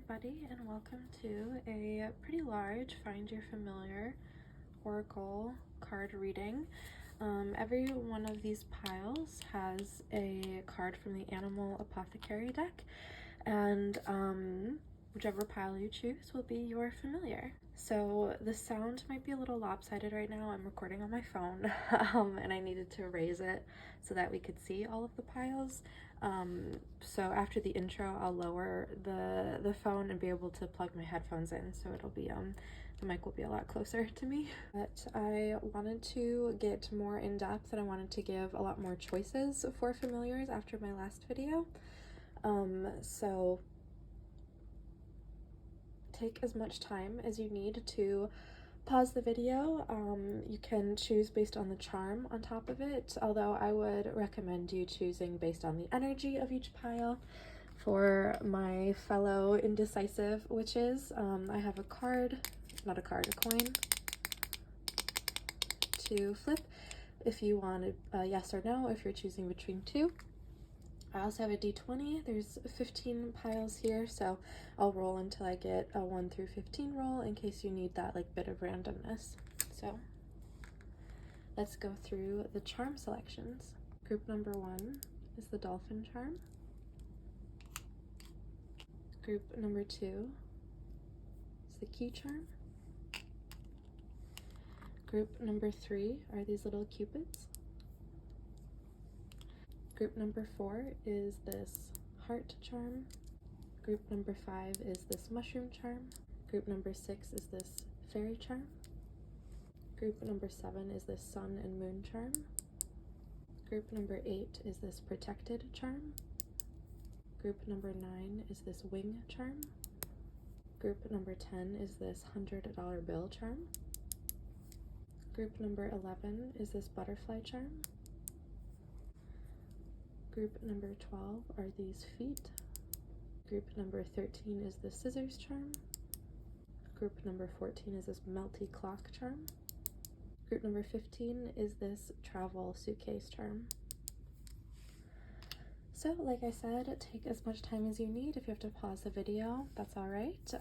everybody, and welcome to a pretty large Find Your Familiar Oracle card reading. Every one of these piles has a card from the Animal Apothecary deck, and whichever pile you choose will be your familiar. So the sound might be a little lopsided right now. I'm recording on my phone, and I needed to raise it so that we could see all of the piles. So after the intro, I'll lower the phone and be able to plug my headphones in, so it'll be the mic will be a lot closer to me. But I wanted to get more in depth, and I wanted to give a lot more choices for familiars after my last video. So take as much time as you need to pause the video. You can choose based on the charm on top of it, although I would recommend you choosing based on the energy of each pile. For my fellow indecisive witches, I have a coin to flip if you want a yes or no if you're choosing between two. I also have a d20. There's 15 piles here, so I'll roll until I get a 1 through 15 roll in case you need that bit of randomness. So let's go through the charm selections. Group number 1 is the dolphin charm. Group number 2 is the key charm. Group number 3 are these little cupids. Group number 4 is this heart charm. Group number 5 is this mushroom charm. Group number 6 is this fairy charm. Group number 7 is this sun and moon charm. Group number 8 is this protected charm. Group number 9 is this wing charm. Group number 10 is this $100 bill charm. Group number 11 is this butterfly charm. Group number 12 are these feet. Group number 13 is the scissors charm. Group number 14 is this melty clock charm. Group number 15 is this travel suitcase charm. So, like I said, take as much time as you need. If you have to pause the video, that's all right.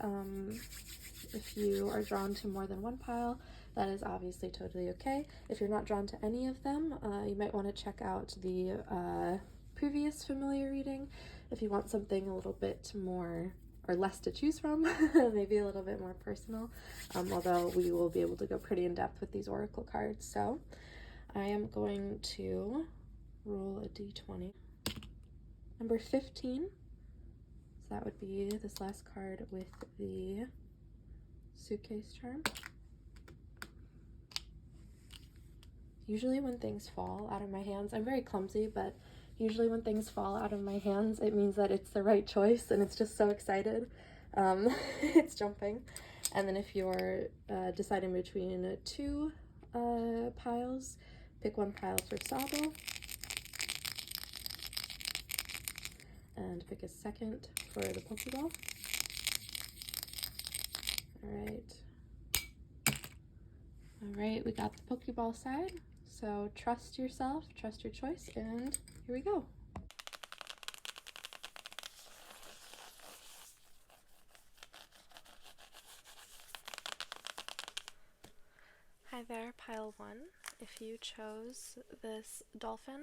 If you are drawn to more than one pile, that is obviously totally okay. If you're not drawn to any of them, you might want to check out the previous familiar reading if you want something a little bit more or less to choose from, maybe a little bit more personal, although we will be able to go pretty in depth with these oracle cards. So I am going to roll a d20. Number 15, so that would be this last card with the suitcase charm. Usually when things fall out of my hands, I'm very clumsy, but usually when things fall out of my hands, it means that it's the right choice, and it's just so excited. It's jumping. And then if you're deciding between two piles, pick one pile for Sable, and pick a second for the Pokeball. Alright, we got the Pokeball side. So trust yourself, trust your choice, and here we go. Hi there, pile 1. If you chose this dolphin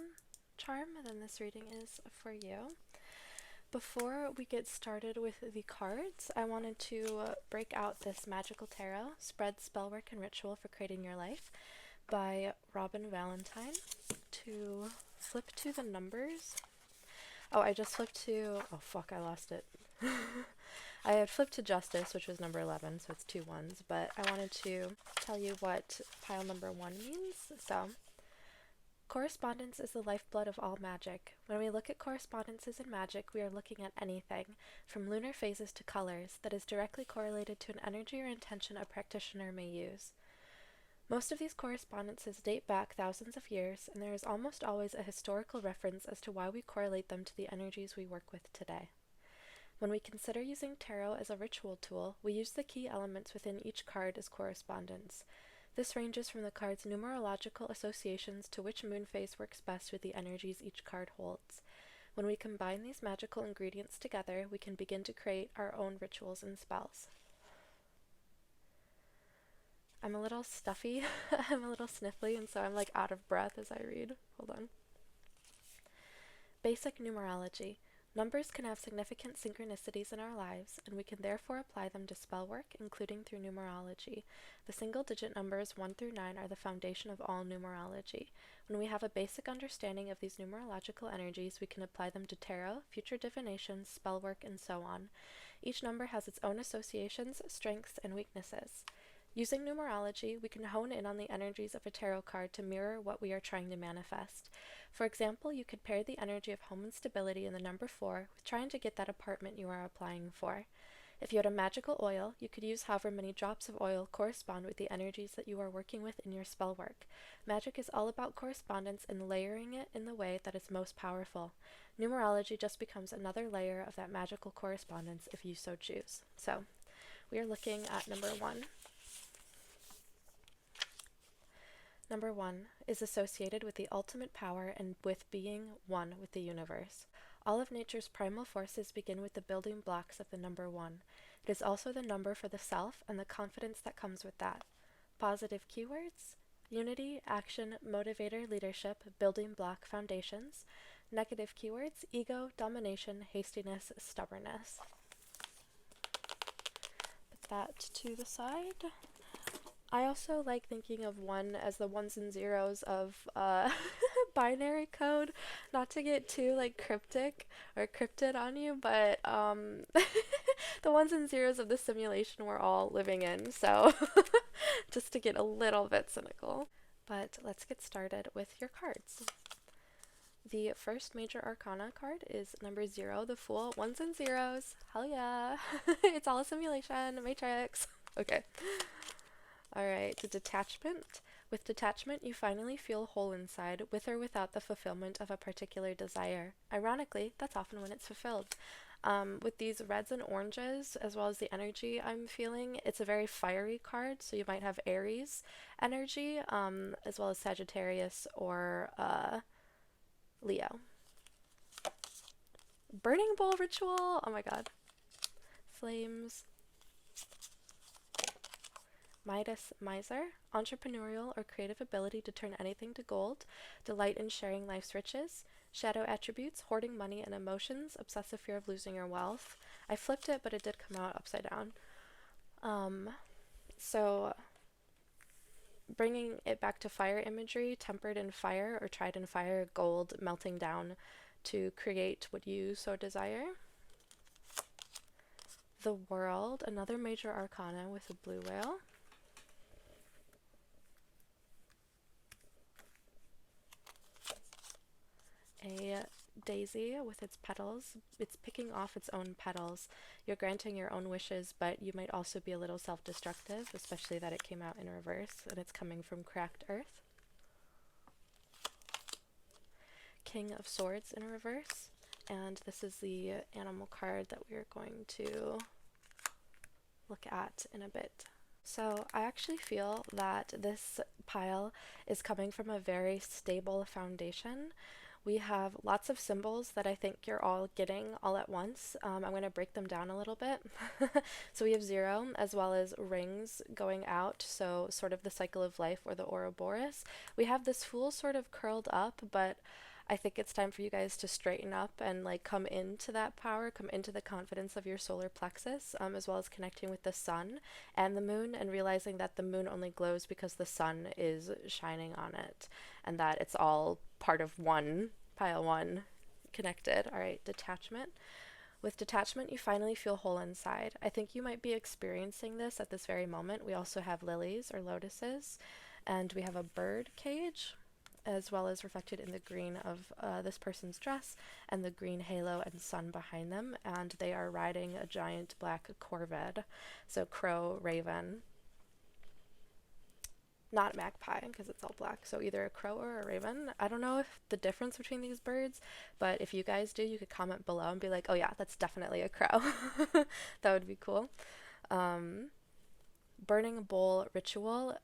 charm, then this reading is for you. Before we get started with the cards, I wanted to break out this Magical Tarot, Spread Spellwork and Ritual for Creating Your Life by Robin Valentine. To flip to the numbers. Oh, I just flipped to, oh fuck, I lost it. I had flipped to Justice, which was number 11, so it's 2 ones, but I wanted to tell you what pile number 1 means. So, correspondence is the lifeblood of all magic. When we look at correspondences in magic, we are looking at anything, from lunar phases to colors, that is directly correlated to an energy or intention a practitioner may use. Most of these correspondences date back thousands of years, and there is almost always a historical reference as to why we correlate them to the energies we work with today. When we consider using tarot as a ritual tool, we use the key elements within each card as correspondence. This ranges from the card's numerological associations to which moon phase works best with the energies each card holds. When we combine these magical ingredients together, we can begin to create our own rituals and spells. I'm a little stuffy, I'm a little sniffly, and so I'm like out of breath as I read. Hold on. Basic numerology. Numbers can have significant synchronicities in our lives, and we can therefore apply them to spell work, including through numerology. The single-digit numbers 1 through 9 are the foundation of all numerology. When we have a basic understanding of these numerological energies, we can apply them to tarot, future divination, spell work, and so on. Each number has its own associations, strengths, and weaknesses. Using numerology, we can hone in on the energies of a tarot card to mirror what we are trying to manifest. For example, you could pair the energy of home and stability in the number 4 with trying to get that apartment you are applying for. If you had a magical oil, you could use however many drops of oil correspond with the energies that you are working with in your spell work. Magic is all about correspondence and layering it in the way that is most powerful. Numerology just becomes another layer of that magical correspondence if you so choose. So, we are looking at number 1. Number 1 is associated with the ultimate power and with being one with the universe. All of nature's primal forces begin with the building blocks of the number 1. It is also the number for the self and the confidence that comes with that. Positive keywords: unity, action, motivator, leadership, building block, foundations. Negative keywords: ego, domination, hastiness, stubbornness. Put that to the side. I also like thinking of 1 as the ones and zeros of binary code. Not to get too like cryptic or cryptid on you, but the ones and zeros of the simulation we're all living in. So just to get a little bit cynical. But let's get started with your cards. The first major arcana card is number 0, the Fool. Ones and zeros. Hell yeah. It's all a simulation. Matrix. Okay. Alright, the detachment. With detachment, you finally feel whole inside, with or without the fulfillment of a particular desire. Ironically, that's often when it's fulfilled. With these reds and oranges, as well as the energy I'm feeling, it's a very fiery card, so you might have Aries energy, as well as Sagittarius or Leo. Burning bowl ritual! Oh my god. Flames. Midas Miser, entrepreneurial or creative ability to turn anything to gold, delight in sharing life's riches. Shadow attributes, hoarding money and emotions, obsessive fear of losing your wealth. I flipped it, but it did come out upside down. So bringing it back to fire imagery, tempered in fire or tried in fire, gold melting down to create what you so desire. The World, another major arcana with a blue whale. A daisy with its petals. It's picking off its own petals. You're granting your own wishes, but you might also be a little self-destructive, especially that it came out in reverse and it's coming from cracked earth. King of Swords in reverse, and this is the animal card that we're going to look at in a bit. So I actually feel that this pile is coming from a very stable foundation. We have lots of symbols that I think you're all getting all at once. I'm going to break them down a little bit. So we have 0 as well as rings going out, so sort of the cycle of life or the Ouroboros. We have this Fool sort of curled up, but I think it's time for you guys to straighten up and like come into that power, come into the confidence of your solar plexus, as well as connecting with the sun and the moon and realizing that the moon only glows because the sun is shining on it and that it's all part of one, pile 1, connected. All right, detachment. With detachment, you finally feel whole inside. I think you might be experiencing this at this very moment. We also have lilies or lotuses, and we have a bird cage, as well as reflected in the green of this person's dress and the green halo and sun behind them, and they are riding a giant black corvid, so crow, raven, not magpie because it's all black, so either a crow or a raven. I don't know if the difference between these birds, but if you guys do, you could comment below and be like, oh yeah, that's definitely a crow. That would be cool. Burning bowl ritual.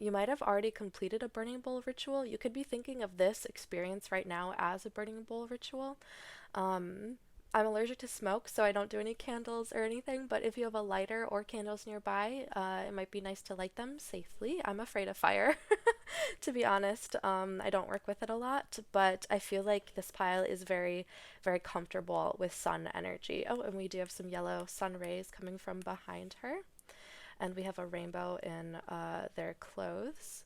You might have already completed a burning bowl ritual. You could be thinking of this experience right now as a burning bowl ritual. I'm allergic to smoke, so I don't do any candles or anything, but if you have a lighter or candles nearby, it might be nice to light them safely. I'm afraid of fire, to be honest. I don't work with it a lot, but I feel like this pile is very, very comfortable with sun energy. Oh, and we do have some yellow sun rays coming from behind her, and we have a rainbow in their clothes.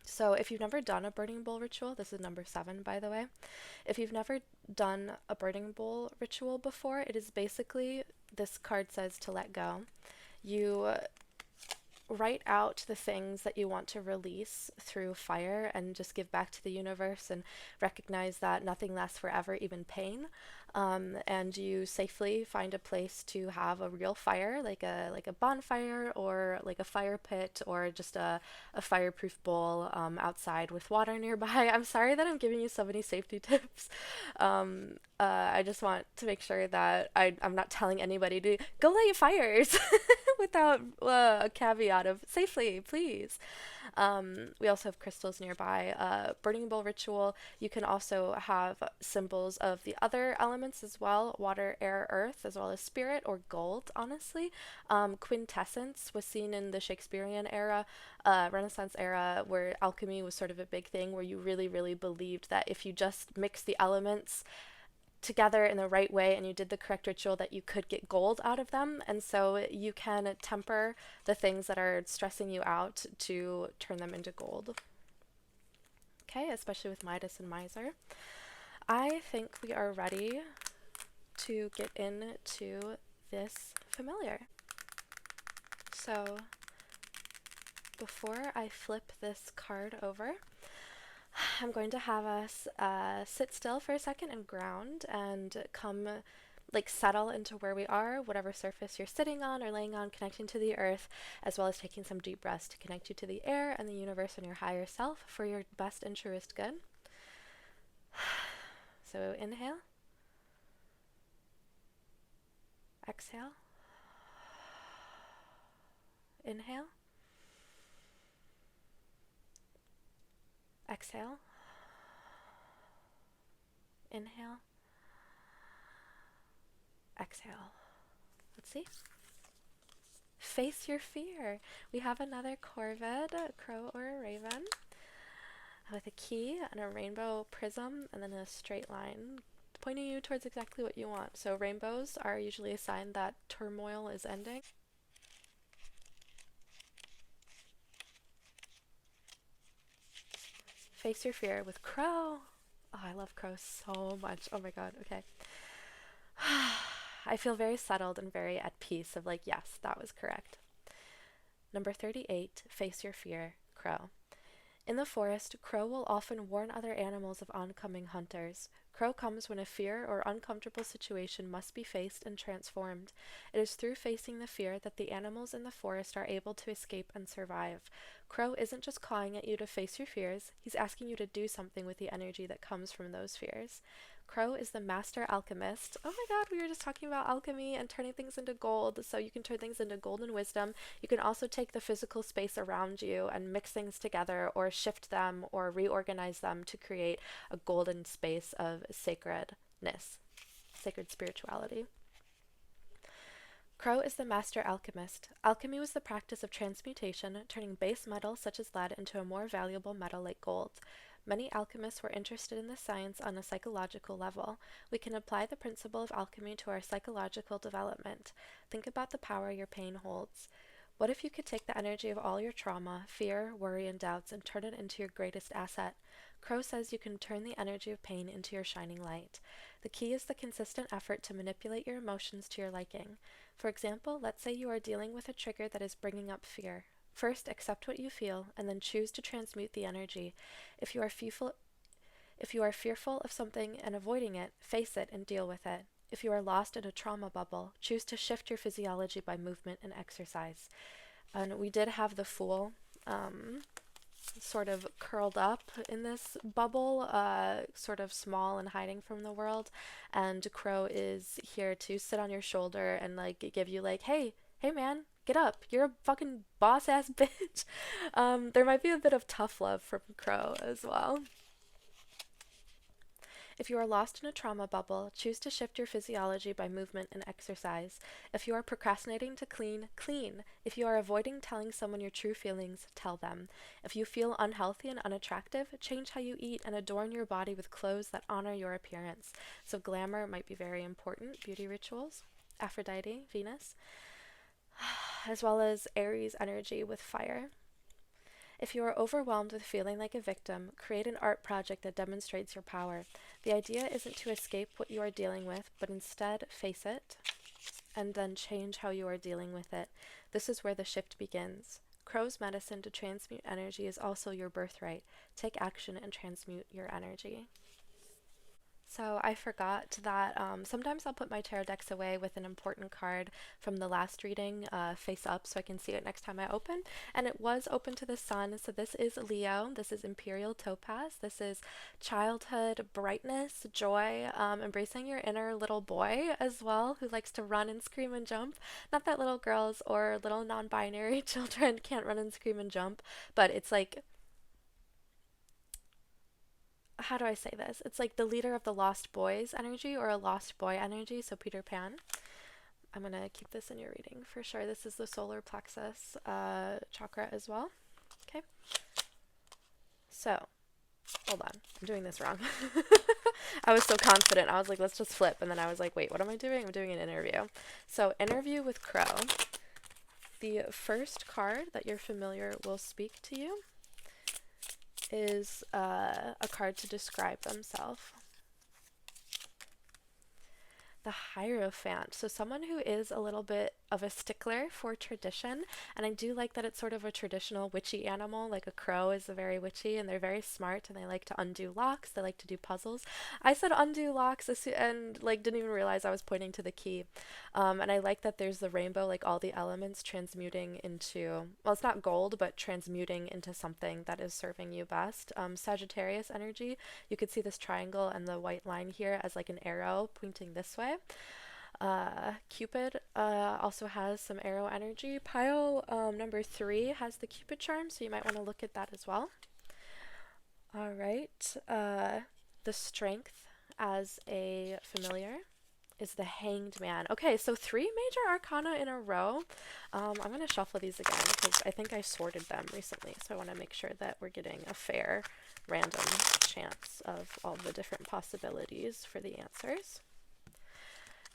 So if you've never done a burning bowl ritual, this is number 7, by the way. If you've never done a burning bowl ritual before, it is basically, this card says to let go. You write out the things that you want to release through fire and just give back to the universe and recognize that nothing lasts forever, even pain. And you safely find a place to have a real fire, like a bonfire or like a fire pit or just a fireproof bowl outside with water nearby. I'm sorry that I'm giving you so many safety tips. I just want to make sure that I'm not telling anybody to go light fires without a caveat of safely, please. We also have crystals nearby. Burning bowl ritual, you can also have symbols of the other elements as well, water, air, earth, as well as spirit or gold, honestly. Quintessence was seen in the Shakespearean era, Renaissance era, where alchemy was sort of a big thing, where you really, really believed that if you just mix the elements together in the right way and you did the correct ritual, that you could get gold out of them. And so you can temper the things that are stressing you out to turn them into gold. Okay, especially with Midas and Miser. I think we are ready to get into this familiar. So before I flip this card over, I'm going to have us sit still for a second and ground and come, like, settle into where we are, whatever surface you're sitting on or laying on, connecting to the earth, as well as taking some deep breaths to connect you to the air and the universe and your higher self for your best and truest good. So inhale, exhale, inhale, exhale, inhale, exhale. Let's see. Face your fear. We have another corvid, a crow or a raven, with a key and a rainbow prism and then a straight line pointing you towards exactly what you want. So rainbows are usually a sign that turmoil is ending. Face your fear with crow. Oh, I love crow so much. Oh my god, okay. I feel very settled and very at peace of like, yes, that was correct. Number 38, face your fear, crow. In the forest, crow will often warn other animals of oncoming hunters. Crow comes when a fear or uncomfortable situation must be faced and transformed. It is through facing the fear that the animals in the forest are able to escape and survive. Crow isn't just calling at you to face your fears, he's asking you to do something with the energy that comes from those fears. Crow is the master alchemist. Oh my god, we were just talking about alchemy and turning things into gold, so you can turn things into golden wisdom. You can also take the physical space around you and mix things together or shift them or reorganize them to create a golden space of sacredness, sacred spirituality. Crow is the master alchemist. Alchemy was the practice of transmutation, turning base metal such as lead into a more valuable metal like gold. Many alchemists were interested in this science on a psychological level. We can apply the principle of alchemy to our psychological development. Think about the power your pain holds. What if you could take the energy of all your trauma, fear, worry, and doubts and turn it into your greatest asset? Crow says you can turn the energy of pain into your shining light. The key is the consistent effort to manipulate your emotions to your liking. For example, let's say you are dealing with a trigger that is bringing up fear. First, accept what you feel, and then choose to transmute the energy. If you are fearful of something and avoiding it, face it and deal with it. If you are lost in a trauma bubble, choose to shift your physiology by movement and exercise. And we did have the Fool sort of curled up in this bubble, sort of small and hiding from the world. And Crow is here to sit on your shoulder and like give you like, hey man, get up. You're a fucking boss-ass bitch. There might be a bit of tough love from Crow as well. If you are lost in a trauma bubble, choose to shift your physiology by movement and exercise. If you are procrastinating to clean, clean. If you are avoiding telling someone your true feelings, tell them. If you feel unhealthy and unattractive, change how you eat and adorn your body with clothes that honor your appearance. So glamour might be very important. Beauty rituals. Aphrodite, Venus, as well as Aries energy with fire. If you are overwhelmed with feeling like a victim, create an art project that demonstrates your power. The idea isn't to escape what you are dealing with, but instead face it and then change how you are dealing with it. This is where the shift begins. Crow's medicine to transmute energy is also your birthright. Take action and transmute your energy. So I forgot that sometimes I'll put my tarot decks away with an important card from the last reading face up so I can see it next time I open. And it was open to the sun. So this is Leo. This is Imperial Topaz. This is childhood brightness, joy, embracing your inner little boy as well who likes to run and scream and jump. Not that little girls or little non-binary children can't run and scream and jump, but it's like, how do I say this? It's like the leader of the lost boys energy or a lost boy energy, so Peter Pan. I'm going to keep this in your reading for sure. This is the solar plexus chakra as well. Okay. So, hold on. I'm doing this wrong. I was so confident. I was like, let's just flip. And then I was like, wait, what am I doing? I'm doing an interview. So, interview with Crow. The first card that your familiar will speak to you is a card to describe themselves. The Hierophant. So someone who is a little bit of a stickler for tradition, and I do like that it's sort of a traditional witchy animal, like a crow is a very witchy, and they're very smart, and they like to undo locks, they like to do puzzles. I said undo locks and like didn't even realize I was pointing to the key. And I like that there's the rainbow, like all the elements transmuting into, well, it's not gold, but transmuting into something that is serving you best. Sagittarius energy, you could see this triangle and the white line here as like an arrow pointing this way. Cupid also has some arrow energy. Pile number 3 has the Cupid charm, so you might want to look at that as well. All right. The Strength as a familiar is the Hanged Man. Okay, so 3 major arcana in a row. I'm going to shuffle these again because I think I sorted them recently, so I want to make sure that we're getting a fair, random chance of all the different possibilities for the answers.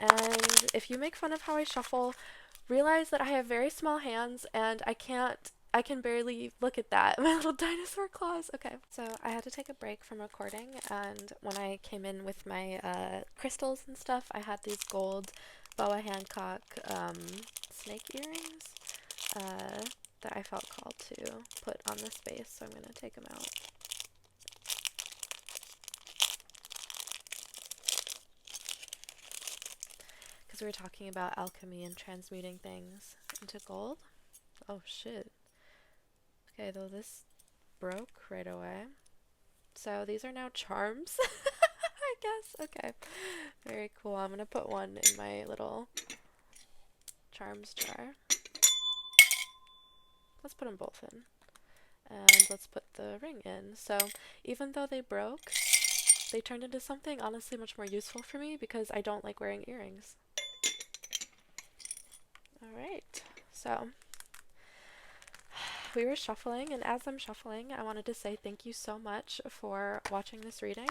And if you make fun of how I shuffle, realize that I have very small hands and I can barely look at that. My little dinosaur claws. Okay, so I had to take a break from recording, and when I came in with my crystals and stuff, I had these gold Boa Hancock snake earrings that I felt called to put on the space, so I'm going to take them out. Because we were talking about alchemy and transmuting things into gold. Oh shit. Okay, though this broke right away. So these are now charms, I guess. Okay, very cool. I'm gonna put one in my little charms jar. Let's put them both in. And let's put the ring in. So even though they broke, they turned into something honestly much more useful for me because I don't like wearing earrings. Alright, so we were shuffling, and as I'm shuffling, I wanted to say thank you so much for watching this reading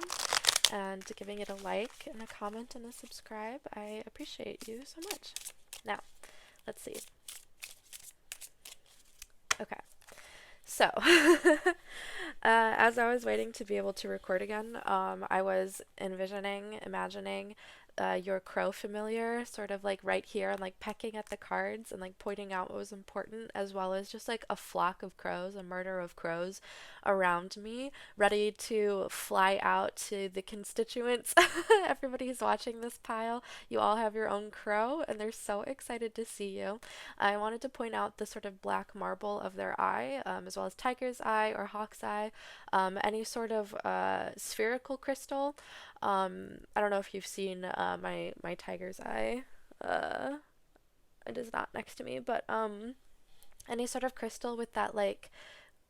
and giving it a like and a comment and a subscribe. I appreciate you so much. Now, let's see. Okay, so as I was waiting to be able to record again, I was imagining your crow familiar sort of like right here and like pecking at the cards and like pointing out what was important, as well as just like a flock of crows, a murder of crows around me, ready to fly out to the constituents. Everybody who's watching this pile, you all have your own crow and they're so excited to see you. I wanted to point out the sort of black marble of their eye, as well as tiger's eye or hawk's eye, any sort of spherical crystal. I don't know if you've seen my tiger's eye. It is not next to me, but any sort of crystal with that like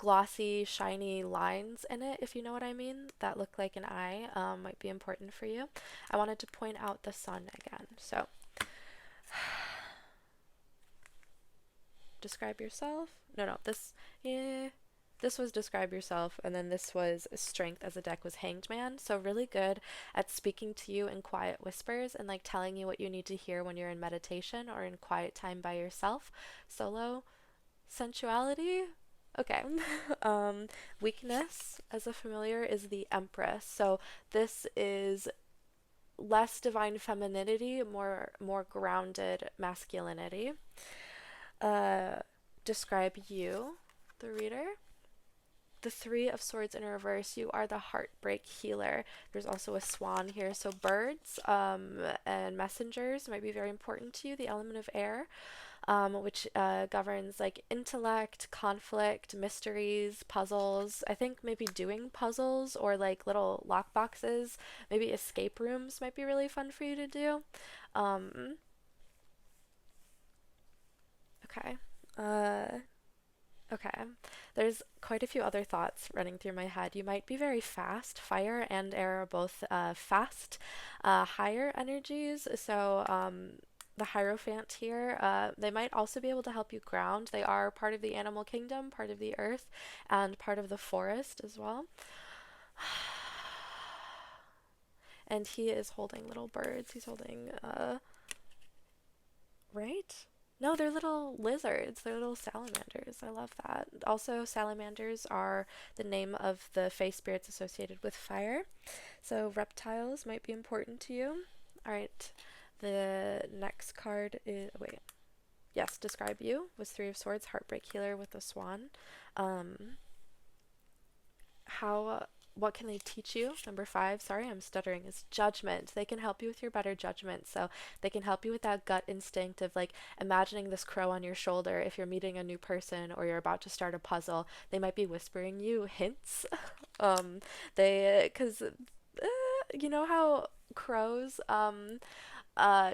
glossy, shiny lines in it, if you know what I mean, that look like an eye, might be important for you. I wanted to point out the sun again. So, describe yourself. No, this was describe yourself, and then this was strength as a deck was hanged man. So really good at speaking to you in quiet whispers and like telling you what you need to hear when you're in meditation or in quiet time by yourself. Solo sensuality. Okay. Weakness as a familiar is the Empress. So this is less divine femininity, more grounded masculinity. Uh, describe you, the reader. The Three of Swords in reverse, you are the heartbreak healer. There's also a swan here. So birds and messengers might be very important to you. The element of air, which governs like intellect, conflict, mysteries, puzzles. I think maybe doing puzzles or like little lock boxes, maybe escape rooms might be really fun for you to do. Okay. Okay. There's quite a few other thoughts running through my head. You might be very fast. Fire and air are both fast, higher energies. So, the Hierophant here, they might also be able to help you ground. They are part of the animal kingdom, part of the earth, and part of the forest as well. And he is holding little birds. He's holding, right? No, they're little lizards. They're little salamanders. I love that. Also, salamanders are the name of the fae spirits associated with fire. So reptiles might be important to you. All right. The next card is, wait. Yes, describe you was Three of Swords, heartbreak healer with a swan. What can they teach you? Number 5, sorry, I'm stuttering, is judgment. They can help you with your better judgment. So they can help you with that gut instinct of like imagining this crow on your shoulder if you're meeting a new person or you're about to start a puzzle. They might be whispering you hints. Because you know how crows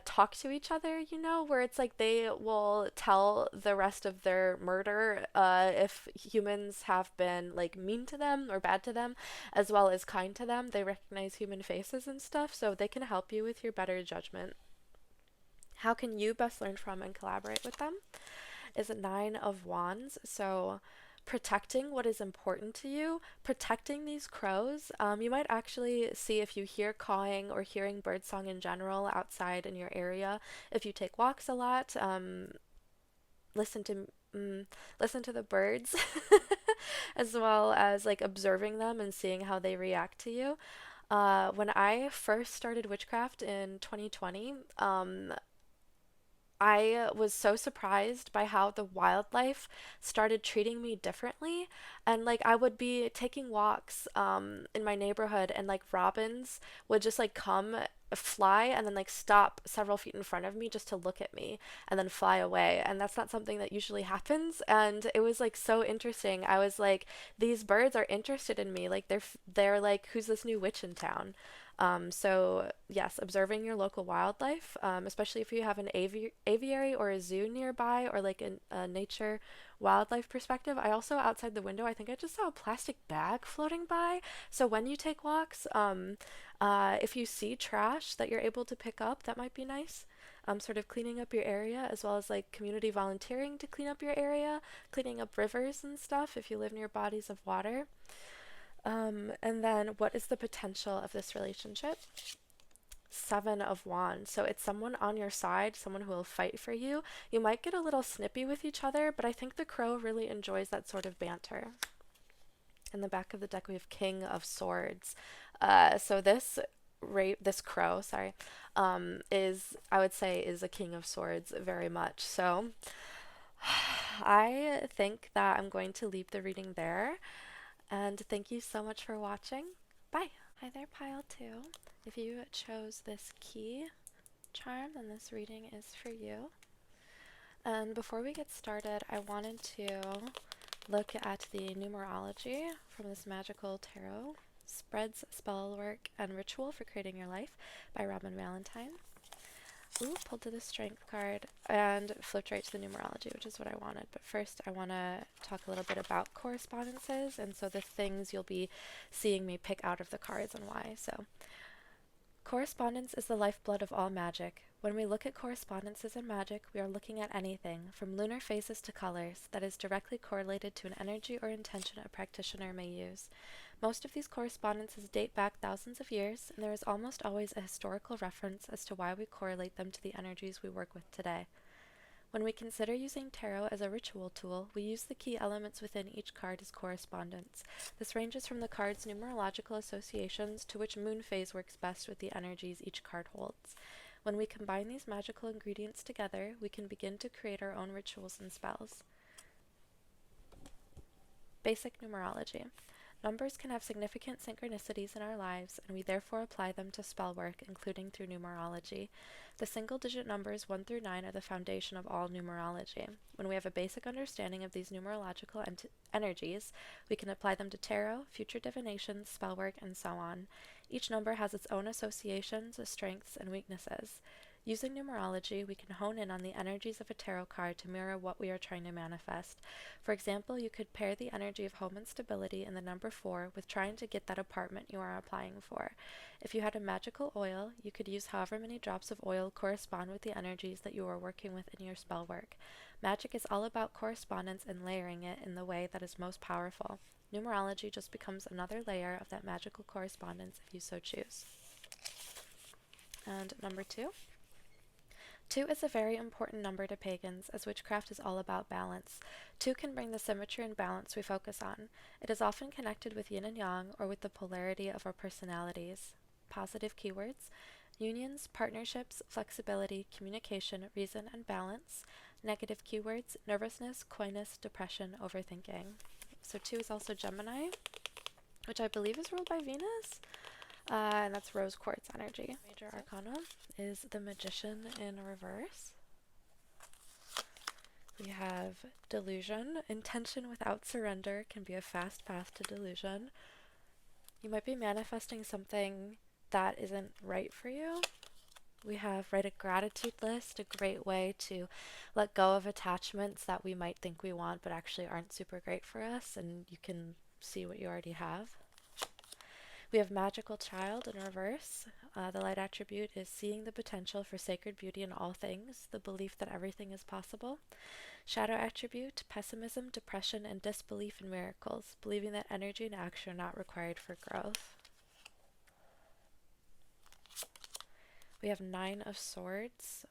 talk to each other, where it's like they will tell the rest of their murder if humans have been like mean to them or bad to them, as well as kind to them. They recognize human faces and stuff, so they can help you with your better judgment. How can you best learn from and collaborate with them? Is a 9 of Wands. So protecting what is important to you, protecting these crows. You might actually see if you hear cawing or hearing birdsong in general outside in your area. If you take walks a lot, listen to listen to the birds, as well as like observing them and seeing how they react to you. When I first started witchcraft in 2020, I was so surprised by how the wildlife started treating me differently. And like I would be taking walks in my neighborhood and like robins would just like come fly and then like stop several feet in front of me just to look at me and then fly away. And that's not something that usually happens. And it was like so interesting. I was like, these birds are interested in me. Like they're like, who's this new witch in town? So yes, observing your local wildlife, especially if you have an aviary or a zoo nearby or like a nature wildlife perspective. I also, outside the window, I think I just saw a plastic bag floating by. So when you take walks, if you see trash that you're able to pick up, that might be nice. Sort of cleaning up your area, as well as like community volunteering to clean up your area, cleaning up rivers and stuff if you live near bodies of water. And then what is the potential of this relationship? 7 of Wands. So it's someone on your side, someone who will fight for you. You might get a little snippy with each other, but I think the crow really enjoys that sort of banter. In the back of the deck, we have King of Swords. So this crow, sorry, is, I would say, is a King of Swords very much. So I think that I'm going to leave the reading there. And thank you so much for watching. Bye. Hi there, Pile 2. If you chose this key charm, then this reading is for you. And before we get started, I wanted to look at the numerology from this magical tarot, Spreads, Spellwork, and Ritual for Creating Your Life by Robin Valentine. Ooh, pulled to the strength card and flipped right to the numerology, which is what I wanted. But first, I want to talk a little bit about correspondences, and so the things you'll be seeing me pick out of the cards and why. So, correspondence is the lifeblood of all magic. When we look at correspondences in magic, we are looking at anything, from lunar phases to colors, that is directly correlated to an energy or intention a practitioner may use. Most of these correspondences date back thousands of years, and there is almost always a historical reference as to why we correlate them to the energies we work with today. When we consider using tarot as a ritual tool, we use the key elements within each card as correspondence. This ranges from the card's numerological associations to which moon phase works best with the energies each card holds. When we combine these magical ingredients together, we can begin to create our own rituals and spells. Basic numerology. Numbers can have significant synchronicities in our lives, and we therefore apply them to spell work, including through numerology. The single-digit numbers 1 through 9 are the foundation of all numerology. When we have a basic understanding of these numerological energies, we can apply them to tarot, future divinations, spell work, and so on. Each number has its own associations, strengths, and weaknesses. Using numerology, we can hone in on the energies of a tarot card to mirror what we are trying to manifest. For example, you could pair the energy of home and stability in the number 4 with trying to get that apartment you are applying for. If you had a magical oil, you could use however many drops of oil correspond with the energies that you are working with in your spell work. Magic is all about correspondence and layering it in the way that is most powerful. Numerology just becomes another layer of that magical correspondence if you so choose. And number 2. 2 is a very important number to pagans, as witchcraft is all about balance. 2 can bring the symmetry and balance we focus on. It is often connected with yin and yang, or with the polarity of our personalities. Positive keywords: unions, partnerships, flexibility, communication, reason, and balance. Negative keywords: nervousness, coyness, depression, overthinking. So 2 is also Gemini, which I believe is ruled by Venus. And that's rose quartz energy. Major arcana is the Magician in reverse. We have delusion. Intention without surrender can be a fast path to delusion. You might be manifesting something that isn't right for you. We have write a gratitude list, a great way to let go of attachments that we might think we want but actually aren't super great for us, and you can see what you already have. We have Magical Child in reverse. The light attribute is seeing the potential for sacred beauty in all things, the belief that everything is possible. Shadow attribute: pessimism, depression, and disbelief in miracles, believing that energy and action are not required for growth. We have 9 of Swords.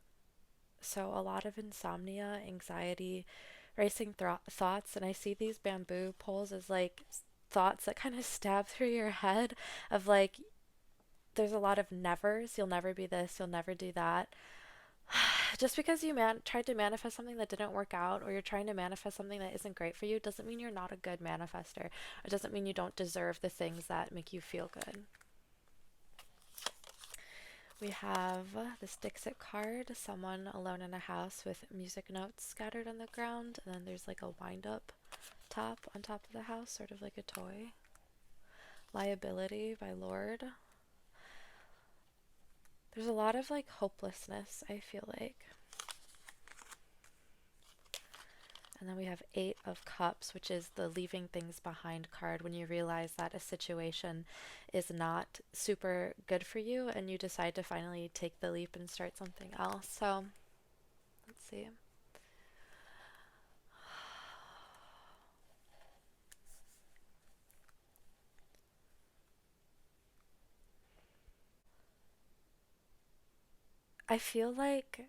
So a lot of insomnia, anxiety, racing thoughts, and I see these bamboo poles as like thoughts that kind of stab through your head of like, there's a lot of nevers. You'll never be this, you'll never do that. Just because you tried to manifest something that didn't work out, or you're trying to manifest something that isn't great for you, doesn't mean you're not a good manifester. It doesn't mean you don't deserve the things that make you feel good. We have this Dixit card, someone alone in a house with music notes scattered on the ground, and then there's like a wind-up top on top of the house, sort of like a toy. Liability by Lord. There's a lot of like hopelessness, I feel like. And then we have 8 of Cups, which is the leaving things behind card, when you realize that a situation is not super good for you and you decide to finally take the leap and start something else. So, let's see. I feel like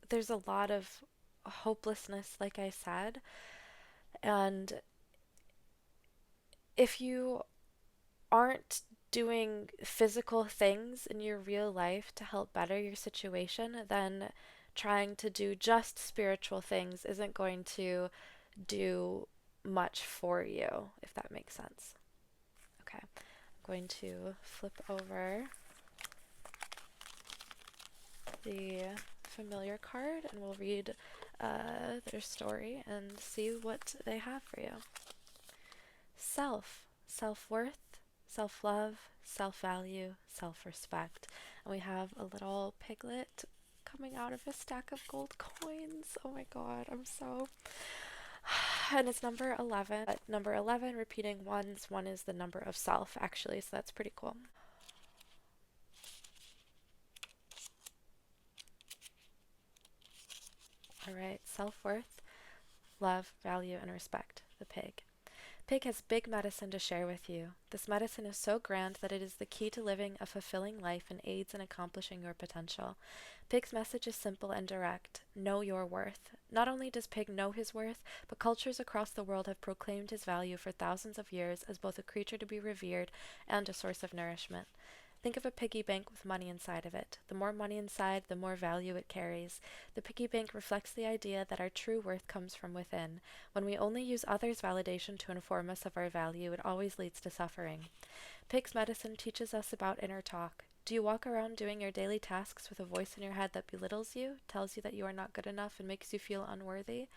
there's a lot of hopelessness, like I said, and if you aren't doing physical things in your real life to help better your situation, then trying to do just spiritual things isn't going to do much for you, if that makes sense. Okay, I'm going to flip over the familiar card and we'll read their story and see what they have for you. Self, self-worth, self-love, self-value, self-respect. And we have a little piglet coming out of a stack of gold coins. Oh my god, I'm so... And it's number 11. Number 11, repeating ones. 1 is the number of self, actually, so that's pretty cool. Alright, self-worth, love, value, and respect. The pig. Pig has big medicine to share with you. This medicine is so grand that it is the key to living a fulfilling life and aids in accomplishing your potential. Pig's message is simple and direct. Know your worth. Not only does Pig know his worth, but cultures across the world have proclaimed his value for thousands of years as both a creature to be revered and a source of nourishment. Think of a piggy bank with money inside of it. The more money inside, the more value it carries. The piggy bank reflects the idea that our true worth comes from within. When we only use others' validation to inform us of our value, it always leads to suffering. Pig's medicine teaches us about inner talk. Do you walk around doing your daily tasks with a voice in your head that belittles you, tells you that you are not good enough, and makes you feel unworthy?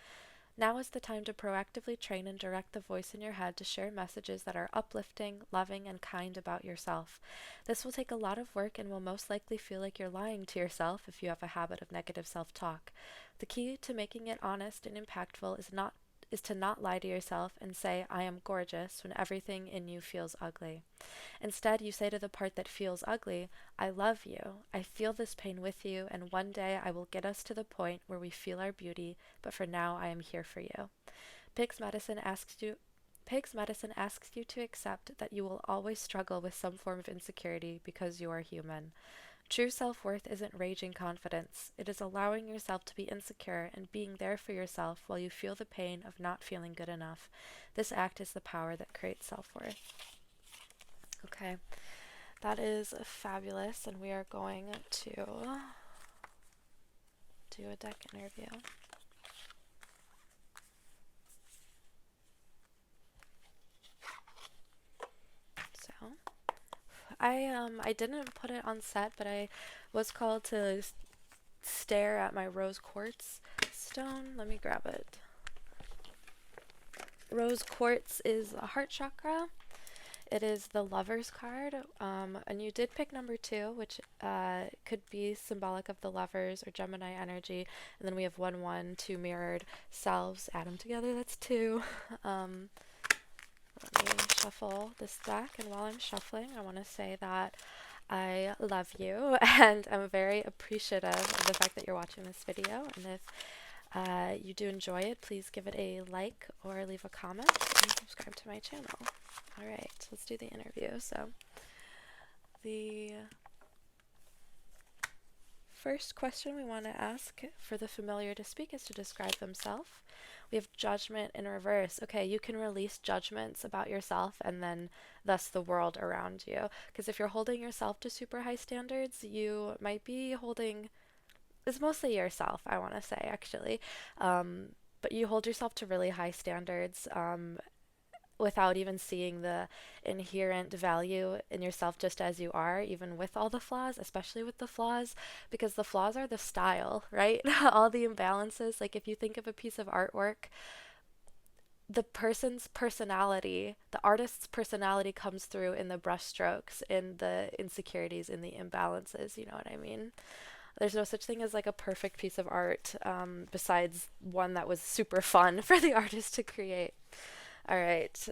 Now is the time to proactively train and direct the voice in your head to share messages that are uplifting, loving, and kind about yourself. This will take a lot of work and will most likely feel like you're lying to yourself if you have a habit of negative self-talk. The key to making it honest and impactful is to not lie to yourself and say, "I am gorgeous," when everything in you feels ugly. Instead, you say to the part that feels ugly, "I love you. I feel this pain with you, and one day I will get us to the point where we feel our beauty, but for now I am here for you." Pig's medicine asks you to accept that you will always struggle with some form of insecurity because you are human. True self-worth isn't raging confidence. It is allowing yourself to be insecure and being there for yourself while you feel the pain of not feeling good enough. This act is the power that creates self-worth. Okay, that is fabulous, and we are going to do a deck interview. So, I didn't put it on set, but I was called to stare at my rose quartz stone. Let me grab it. Rose quartz is a heart chakra. It is the Lover's card, and you did pick number 2, which could be symbolic of the Lovers or Gemini energy. And then we have 1, 1, 2 mirrored selves. Add them together, that's 2. Let me shuffle this deck, and while I'm shuffling, I want to say that I love you, and I'm very appreciative of the fact that you're watching this video. And if you do enjoy it, please give it a like or leave a comment and subscribe to my channel. Alright, let's do the interview. So, the first question we want to ask for the familiar to speak is to describe themselves. We have judgment in reverse. Okay, you can release judgments about yourself and then thus the world around you. Because if you're holding yourself to super high standards, you might be holding... It's mostly yourself, I want to say, actually. But you hold yourself to really high standards without even seeing the inherent value in yourself just as you are, even with all the flaws, especially with the flaws, because the flaws are the style, right? All the imbalances. Like if you think of a piece of artwork, the person's personality, the artist's personality comes through in the brushstrokes, in the insecurities, in the imbalances, you know what I mean? There's no such thing as like a perfect piece of art, besides one that was super fun for the artist to create. All right,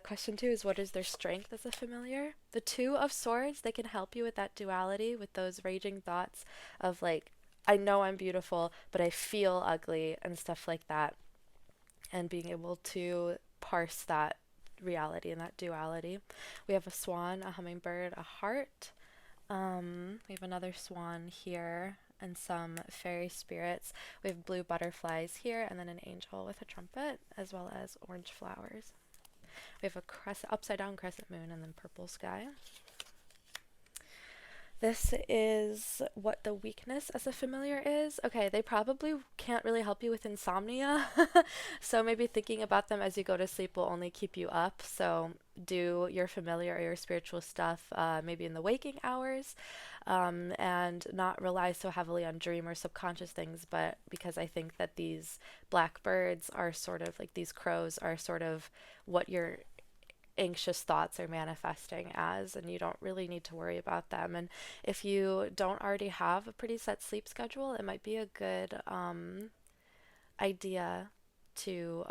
question 2 is, what is their strength as a familiar? The 2 of Swords, they can help you with that duality, with those raging thoughts of like, I know I'm beautiful, but I feel ugly and stuff like that. And being able to parse that reality and that duality. We have a swan, a hummingbird, a heart. We have another swan here and some fairy spirits. We have blue butterflies here and then an angel with a trumpet, as well as orange flowers. We have a upside down crescent moon and then purple sky. This is what the weakness as a familiar is. Okay, they probably can't really help you with insomnia, so maybe thinking about them as you go to sleep will only keep you up. So do your familiar or your spiritual stuff maybe in the waking hours, and not rely so heavily on dream or subconscious things, but because I think that these blackbirds are sort of like these crows are sort of what you're anxious thoughts are manifesting as, and you don't really need to worry about them. And if you don't already have a pretty set sleep schedule, it might be a good idea to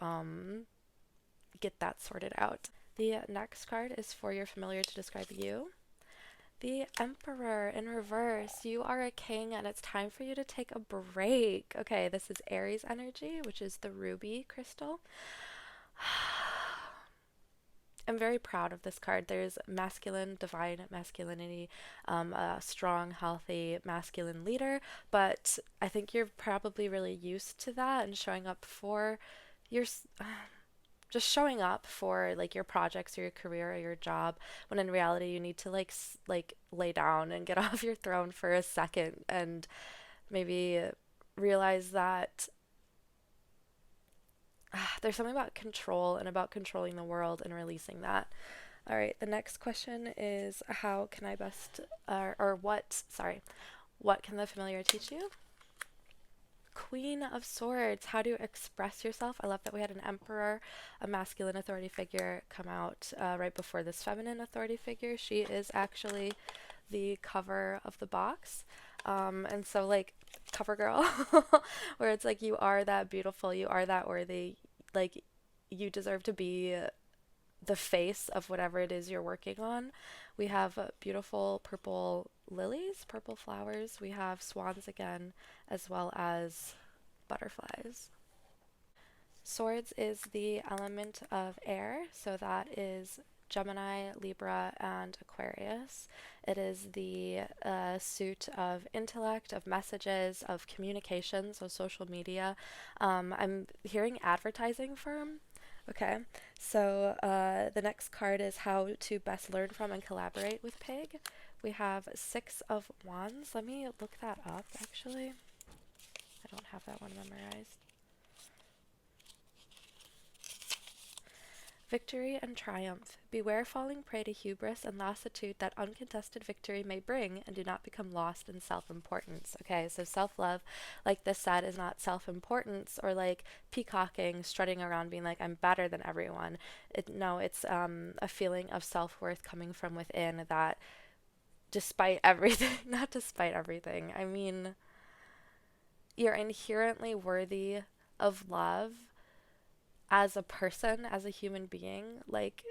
get that sorted out. The next card is for your familiar to describe you. The Emperor in reverse. You are a king and it's time for you to take a break. Okay, this is Aries energy, which is the ruby crystal. I'm very proud of this card. There's masculine, divine masculinity, a strong, healthy, masculine leader, but I think you're probably really used to that and showing up for your, just showing up for like your projects or your career or your job, when in reality you need to like lay down and get off your throne for a second and maybe realize that there's something about control and about controlling the world and releasing that. All right, the next question is how can I best, what can the familiar teach you? Queen of Swords, how to express yourself. I love that we had an emperor, a masculine authority figure, come out right before this feminine authority figure. She is actually the cover of the box. And so, like, cover girl, where it's like, you are that beautiful, you are that worthy, like, you deserve to be the face of whatever it is you're working on. We have beautiful purple lilies, purple flowers. We have swans again, as well as butterflies. Swords is the element of air, so that is Gemini, Libra, and Aquarius. It is the suit of intellect, of messages, of communication, so social media. I'm hearing advertising firm. Okay, so the next card is how to best learn from and collaborate with Pig. We have Six of Wands. Let me look that up, actually. I don't have that one memorized. Victory and triumph. Beware falling prey to hubris and lassitude that uncontested victory may bring, and do not become lost in self-importance. Okay, so self-love, like this said, is not self-importance or like peacocking, strutting around being like, I'm better than everyone. No, it's a feeling of self-worth coming from within that despite everything, not despite everything, I mean, you're inherently worthy of love as a person, as a human being. Like,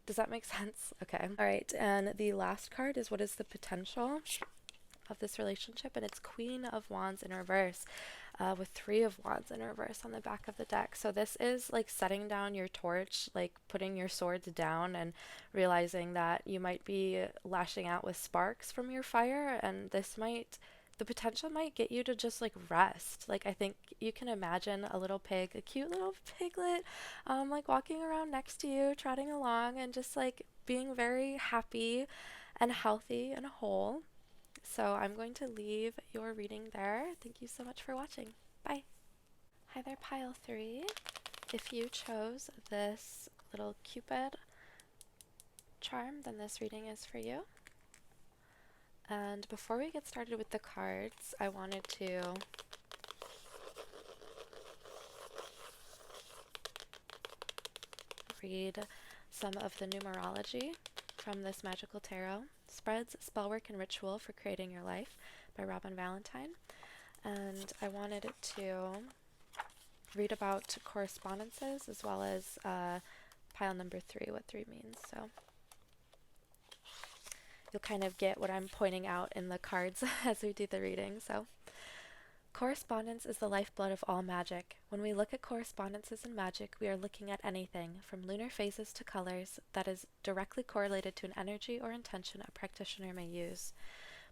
does that make sense? Okay. All right. And the last card is what is the potential of this relationship? And it's Queen of Wands in reverse, with Three of Wands in reverse on the back of the deck. So this is like setting down your torch, like putting your swords down and realizing that you might be lashing out with sparks from your fire, and the potential might get you to just like rest. Like, I think you can imagine a little pig, a cute little piglet, like walking around next to you, trotting along, and just like being very happy and healthy and whole. So I'm going to leave your reading there. Thank you so much for watching. Bye. Hi there, pile 3. If you chose this little cupid charm, then this reading is for you. And before we get started with the cards, I wanted to read some of the numerology from this magical tarot. Spreads, Spellwork, and Ritual for Creating Your Life by Robin Valentine. And I wanted to read about correspondences as well as pile number 3, what 3 means. So you'll kind of get what I'm pointing out in the cards as we do the reading. So, correspondence is the lifeblood of all magic. When we look at correspondences in magic, we are looking at anything, from lunar phases to colors, that is directly correlated to an energy or intention a practitioner may use.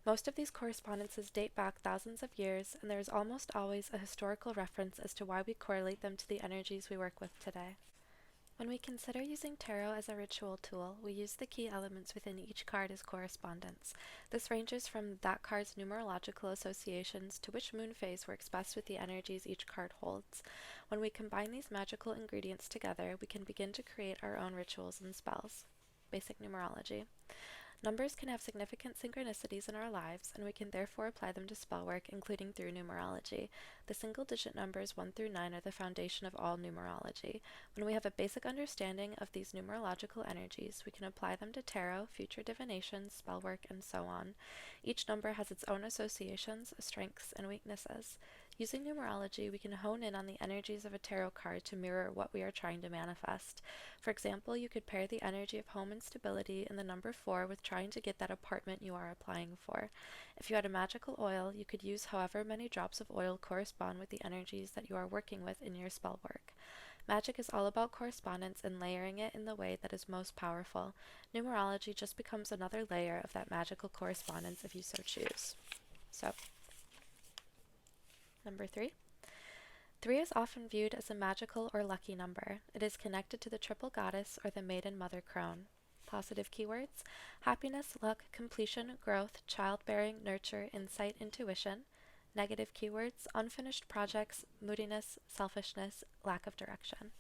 Most of these correspondences date back thousands of years, and there is almost always a historical reference as to why we correlate them to the energies we work with today. When we consider using tarot as a ritual tool, we use the key elements within each card as correspondence. This ranges from that card's numerological associations to which moon phase works best with the energies each card holds. When we combine these magical ingredients together, we can begin to create our own rituals and spells. Basic numerology. Numbers can have significant synchronicities in our lives, and we can therefore apply them to spellwork, including through numerology. The single-digit numbers 1 through 9 are the foundation of all numerology. When we have a basic understanding of these numerological energies, we can apply them to tarot, future divination, spellwork, and so on. Each number has its own associations, strengths, and weaknesses. Using numerology, we can hone in on the energies of a tarot card to mirror what we are trying to manifest. For example, you could pair the energy of home and stability in the number 4 with trying to get that apartment you are applying for. If you had a magical oil, you could use however many drops of oil correspond with the energies that you are working with in your spell work. Magic is all about correspondence and layering it in the way that is most powerful. Numerology just becomes another layer of that magical correspondence if you so choose. So, number 3. 3 is often viewed as a magical or lucky number. It is connected to the triple goddess or the maiden mother crone. Positive keywords: happiness, luck, completion, growth, childbearing, nurture, insight, intuition. Negative keywords: unfinished projects, moodiness, selfishness, lack of direction.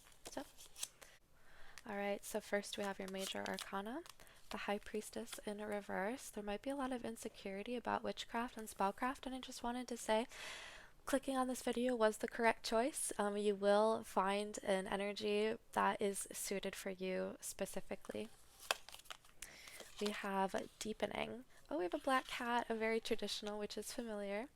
Alright, so first we have your major arcana, the High Priestess in reverse. There might be a lot of insecurity about witchcraft and spellcraft, and I just wanted to say, clicking on this video was the correct choice. You will find an energy that is suited for you specifically. We have deepening. Oh, we have a black cat, a very traditional, which is familiar.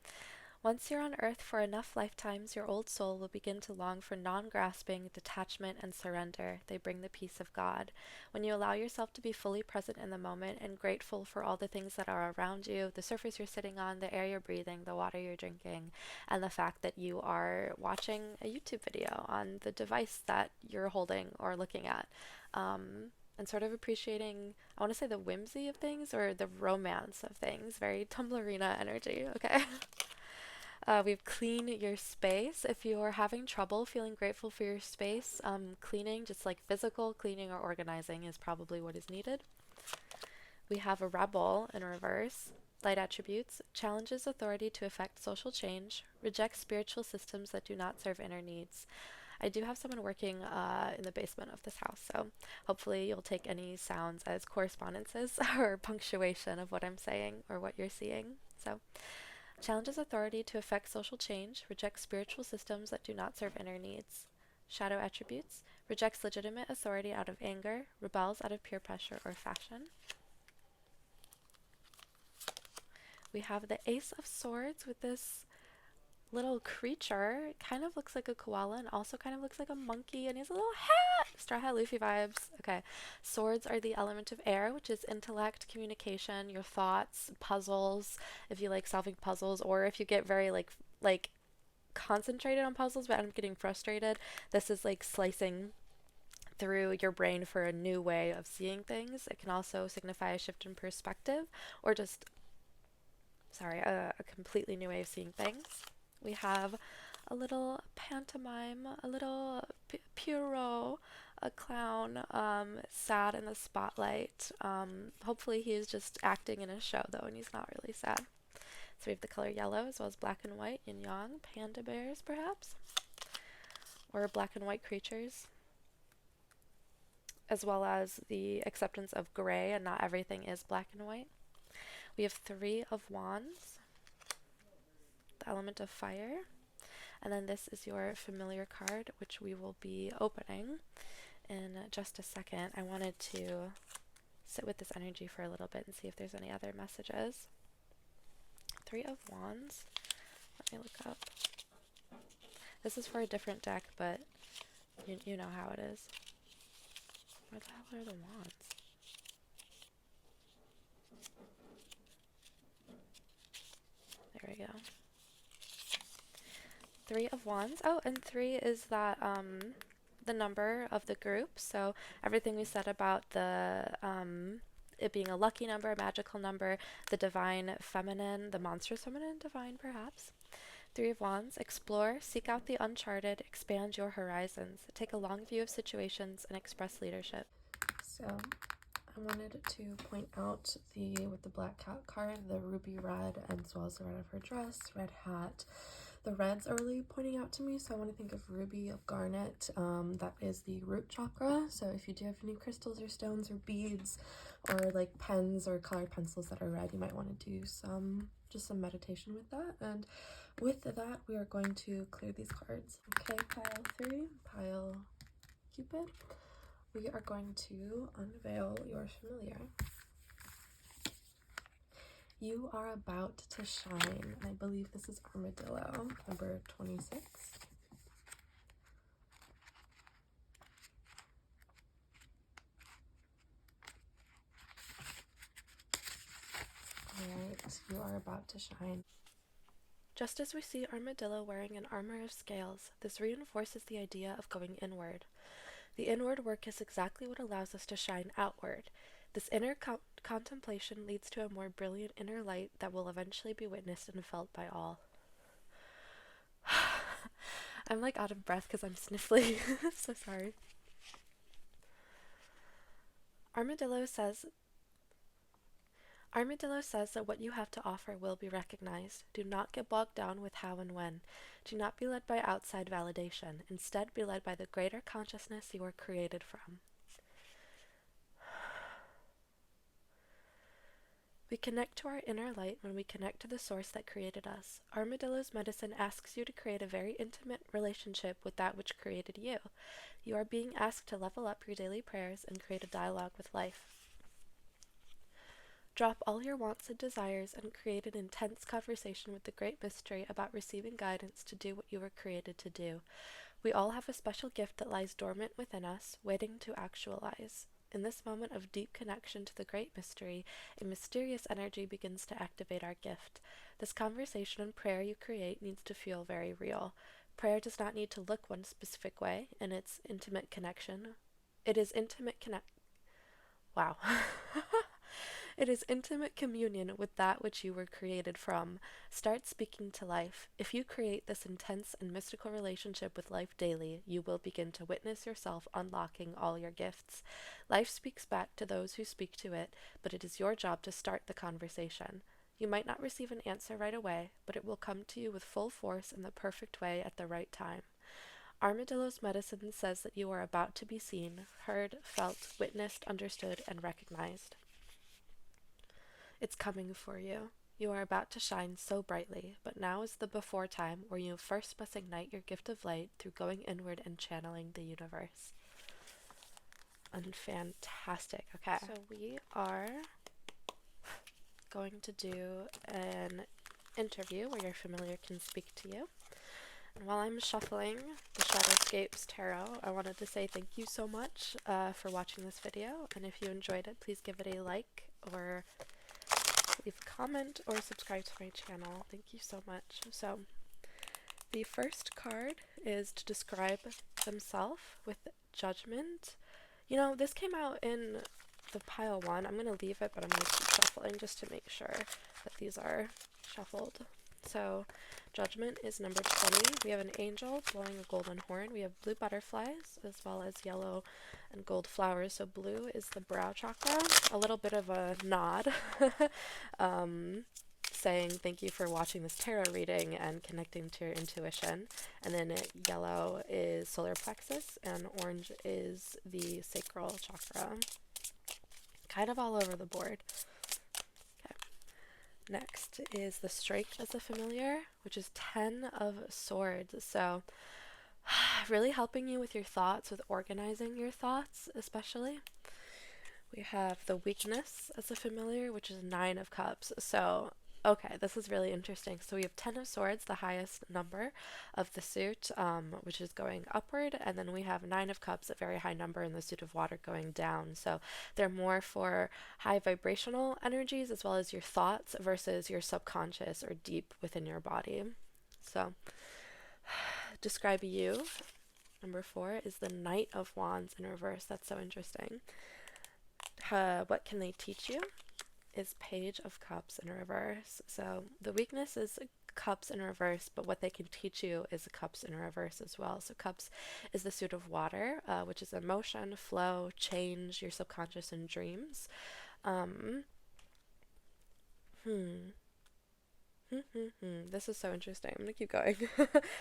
Once you're on Earth for enough lifetimes, your old soul will begin to long for non-grasping, detachment, and surrender. They bring the peace of God. When you allow yourself to be fully present in the moment and grateful for all the things that are around you, the surface you're sitting on, the air you're breathing, the water you're drinking, and the fact that you are watching a YouTube video on the device that you're holding or looking at. And sort of appreciating, I want to say, the whimsy of things or the romance of things. Very Tumblrina energy, okay? We've clean your space. If you're having trouble feeling grateful for your space, cleaning, just like physical cleaning or organizing, is probably what is needed. We have a rebel in reverse. Light attributes: challenges authority to effect social change, rejects spiritual systems that do not serve inner needs. I do have someone working in the basement of this house, so hopefully you'll take any sounds as correspondences or punctuation of what I'm saying or what you're seeing. So, challenges authority to effect social change, rejects spiritual systems that do not serve inner needs. Shadow attributes: rejects legitimate authority out of anger, rebels out of peer pressure or fashion. We have the Ace of Swords with this little creature. It kind of looks like a koala and also kind of looks like a monkey, and he has a little hat! Straw Hat Luffy vibes. Okay. Swords are the element of air, which is intellect, communication, your thoughts, puzzles, if you like solving puzzles, or if you get very like concentrated on puzzles but end up getting frustrated. This is like slicing through your brain for a new way of seeing things. It can also signify a shift in perspective or just, a completely new way of seeing things. We have a little pantomime, a little Pierrot, a clown, sad in the spotlight. Hopefully he is just acting in a show though, and he's not really sad. So we have the color yellow as well as black and white, yin yang, panda bears perhaps, or black and white creatures, as well as the acceptance of gray and not everything is black and white. We have 3 of Wands, the element of fire, and then this is your familiar card, which we will be opening in just a second. I wanted to sit with this energy for a little bit and see if there's any other messages. 3 of Wands. Let me look up. This is for a different deck, but you know how it is. Where the hell are the wands? There we go. 3 of Wands. Oh, and 3 is that the number of the group. So everything we said about the it being a lucky number, a magical number, the divine feminine, the monstrous feminine divine perhaps. 3 of Wands: explore, seek out the uncharted, expand your horizons, take a long view of situations, and express leadership. So I wanted to point out with the black cat card, the ruby red, as well as the red of her dress, red hat, The reds are really pointing out to me, so I want to think of ruby, of garnet. That is the root chakra. So if you do have any crystals or stones or beads or like pens or colored pencils that are red, you might want to do some meditation with that. And with that, we are going to clear these cards. Okay, pile 3, pile Cupid. We are going to unveil your familiar. You are about to shine. I believe this is Armadillo, number 26. Alright, you are about to shine. Just as we see Armadillo wearing an armor of scales, this reinforces the idea of going inward. The inward work is exactly what allows us to shine outward. This inner contemplation leads to a more brilliant inner light that will eventually be witnessed and felt by all. I'm like out of breath because I'm sniffling. So sorry. Armadillo says that what you have to offer will be recognized. Do not get bogged down with how and when. Do not be led by outside validation. Instead, be led by the greater consciousness you were created from. We connect to our inner light when we connect to the source that created us. Armadillo's medicine asks you to create a very intimate relationship with that which created you. You are being asked to level up your daily prayers and create a dialogue with life. Drop all your wants and desires and create an intense conversation with the great mystery about receiving guidance to do what you were created to do. We all have a special gift that lies dormant within us, waiting to actualize. In this moment of deep connection to the great mystery, a mysterious energy begins to activate our gift. This conversation and prayer you create needs to feel very real. Prayer does not need to look one specific way in its intimate connection. It is intimate Wow. It is intimate communion with that which you were created from. Start speaking to life. If you create this intense and mystical relationship with life daily, you will begin to witness yourself unlocking all your gifts. Life speaks back to those who speak to it, but it is your job to start the conversation. You might not receive an answer right away, but it will come to you with full force in the perfect way at the right time. Armadillo's medicine says that you are about to be seen, heard, felt, witnessed, understood, and recognized. It's coming for you. You are about to shine so brightly, but now is the before time where you first must ignite your gift of light through going inward and channeling the universe. And fantastic. Okay, so we are going to do an interview where your familiar can speak to you. And while I'm shuffling the Shadowscapes Tarot, I wanted to say thank you so much for watching this video, and if you enjoyed it, please give it a like or leave a comment or subscribe to my channel. Thank you so much. So the first card is to describe themselves with judgment. You know, this came out in the pile 1. I'm going to leave it, but I'm going to keep shuffling just to make sure that these are shuffled. So judgment is number 20. We have an angel blowing a golden horn. We have blue butterflies as well as yellow and gold flowers. So blue is the brow chakra. A little bit of a nod saying thank you for watching this tarot reading and connecting to your intuition. And then yellow is solar plexus and orange is the sacral chakra. Kind of all over the board. Next is the strength as a familiar, which is 10 of swords. So really helping you with your thoughts, with organizing your thoughts especially. We have the weakness as a familiar, which is 9 of cups. So okay, this is really interesting. So we have 10 of swords, the highest number of the suit, which is going upward, and then we have 9 of cups, a very high number in the suit of water, going down. So they're more for high vibrational energies as well as your thoughts versus your subconscious or deep within your body. So describe you. Number 4 is the Knight of Wands in reverse. That's so interesting. What can they teach you? Is Page of Cups in reverse. So the weakness is Cups in reverse, but what they can teach you is Cups in reverse as well. So Cups is the suit of water, which is emotion, flow, change, your subconscious, and dreams. This is so interesting. I'm gonna keep going.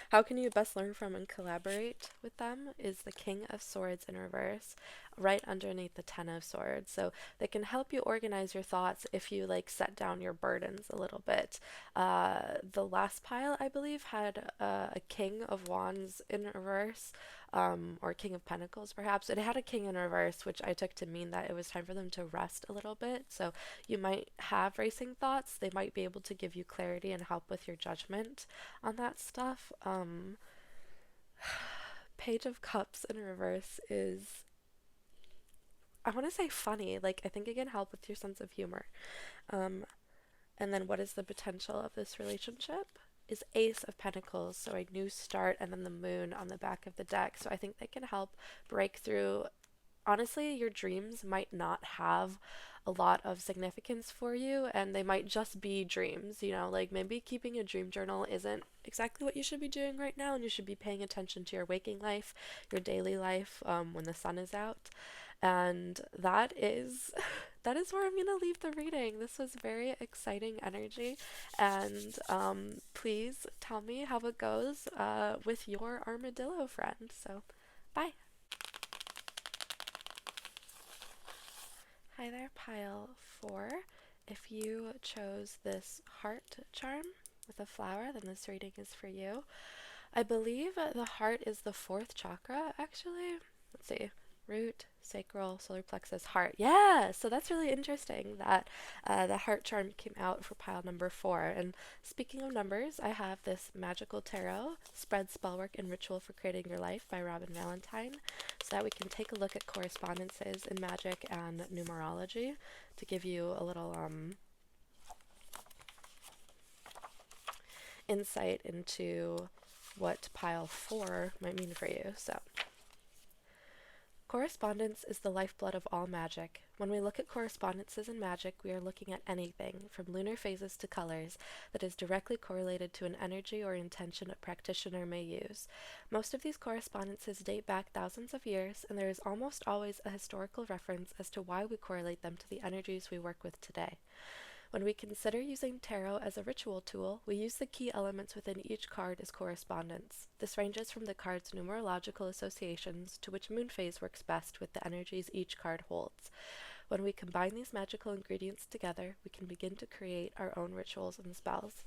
How can you best learn from and collaborate with them is the King of Swords in reverse, right underneath the Ten of Swords. So they can help you organize your thoughts if you like set down your burdens a little bit. The last pile, I believe, had a King of Wands in reverse, or King of Pentacles, perhaps. It had a King in reverse, which I took to mean that it was time for them to rest a little bit. So you might have racing thoughts. They might be able to give you clarity and help with your judgment on that stuff. Page of Cups in reverse is, I want to say funny. Like, I think it can help with your sense of humor. Um, and then what is the potential of this relationship? Is Ace of Pentacles, so a new start, and then the moon on the back of the deck. So I think they can help break through. Honestly, your dreams might not have a lot of significance for you, and they might just be dreams, you know, like maybe keeping a dream journal isn't exactly what you should be doing right now, and you should be paying attention to your waking life, your daily life, when the sun is out. And that is that is where I'm gonna leave the reading. This was very exciting energy, and please tell me how it goes with your armadillo friend. So, bye. Hi there, pile 4. If you chose this heart charm with a flower, then this reading is for you. I believe the heart is the fourth chakra, actually. Let's see. Root, sacral, solar plexus, heart. Yeah, so that's really interesting that the heart charm came out for pile number 4. And speaking of numbers, I have this magical tarot, Spread Spellwork and Ritual for Creating Your Life by Robin Valentine, so that we can take a look at correspondences in magic and numerology to give you a little insight into what pile 4 might mean for you. So, correspondence is the lifeblood of all magic. When we look at correspondences in magic, we are looking at anything, from lunar phases to colors, that is directly correlated to an energy or intention a practitioner may use. Most of these correspondences date back thousands of years, and there is almost always a historical reference as to why we correlate them to the energies we work with today. When we consider using tarot as a ritual tool, we use the key elements within each card as correspondence. This ranges from the card's numerological associations to which moon phase works best with the energies each card holds. When we combine these magical ingredients together, we can begin to create our own rituals and spells.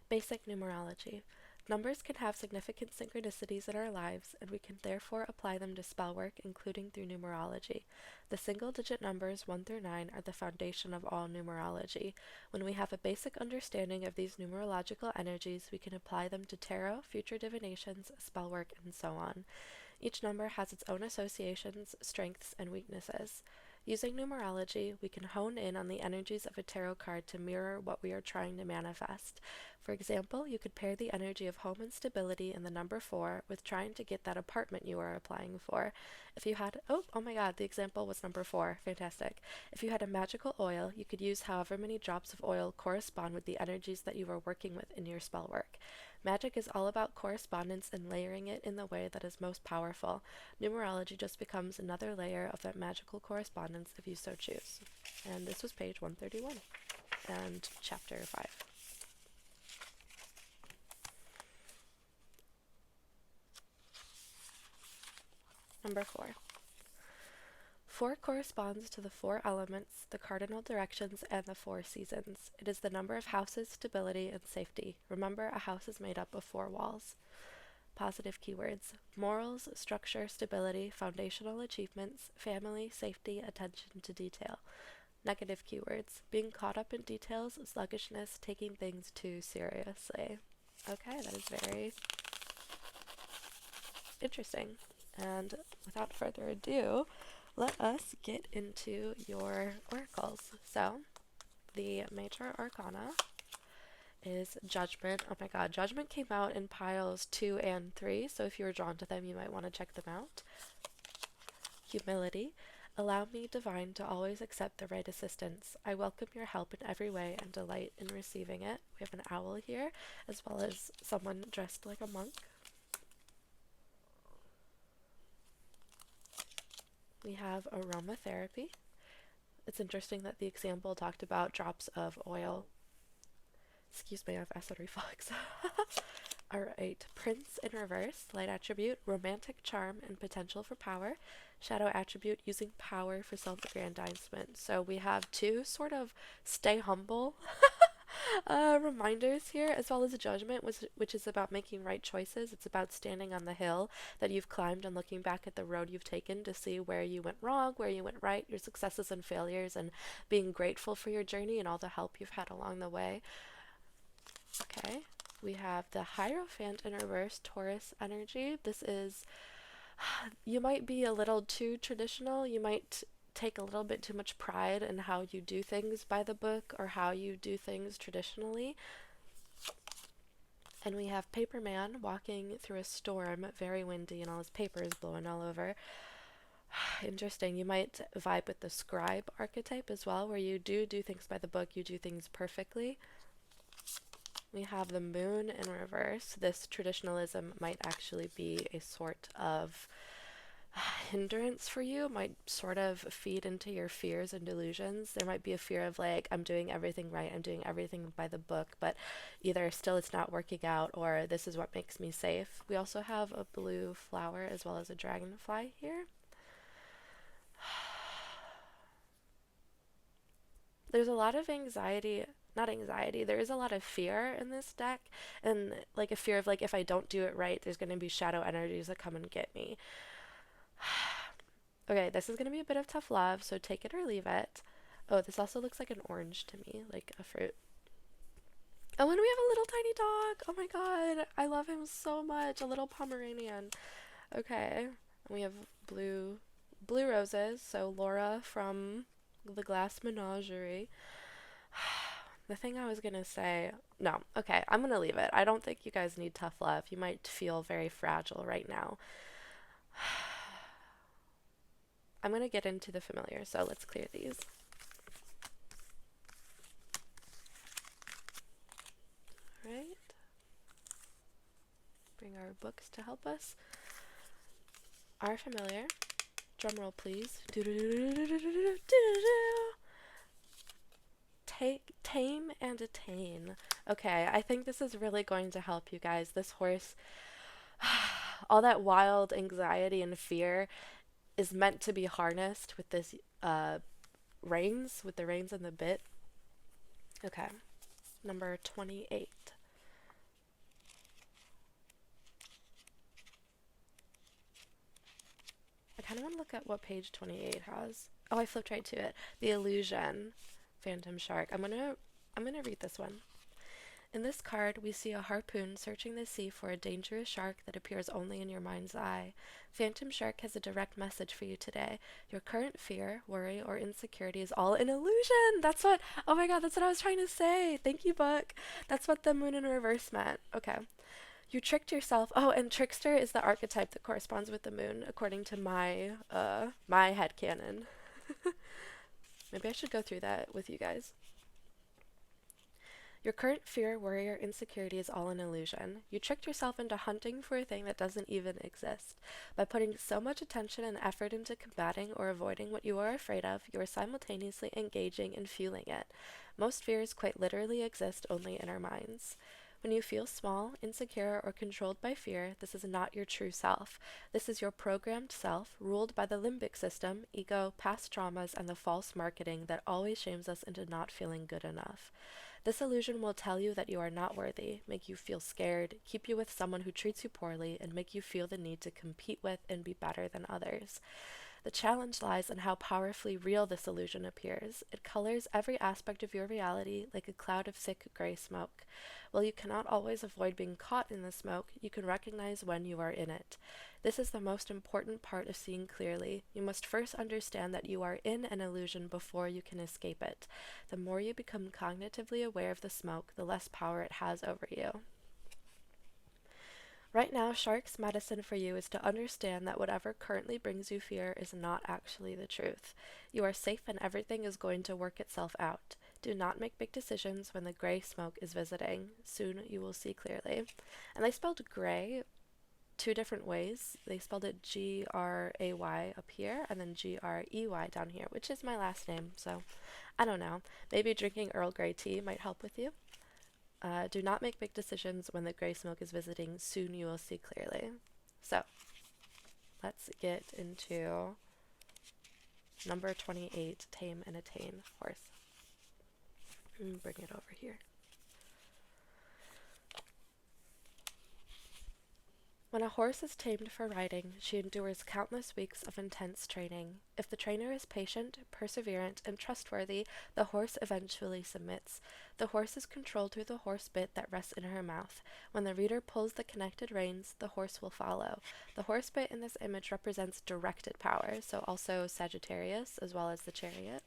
Basic numerology. Numbers can have significant synchronicities in our lives, and we can therefore apply them to spell work, including through numerology. The single-digit numbers 1 through 9 are the foundation of all numerology. When we have a basic understanding of these numerological energies, we can apply them to tarot, future divinations, spell work, and so on. Each number has its own associations, strengths, and weaknesses. Using numerology, we can hone in on the energies of a tarot card to mirror what we are trying to manifest. For example, you could pair the energy of home and stability in the number 4 with trying to get that apartment you are applying for. If you had, oh my god, the example was number 4, fantastic. If you had a magical oil, you could use however many drops of oil correspond with the energies that you are working with in your spell work. Magic is all about correspondence and layering it in the way that is most powerful. Numerology just becomes another layer of that magical correspondence if you so choose. And this was page 131 and chapter 5. Number 4. 4 corresponds to the 4 elements, the cardinal directions, and the 4 seasons. It is the number of houses, stability, and safety. Remember, a house is made up of 4 walls. Positive keywords: morals, structure, stability, foundational achievements, family, safety, attention to detail. Negative keywords: being caught up in details, sluggishness, taking things too seriously. Okay, that is very interesting. And without further ado, let us get into your oracles. So, the major arcana is Judgment. Oh my god, Judgment came out in piles 2 and 3, so if you were drawn to them, you might want to check them out. Humility. Allow me, divine, to always accept the right assistance. I welcome your help in every way and delight in receiving it. We have an owl here, as well as someone dressed like a monk. We have aromatherapy. It's interesting that the example talked about drops of oil. Excuse me, I have acid reflux. Alright, Prince in reverse, light attribute, romantic charm and potential for power. Shadow attribute, using power for self-aggrandizement. So we have two sort of stay humble reminders here, as well as a judgment, which is about making right choices. It's about standing on the hill that you've climbed and looking back at the road you've taken to see where you went wrong, where you went right, your successes and failures, and being grateful for your journey and all the help you've had along the way. Okay, we have the Hierophant in reverse, Taurus energy. This is, you might be a little too traditional. You might take a little bit too much pride in how you do things by the book or how you do things traditionally. And we have Paperman walking through a storm, very windy, and all his paper is blowing all over. Interesting. You might vibe with the scribe archetype as well, where you do things by the book, you do things perfectly. We have the moon in reverse. This traditionalism might actually be a sort of hindrance for you, might sort of feed into your fears and delusions. There might be a fear of like, I'm doing everything right, I'm doing everything by the book, but either still it's not working out or this is what makes me safe. We also have a blue flower as well as a dragonfly here. There's a lot of anxiety, not anxiety, there is a lot of fear in this deck, and like a fear of like, if I don't do it right, there's going to be shadow energies that come and get me. Okay, this is going to be a bit of tough love, so take it or leave it. Oh, this also looks like an orange to me, like a fruit. Oh, and we have a little tiny dog. Oh my god, I love him so much. A little Pomeranian. Okay, we have blue roses, so Laura from the Glass Menagerie. The thing I was gonna say, no, okay, I'm gonna leave it. I don't think you guys need tough love. You might feel very fragile right now. I'm gonna get into the familiar, so let's clear these. Alright. Bring our books to help us. Our familiar. Drumroll, please. Tame and attain. Okay, I think this is really going to help you guys. This horse, all that wild anxiety and fear is meant to be harnessed with this reins, with the reins and the bit. Okay, number 28. I kind of want to look at what page 28 has. Oh, I flipped right to it. The Illusion, Phantom Shark. I'm gonna read this one. In this card, we see a harpoon searching the sea for a dangerous shark that appears only in your mind's eye. Phantom Shark has a direct message for you today. Your current fear, worry, or insecurity is all an illusion. That's what, oh my god, that's what I was trying to say. Thank you, book. That's what the moon in reverse meant. Okay. You tricked yourself. Oh, and trickster is the archetype that corresponds with the moon, according to my headcanon. Maybe I should go through that with you guys. Your current fear, worry, or insecurity is all an illusion. You tricked yourself into hunting for a thing that doesn't even exist. By putting so much attention and effort into combating or avoiding what you are afraid of, you are simultaneously engaging and fueling it. Most fears quite literally exist only in our minds. When you feel small, insecure, or controlled by fear, this is not your true self. This is your programmed self, ruled by the limbic system, ego, past traumas, and the false marketing that always shames us into not feeling good enough. This illusion will tell you that you are not worthy, make you feel scared, keep you with someone who treats you poorly, and make you feel the need to compete with and be better than others. The challenge lies in how powerfully real this illusion appears. It colors every aspect of your reality like a cloud of thick gray smoke. While you cannot always avoid being caught in the smoke, you can recognize when you are in it. This is the most important part of seeing clearly. You must first understand that you are in an illusion before you can escape it. The more you become cognitively aware of the smoke, the less power it has over you. Right now, Shark's medicine for you is to understand that whatever currently brings you fear is not actually the truth. You are safe and everything is going to work itself out. Do not make big decisions when the gray smoke is visiting. Soon you will see clearly. And I spelled gray two different ways. They spelled it Gray up here and then Grey down here, which is my last name, so I don't know. Maybe drinking Earl Grey tea might help with you. Do not make big decisions when the gray smoke is visiting. Soon you will see clearly. So, let's get into number 28, tame and attain horse. Bring it over here. When a horse is tamed for riding, she endures countless weeks of intense training. If the trainer is patient, perseverant, and trustworthy, the horse eventually submits. The horse is controlled through the horse bit that rests in her mouth. When the reader pulls the connected reins, the horse will follow. The horse bit in this image represents directed power, so also Sagittarius as well as the chariot.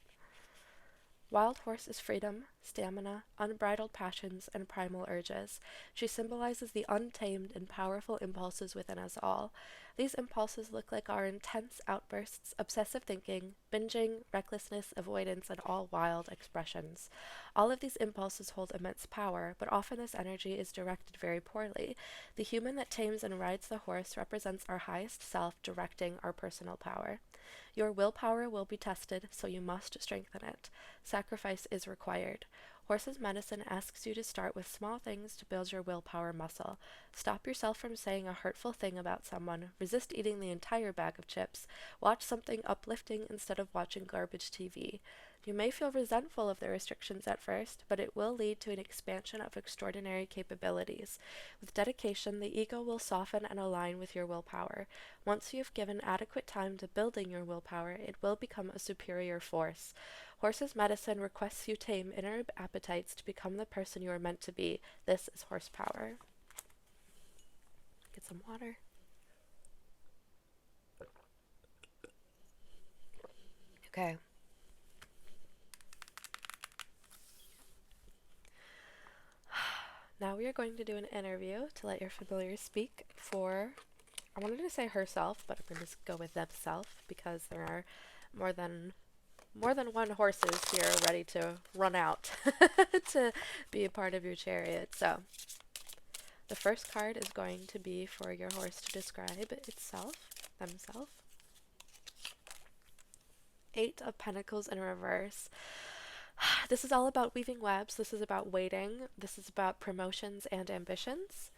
Wild horse is freedom, stamina, unbridled passions, and primal urges. She symbolizes the untamed and powerful impulses within us all. These impulses look like our intense outbursts, obsessive thinking, binging, recklessness, avoidance, and all wild expressions. All of these impulses hold immense power, but often this energy is directed very poorly. The human that tames and rides the horse represents our highest self directing our personal power. Your willpower will be tested, so you must strengthen it. Sacrifice is required. Horse's medicine asks you to start with small things to build your willpower muscle. Stop yourself from saying a hurtful thing about someone. Resist eating the entire bag of chips. Watch something uplifting instead of watching garbage TV. You may feel resentful of the restrictions at first, but it will lead to an expansion of extraordinary capabilities. With dedication, the ego will soften and align with your willpower. Once you have given adequate time to building your willpower, it will become a superior force. Horse's medicine requests you tame inner appetites to become the person you are meant to be. This is horsepower. Get some water. Okay. Now we are going to do an interview to let your familiar speak for, I wanted to say herself, but I'm going to go with themself because there are more than one horses here ready to run out to be a part of your chariot. So the first card is going to be for your horse to describe themselves. 8 of Pentacles in reverse. This is all about weaving webs. This is about waiting. This is about promotions and ambitions.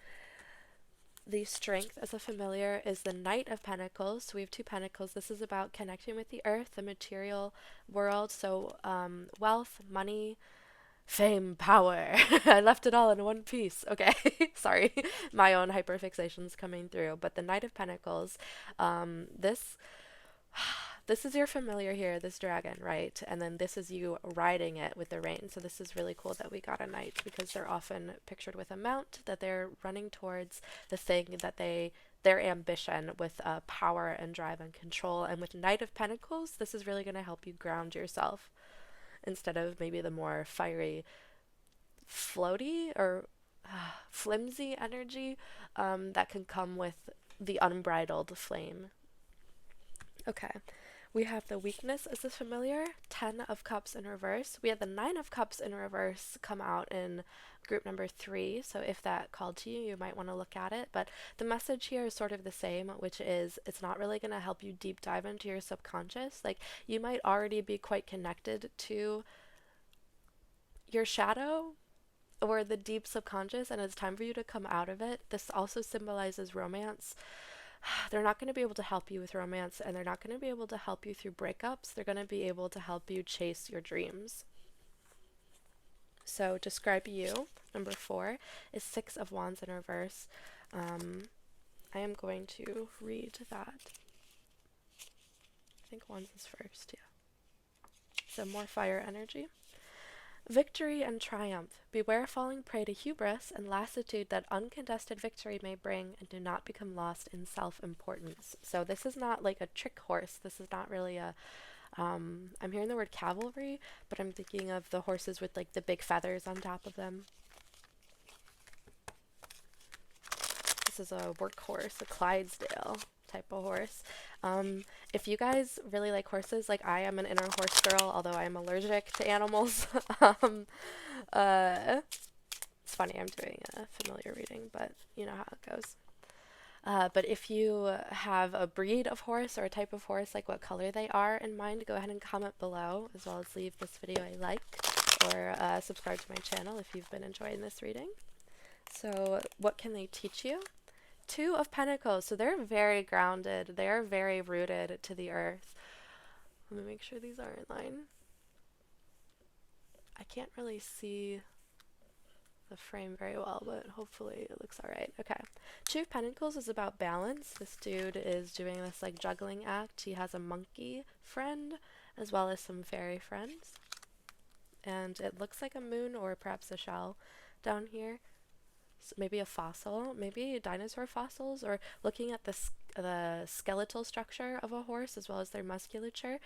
The strength as a familiar is the Knight of Pentacles. So we have 2 pentacles. This is about connecting with the earth, the material world. So wealth, money, fame, power. I left it all in one piece. Okay, sorry. My own hyperfixations coming through. But the Knight of Pentacles, this is your familiar here, this dragon, right? And then this is you riding it with the reins. So this is really cool that we got a knight because they're often pictured with a mount, that they're running towards the thing that their ambition with power and drive and control. And with Knight of Pentacles, this is really going to help you ground yourself instead of maybe the more fiery, floaty or flimsy energy that can come with the unbridled flame. Okay. We have the weakness as a familiar, 10 of Cups in reverse. We had the 9 of Cups in reverse come out in group number 3, so if that called to you, you might want to look at it. But the message here is sort of the same, which is it's not really going to help you deep dive into your subconscious. Like, you might already be quite connected to your shadow or the deep subconscious, and it's time for you to come out of it. This also symbolizes romance. They're not going to be able to help you with romance, and they're not going to be able to help you through breakups. They're going to be able to help you chase your dreams. So describe you, number 4, is 6 of Wands in reverse. I am going to read that. I think Wands is first, yeah. So more fire energy. Victory and triumph. Beware falling prey to hubris and lassitude that uncontested victory may bring, and do not become lost in self-importance. So this is not like a trick horse. This is not really a, I'm hearing the word cavalry, but I'm thinking of the horses with like the big feathers on top of them. This is a workhorse, a Clydesdale type of horse. If you guys really like horses, like I am an inner horse girl, although I am allergic to animals. It's funny, I'm doing a familiar reading, but you know how it goes. But if you have a breed of horse or a type of horse, like what color they are in mind, go ahead and comment below, as well as leave this video a like or subscribe to my channel if you've been enjoying this reading. So what can they teach you? Two of Pentacles. So they're very grounded. They're very rooted to the earth. Let me make sure these are in line. I can't really see the frame very well, but hopefully it looks alright. Okay. Two of Pentacles is about balance. This dude is doing this like juggling act. He has a monkey friend as well as some fairy friends. And it looks like a moon or perhaps a shell down here. So maybe a fossil, maybe dinosaur fossils, or looking at the skeletal structure of a horse as well as their musculature.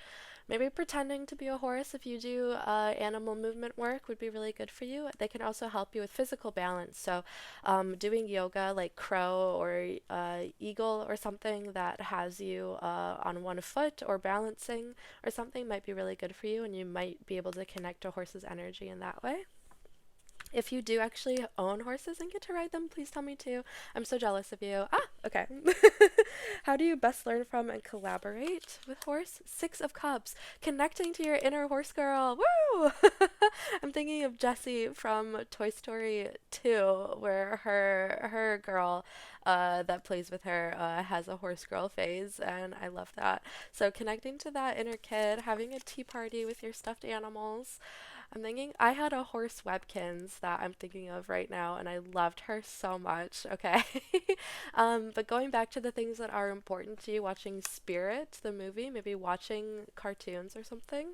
Maybe pretending to be a horse if you do animal movement work would be really good for you. They can also help you with physical balance. So doing yoga like crow or eagle or something that has you on one foot or balancing or something might be really good for you, and you might be able to connect to horse's energy in that way. If you do actually own horses and get to ride them, please tell me too. I'm so jealous of you. Ah, okay. How do you best learn from and collaborate with horse? Six of Cups. Connecting to your inner horse girl. Woo! I'm thinking of Jessie from Toy Story 2, where her girl that plays with her has a horse girl phase, and I love that. So connecting to that inner kid, having a tea party with your stuffed animals. I'm thinking I had a horse Webkins that I'm thinking of right now, and I loved her so much. Okay. But going back to the things that are important to you, watching Spirit, the movie, maybe watching cartoons or something.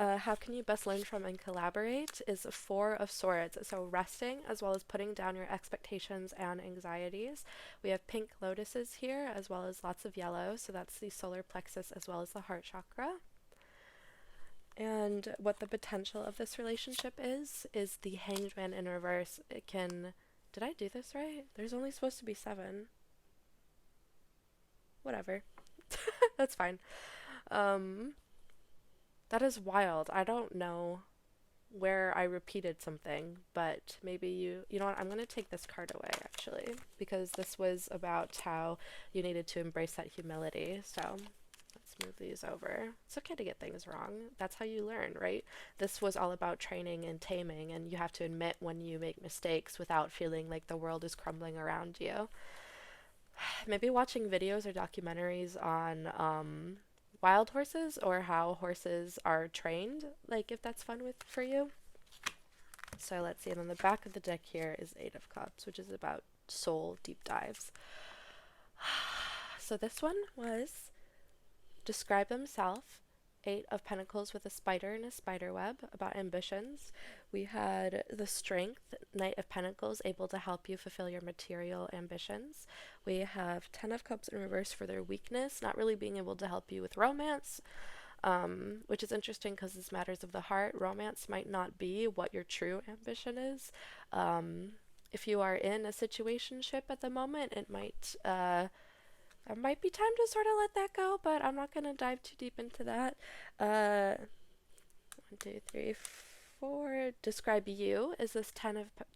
How can you best learn from and collaborate is Four of Swords. So resting as well as putting down your expectations and anxieties. We have pink lotuses here as well as lots of yellow. So that's the solar plexus as well as the heart chakra. And what the potential of this relationship is the Hanged Man in reverse. It can... Did I do this right? There's only supposed to be 7. Whatever. That's fine. That is wild. I don't know where I repeated something, but maybe you know what? I'm going to take this card away, actually, because this was about how you needed to embrace that humility. So... move these over. It's okay to get things wrong. That's how you learn, right? This was all about training and taming, and you have to admit when you make mistakes without feeling like the world is crumbling around you. Maybe watching videos or documentaries on wild horses or how horses are trained, like if that's fun for you. So let's see, and on the back of the deck here is 8 of Cups, which is about soul deep dives. So this one was describe themselves, 8 of Pentacles with a spider and a spider web, about ambitions. We had the Strength, Knight of Pentacles, able to help you fulfill your material ambitions. We have 10 of Cups in reverse for their weakness, not really being able to help you with romance, which is interesting because this matters of the heart. Romance might not be what your true ambition is. If you are in a situationship at the moment, it might be time to sort of let that go, but I'm not going to dive too deep into that. 1, 2, 3, 4. Describe you is this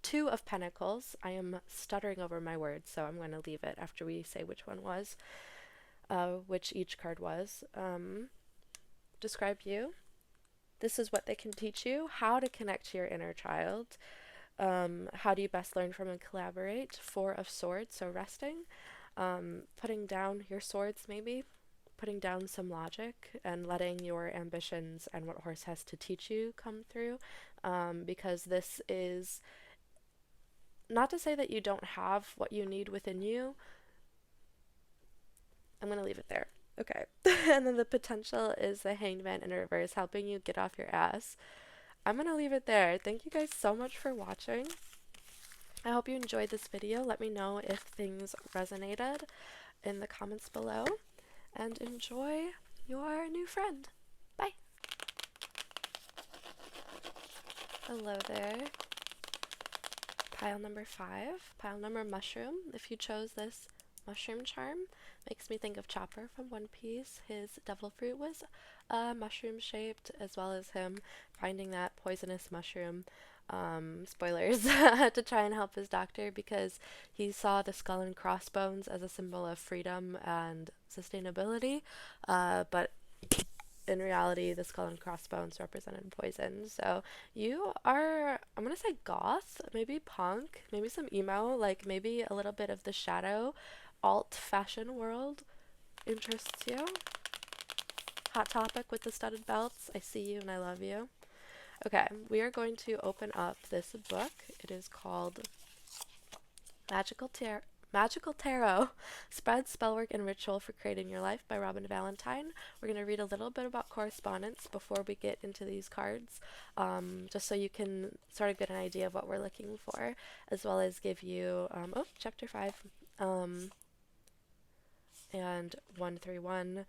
2 of Pentacles. I am stuttering over my words, so I'm going to leave it after we say which one was, which each card was. Describe you. This is what they can teach you, how to connect to your inner child. How do you best learn from and collaborate? 4 of Swords, so resting. Putting down your swords, maybe putting down some logic and letting your ambitions and what horse has to teach you come through, because this is not to say that you don't have what you need within you. I'm going to leave it there. Okay. And then the potential is the Hanged Man in reverse, helping you get off your ass. I'm going to leave it there. Thank you guys so much for watching. I hope you enjoyed this video. Let me know if things resonated in the comments below, and enjoy your new friend. Bye. Hello there. Pile number 5, pile number mushroom. If you chose this mushroom charm, makes me think of Chopper from One Piece. His devil fruit was mushroom shaped, as well as him finding that poisonous mushroom spoilers, to try and help his doctor because he saw the skull and crossbones as a symbol of freedom and sustainability, but in reality, the skull and crossbones represented poison. So you are, I'm gonna say goth, maybe punk, maybe some emo, like maybe a little bit of the shadow alt fashion world interests you. Hot Topic with the studded belts. I see you and I love you. Okay, we are going to open up this book. It is called Magical Tarot, Spread, Spellwork, and Ritual for Creating Your Life by Robin Valentine. We're going to read a little bit about correspondence before we get into these cards, just so you can sort of get an idea of what we're looking for, as well as give you, chapter 5, and 131.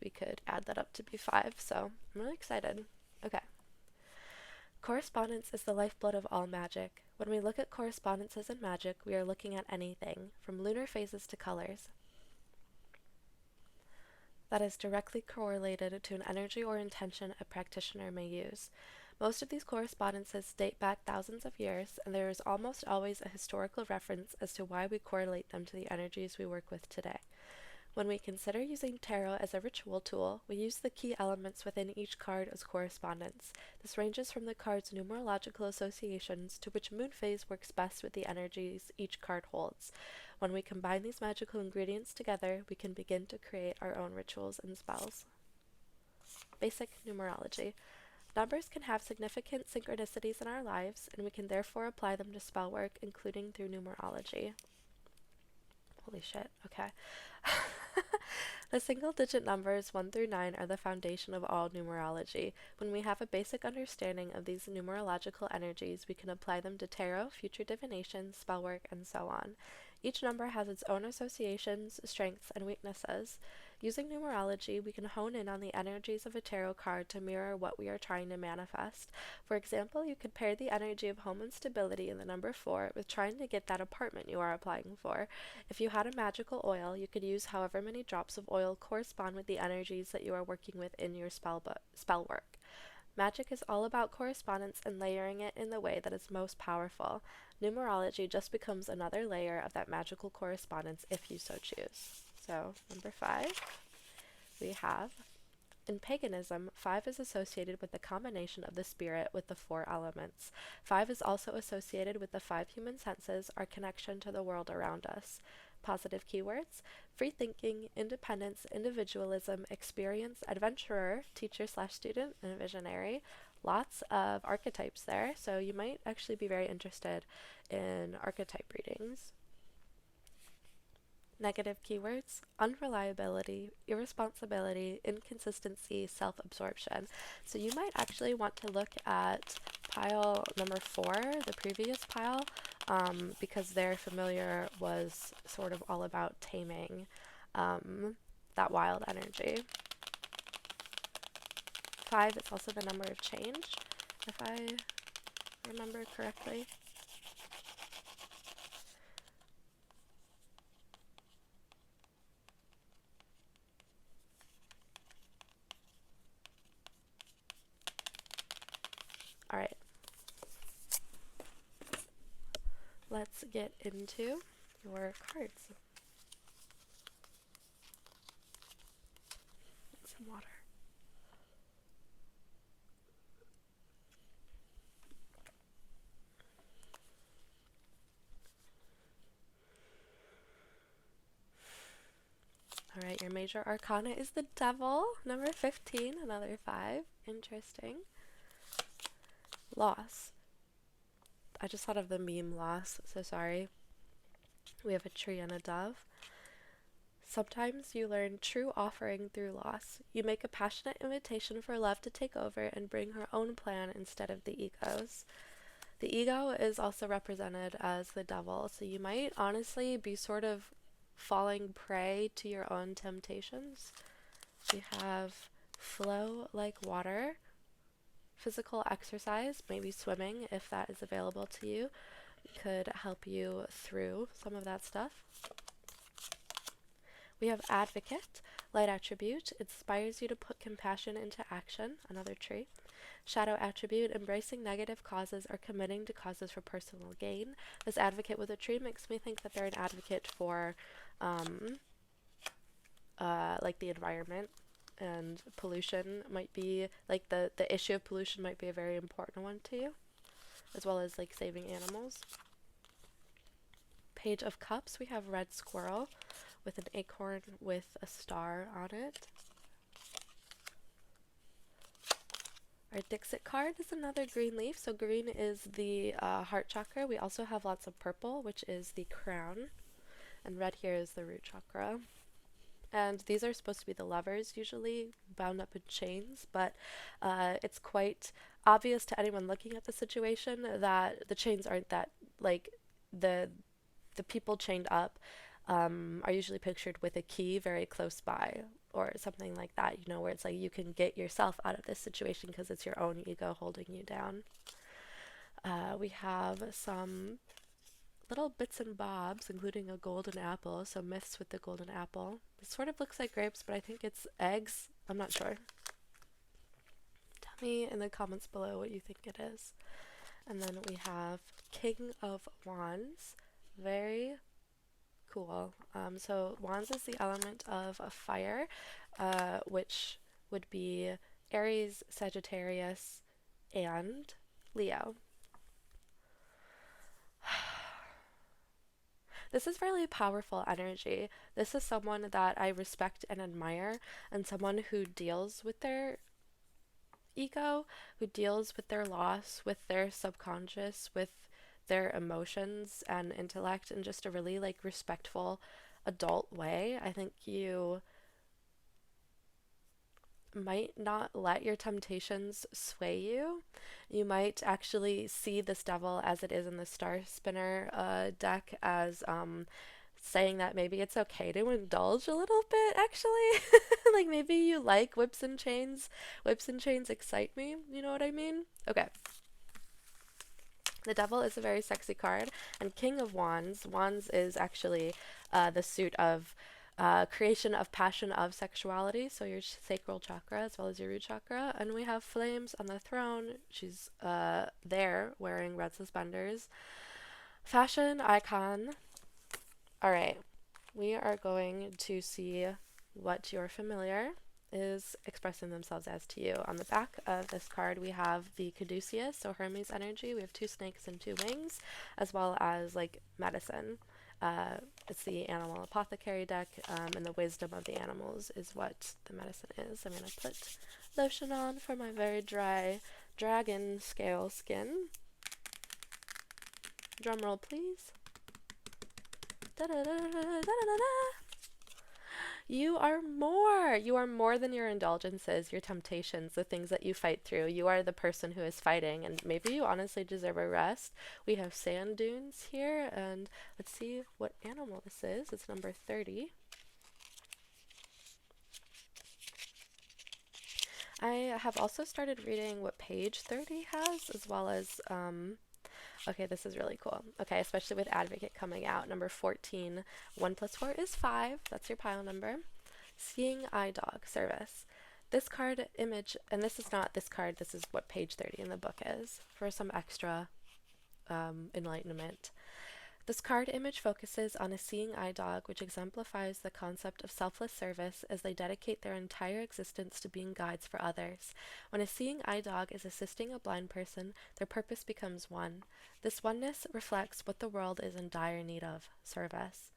We could add that up to be 5, so I'm really excited. Okay. Correspondence is the lifeblood of all magic. When we look at correspondences in magic, we are looking at anything, from lunar phases to colors, that is directly correlated to an energy or intention a practitioner may use. Most of these correspondences date back thousands of years, and there is almost always a historical reference as to why we correlate them to the energies we work with today. When we consider using tarot as a ritual tool, we use the key elements within each card as correspondence. This ranges from the card's numerological associations to which moon phase works best with the energies each card holds. When we combine these magical ingredients together, we can begin to create our own rituals and spells. Basic numerology. Numbers can have significant synchronicities in our lives, and we can therefore apply them to spell work, including through numerology. Holy shit, okay. The single-digit numbers 1 through 9 are the foundation of all numerology. When we have a basic understanding of these numerological energies, we can apply them to tarot, future divination, spellwork, and so on. Each number has its own associations, strengths, and weaknesses. Using numerology, we can hone in on the energies of a tarot card to mirror what we are trying to manifest. For example, you could pair the energy of home and stability in the number 4 with trying to get that apartment you are applying for. If you had a magical oil, you could use however many drops of oil correspond with the energies that you are working with in your spell work. Magic is all about correspondence and layering it in the way that is most powerful. Numerology just becomes another layer of that magical correspondence if you so choose. So, number 5, we have, in paganism, 5 is associated with the combination of the spirit with the 4 elements. 5 is also associated with the 5 human senses, our connection to the world around us. Positive keywords: free thinking, independence, individualism, experience, adventurer, teacher/student, and visionary. Lots of archetypes there, so you might actually be very interested in archetype readings. Negative keywords: unreliability, irresponsibility, inconsistency, self-absorption. So you might actually want to look at pile number 4, the previous pile, because their familiar was sort of all about taming that wild energy. 5 is also the number of change, if I remember correctly. Alright, let's get into your cards. Get some water. Alright, your major arcana is the Devil, number 15, another 5. Interesting. Loss. I just thought of the meme loss, so sorry. We have a tree and a dove. Sometimes you learn true offering through loss. You make a passionate invitation for love to take over and bring her own plan instead of the ego's. The ego is also represented as the devil, so you might honestly be sort of falling prey to your own temptations. We have flow like water. Physical exercise, maybe swimming if that is available to you, could help you through some of that stuff. We have advocate, light attribute, inspires you to put compassion into action, another tree. Shadow attribute, embracing negative causes or committing to causes for personal gain. This advocate with a tree makes me think that they're an advocate for um, like the environment, and pollution might be like the issue of pollution might be a very important one to you, as well as like saving animals. Page of Cups, we have red squirrel with an acorn with a star on it. Our Dixit card is another green leaf, so green is the heart chakra. We also have lots of purple, which is the crown, and red here is the root chakra. And these are supposed to be the lovers, usually bound up in chains, but it's quite obvious to anyone looking at the situation that the chains aren't that, like, the people chained up are usually pictured with a key very close by or something like that, you know, where it's like you can get yourself out of this situation because it's your own ego holding you down. We have some little bits and bobs, including a golden apple, so myths with the golden apple. This sort of looks like grapes, but I think it's eggs. I'm not sure. Tell me in the comments below what you think it is. And then we have King of Wands. Very cool. So Wands is the element of a fire, which would be Aries, Sagittarius, and Leo. This is really powerful energy. This is someone that I respect and admire, and someone who deals with their ego, who deals with their loss, with their subconscious, with their emotions and intellect in just a really like respectful adult way. I think you might not let your temptations sway you. You might actually see this devil as it is in the Star Spinner deck as saying that maybe it's okay to indulge a little bit, actually. Like maybe you like whips and chains. Whips and chains excite me, you know what I mean? Okay. The devil is a very sexy card, and King of Wands. Wands is actually the suit of creation of passion of sexuality, so your sacral chakra as well as your root chakra. And we have Flames on the throne. She's there wearing red suspenders. Fashion icon. Alright, we are going to see what your familiar is expressing themselves as to you. On the back of this card we have the caduceus, so Hermes energy. We have 2 snakes and 2 wings, as well as like medicine. It's the animal apothecary deck, and the wisdom of the animals is what the medicine is. I'm going to put lotion on for my very dry dragon scale skin. Drum roll, please. You are more. You are more than your indulgences, your temptations, the things that you fight through. You are the person who is fighting, and maybe you honestly deserve a rest. We have sand dunes here, and let's see what animal this is. It's number 30. I have also started reading what page 30 has, as well as okay, this is really cool. Okay, especially with Advocate coming out. Number 14. 1 plus 4 is 5. That's your pile number. Seeing Eye Dog service. This card image, and this is not this card, this is what page 30 in the book is, for some extra enlightenment. This card image focuses on a seeing eye dog, which exemplifies the concept of selfless service as they dedicate their entire existence to being guides for others. When a seeing eye dog is assisting a blind person, their purpose becomes one. This oneness reflects what the world is in dire need of: service.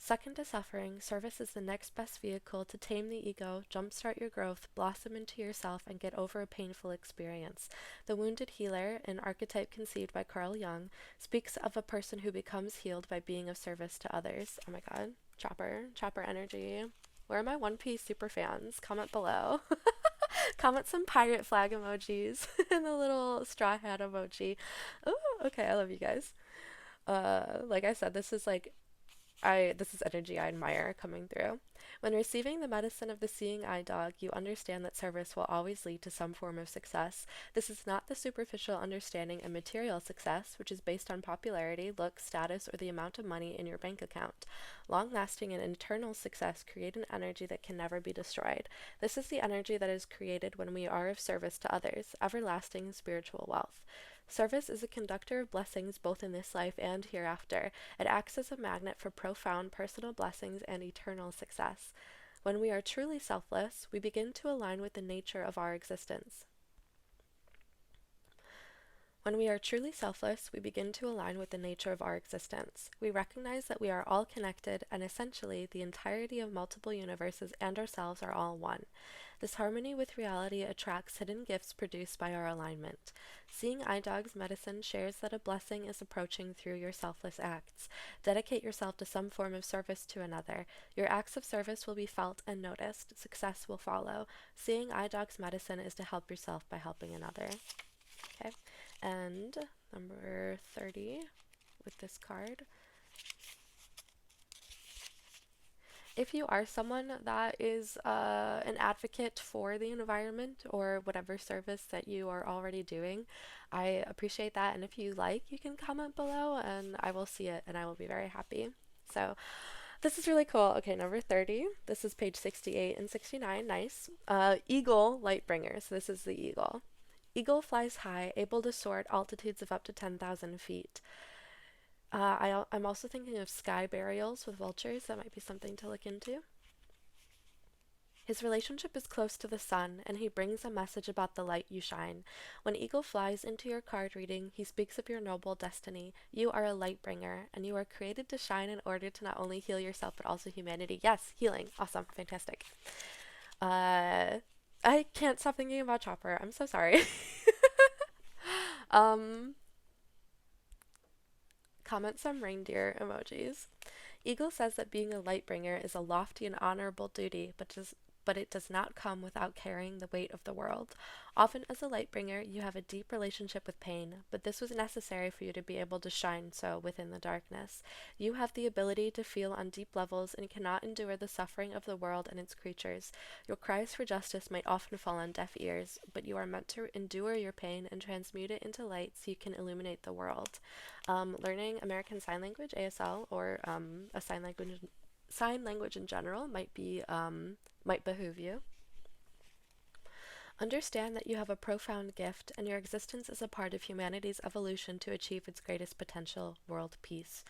Second to suffering, service is the next best vehicle to tame the ego, jumpstart your growth, blossom into yourself, and get over a painful experience. The Wounded Healer, an archetype conceived by Carl Jung, speaks of a person who becomes healed by being of service to others. Oh my god, Chopper energy. Where are my One Piece super fans? Comment below. Comment some pirate flag emojis and the little straw hat emoji. Oh, okay, I love you guys. Like I said, this is like this is energy I admire coming through. When receiving the medicine of the seeing eye dog, you understand that service will always lead to some form of success. This is not the superficial understanding of material success, which is based on popularity, looks, status, or the amount of money in your bank account. Long-lasting and internal success create an energy that can never be destroyed. This is the energy that is created when we are of service to others, everlasting spiritual wealth. Service is a conductor of blessings both in this life and hereafter. It acts as a magnet for profound personal blessings and eternal success. When we are truly selfless, we begin to align with the nature of our existence. When we are truly selfless, we begin to align with the nature of our existence. We recognize that we are all connected, and essentially, the entirety of multiple universes and ourselves are all one. This harmony with reality attracts hidden gifts produced by our alignment. Seeing Eye Dog's medicine shares that a blessing is approaching through your selfless acts. Dedicate yourself to some form of service to another. Your acts of service will be felt and noticed. Success will follow. Seeing Eye Dog's medicine is to help yourself by helping another. Okay, and number 30 with this card. If you are someone that is an advocate for the environment or whatever service that you are already doing, I appreciate that. And if you like, you can comment below and I will see it and I will be very happy. So this is really cool. Okay, number 30. This is page 68 and 69. Nice. Eagle Lightbringer. So this is the eagle. Eagle flies high, able to soar at altitudes of up to 10,000 feet. I'm also thinking of sky burials with vultures. That might be something to look into. His relationship is close to the sun, and he brings a message about the light you shine. When Eagle flies into your card reading, he speaks of your noble destiny. You are a light bringer, and you are created to shine in order to not only heal yourself, but also humanity. Yes, healing. Awesome. Fantastic. I can't stop thinking about Chopper. I'm so sorry. Comment some reindeer emojis. Eagle says that being a light bringer is a lofty and honorable duty, but it does not come without carrying the weight of the world. Often as a light bringer, you have a deep relationship with pain, but this was necessary for you to be able to shine so within the darkness. You have the ability to feel on deep levels and cannot endure the suffering of the world and its creatures. Your cries for justice might often fall on deaf ears, but you are meant to endure your pain and transmute it into light so you can illuminate the world. Learning American Sign Language, ASL, or a sign language in general might behoove you. Understand that you have a profound gift, and your existence is a part of humanity's evolution to achieve its greatest potential, world peace.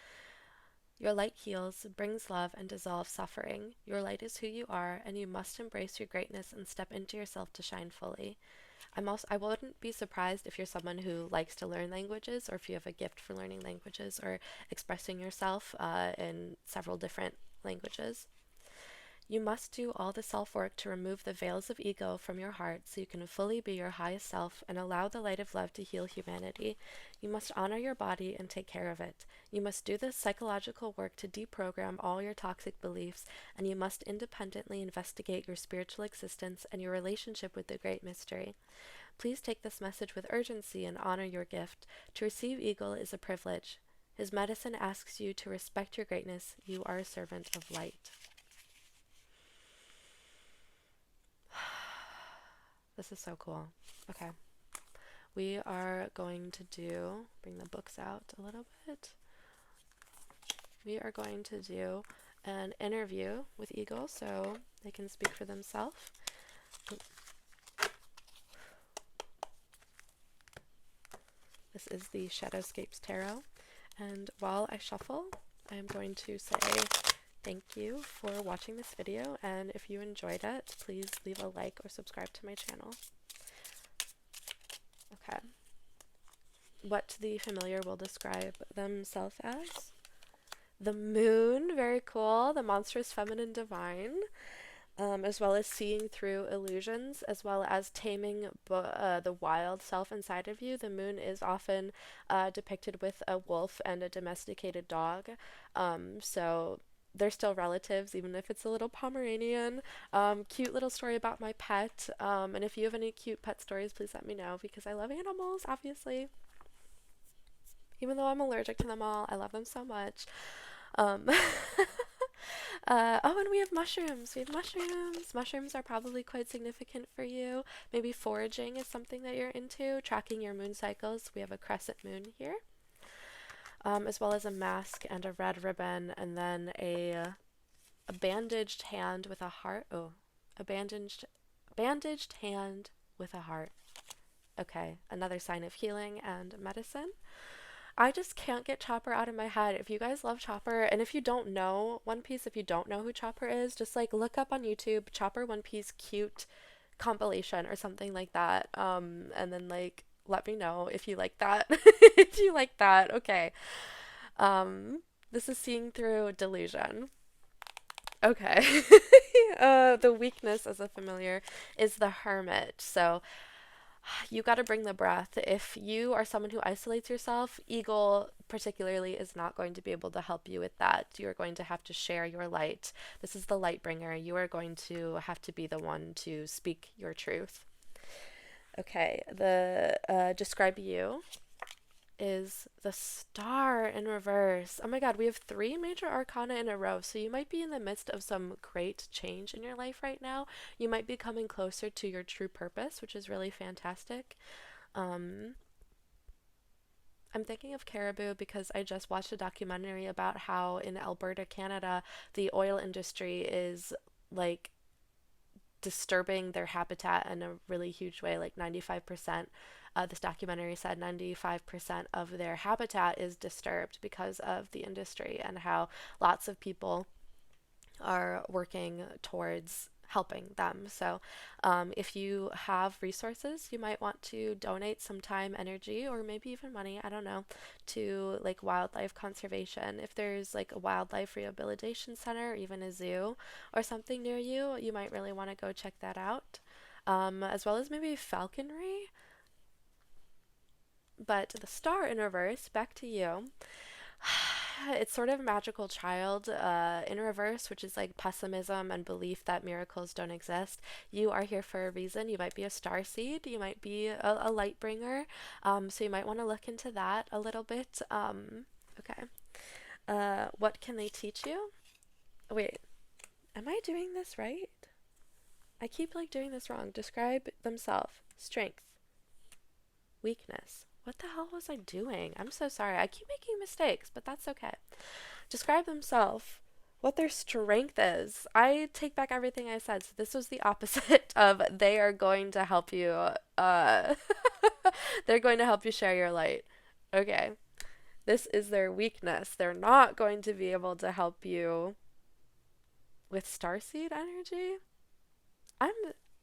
Your light heals, brings love, and dissolves suffering. Your light is who you are, and you must embrace your greatness and step into yourself to shine fully. I wouldn't be surprised if you're someone who likes to learn languages, or if you have a gift for learning languages or expressing yourself in several different languages. You must do all the self-work to remove the veils of ego from your heart so you can fully be your highest self and allow the light of love to heal humanity. You must honor your body and take care of it. You must do the psychological work to deprogram all your toxic beliefs, and you must independently investigate your spiritual existence and your relationship with the Great Mystery. Please take this message with urgency and honor your gift. To receive Eagle is a privilege. His medicine asks you to respect your greatness. You are a servant of light. This is so cool. Okay. We are going to bring the books out a little bit. We are going to do an interview with Eagle so they can speak for themselves. This is the Shadowscapes Tarot. And while I shuffle, I'm going to say thank you for watching this video, and if you enjoyed it, please leave a like or subscribe to my channel. Okay. What the familiar will describe themselves as. The moon, very cool. The monstrous feminine divine, as well as seeing through illusions, as well as taming the wild self inside of you. The moon is often depicted with a wolf and a domesticated dog. So they're still relatives, even if it's a little Pomeranian. Cute little story about my pet. And if you have any cute pet stories, please let me know, because I love animals, obviously. Even though I'm allergic to them all, I love them so much. Oh, and we have mushrooms. We have mushrooms. Mushrooms are probably quite significant for you. Maybe foraging is something that you're into. Tracking your moon cycles. We have a crescent moon here, as well as a mask and a red ribbon, and then a bandaged hand with a heart. Oh, a bandaged hand with a heart. Okay, another sign of healing and medicine. I just can't get Chopper out of my head. If you guys love Chopper, and if you don't know One Piece, if you don't know who Chopper is, just like look up on YouTube Chopper One Piece cute compilation or something like that. And then like let me know if you like that. If you like that, okay. This is seeing through delusion. Okay. The weakness as a familiar is the hermit. So you got to bring the breath. If you are someone who isolates yourself, Eagle particularly is not going to be able to help you with that. You're going to have to share your light. This is the light bringer. You are going to have to be the one to speak your truth. Okay, the describe you is the star in reverse. Oh my god, we have 3 major arcana in a row, so you might be in the midst of some great change in your life right now. You might be coming closer to your true purpose, which is really fantastic. I'm thinking of caribou because I just watched a documentary about how in Alberta, Canada, the oil industry is like disturbing their habitat in a really huge way, like 95%. This documentary said 95% of their habitat is disturbed because of the industry, and how lots of people are working towards helping them. So if you have resources, you might want to donate some time, energy, or maybe even money, I don't know, to like wildlife conservation. If there's like a wildlife rehabilitation center or even a zoo or something near you, you might really want to go check that out. As well as maybe falconry. But the star in reverse, back to you. It's sort of magical child in reverse, which is like pessimism and belief that miracles don't exist. You are here for a reason. You might be a star seed. You might be a light bringer. So you might want to look into that a little bit. Okay. What can they teach you? Wait, am I doing this right? I keep like doing this wrong. Describe themselves. Strength. Weakness. What the hell was I doing? I'm so sorry. I keep making mistakes, but that's okay. Describe themselves, what their strength is. I take back everything I said. So this was the opposite of they are going to help you. They're going to help you share your light. Okay. This is their weakness. They're not going to be able to help you with starseed energy.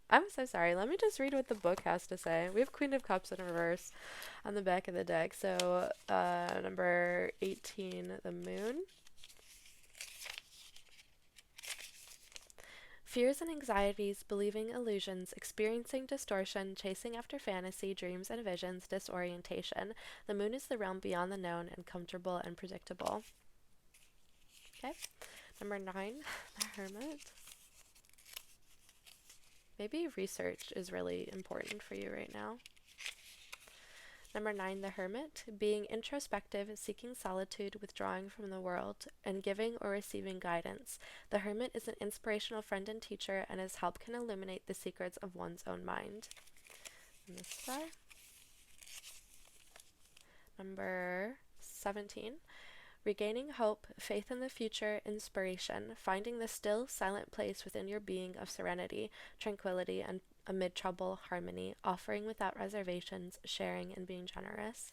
I'm so sorry. Let me just read what the book has to say. We have Queen of Cups in reverse on the back of the deck. So, number 18, the moon. Fears and anxieties, believing illusions, experiencing distortion, chasing after fantasy, dreams and visions, disorientation. The moon is the realm beyond the known and comfortable and predictable. Okay. Number 9, the Hermit. Maybe research is really important for you right now. Number 9, the Hermit. Being introspective, seeking solitude, withdrawing from the world, and giving or receiving guidance. The Hermit is an inspirational friend and teacher, and his help can illuminate the secrets of one's own mind. And this star. Number 17. Regaining hope, faith in the future, inspiration, finding the still, silent place within your being of serenity, tranquility, and amid trouble, harmony, offering without reservations, sharing, and being generous.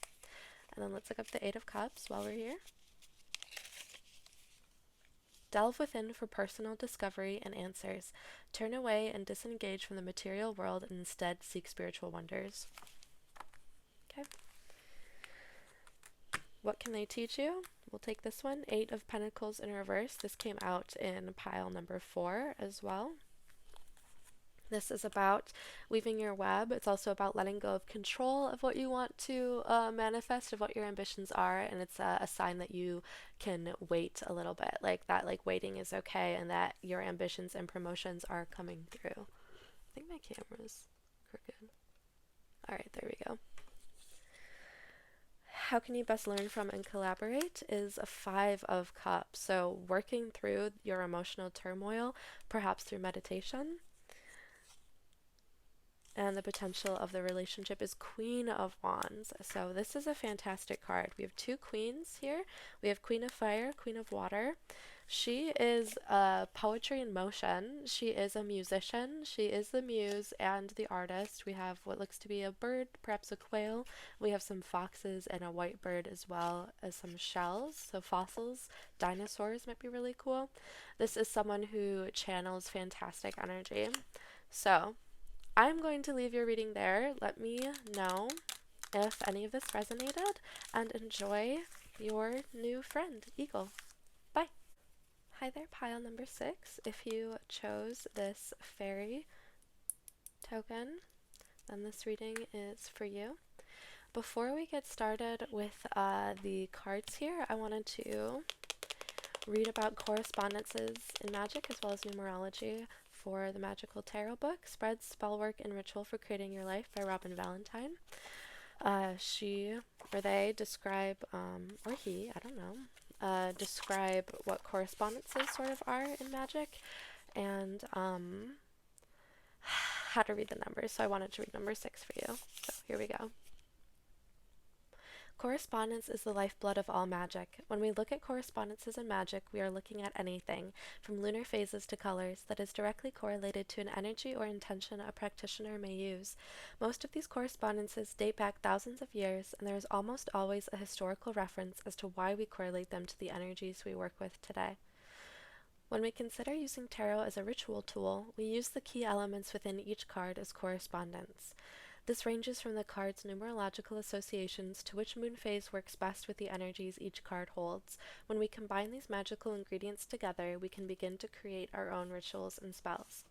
And then let's look up the 8 of Cups while we're here. Delve within for personal discovery and answers. Turn away and disengage from the material world and instead seek spiritual wonders. Okay. What can they teach you? We'll take this one, 8 of Pentacles in reverse. This came out in pile number 4 as well. This is about weaving your web. It's also about letting go of control of what you want to manifest, of what your ambitions are, and it's a sign that you can wait a little bit, like that, like waiting is okay, and that your ambitions and promotions are coming through. I think my camera's crooked. All right, there we go. how can you best learn from and collaborate is a 5 of Cups. So working through your emotional turmoil, perhaps through meditation. And the potential of the relationship is Queen of Wands. So this is a fantastic card. We have 2 queens here. We have Queen of Fire, Queen of Water. She is poetry in motion. She is a musician. She is the muse and the artist. We have what looks to be a bird, perhaps a quail. We have some foxes and a white bird, as well as some shells, so fossils. Dinosaurs might be really cool. This is someone who channels fantastic energy. So I'm going to leave your reading there. Let me know if any of this resonated, and enjoy your new friend, Eagle. Bye. Hi there, pile number 6. If you chose this fairy token, then this reading is for you. Before we get started with the cards here, I wanted to read about correspondences in magic as well as numerology for the Magical Tarot book, Spreads, Spellwork, and Ritual for Creating Your Life by Robin Valentine. She or they describe, or he, I don't know, describe what correspondences sort of are in magic, and how to read the numbers. So I wanted to read number 6 for you. So here we go. Correspondence is the lifeblood of all magic. When we look at correspondences in magic, we are looking at anything, from lunar phases to colors, that is directly correlated to an energy or intention a practitioner may use. Most of these correspondences date back thousands of years, and there is almost always a historical reference as to why we correlate them to the energies we work with today. When we consider using tarot as a ritual tool, we use the key elements within each card as correspondence. This ranges from the card's numerological associations to which moon phase works best with the energies each card holds. When we combine these magical ingredients together, we can begin to create our own rituals and spells.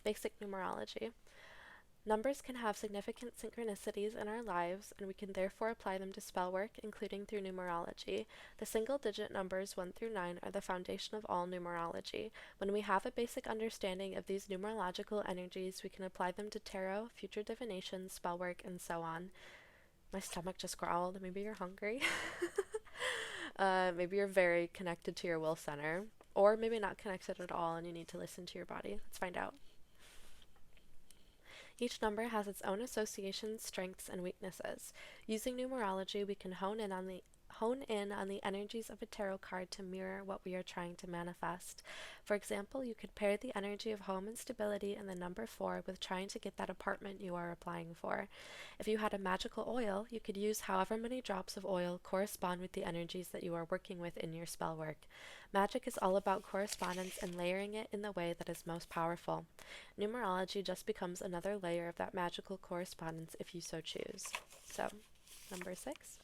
Basic numerology. Numbers can have significant synchronicities in our lives, and we can therefore apply them to spell work, including through numerology. The single-digit numbers 1 through 9 are the foundation of all numerology. When we have a basic understanding of these numerological energies, we can apply them to tarot, future divination, spell work, and so on. My stomach just growled. Maybe you're hungry. Maybe you're very connected to your will center, or maybe not connected at all and you need to listen to your body. Let's find out. Each number has its own associations, strengths, and weaknesses. Using numerology, we can hone in on the energies of a tarot card to mirror what we are trying to manifest. For example, you could pair the energy of home and stability and the number 4 with trying to get that apartment you are applying for. If you had a magical oil, you could use however many drops of oil correspond with the energies that you are working with in your spell work. Magic is all about correspondence and layering it in the way that is most powerful. Numerology just becomes another layer of that magical correspondence if you so choose. So, number 6.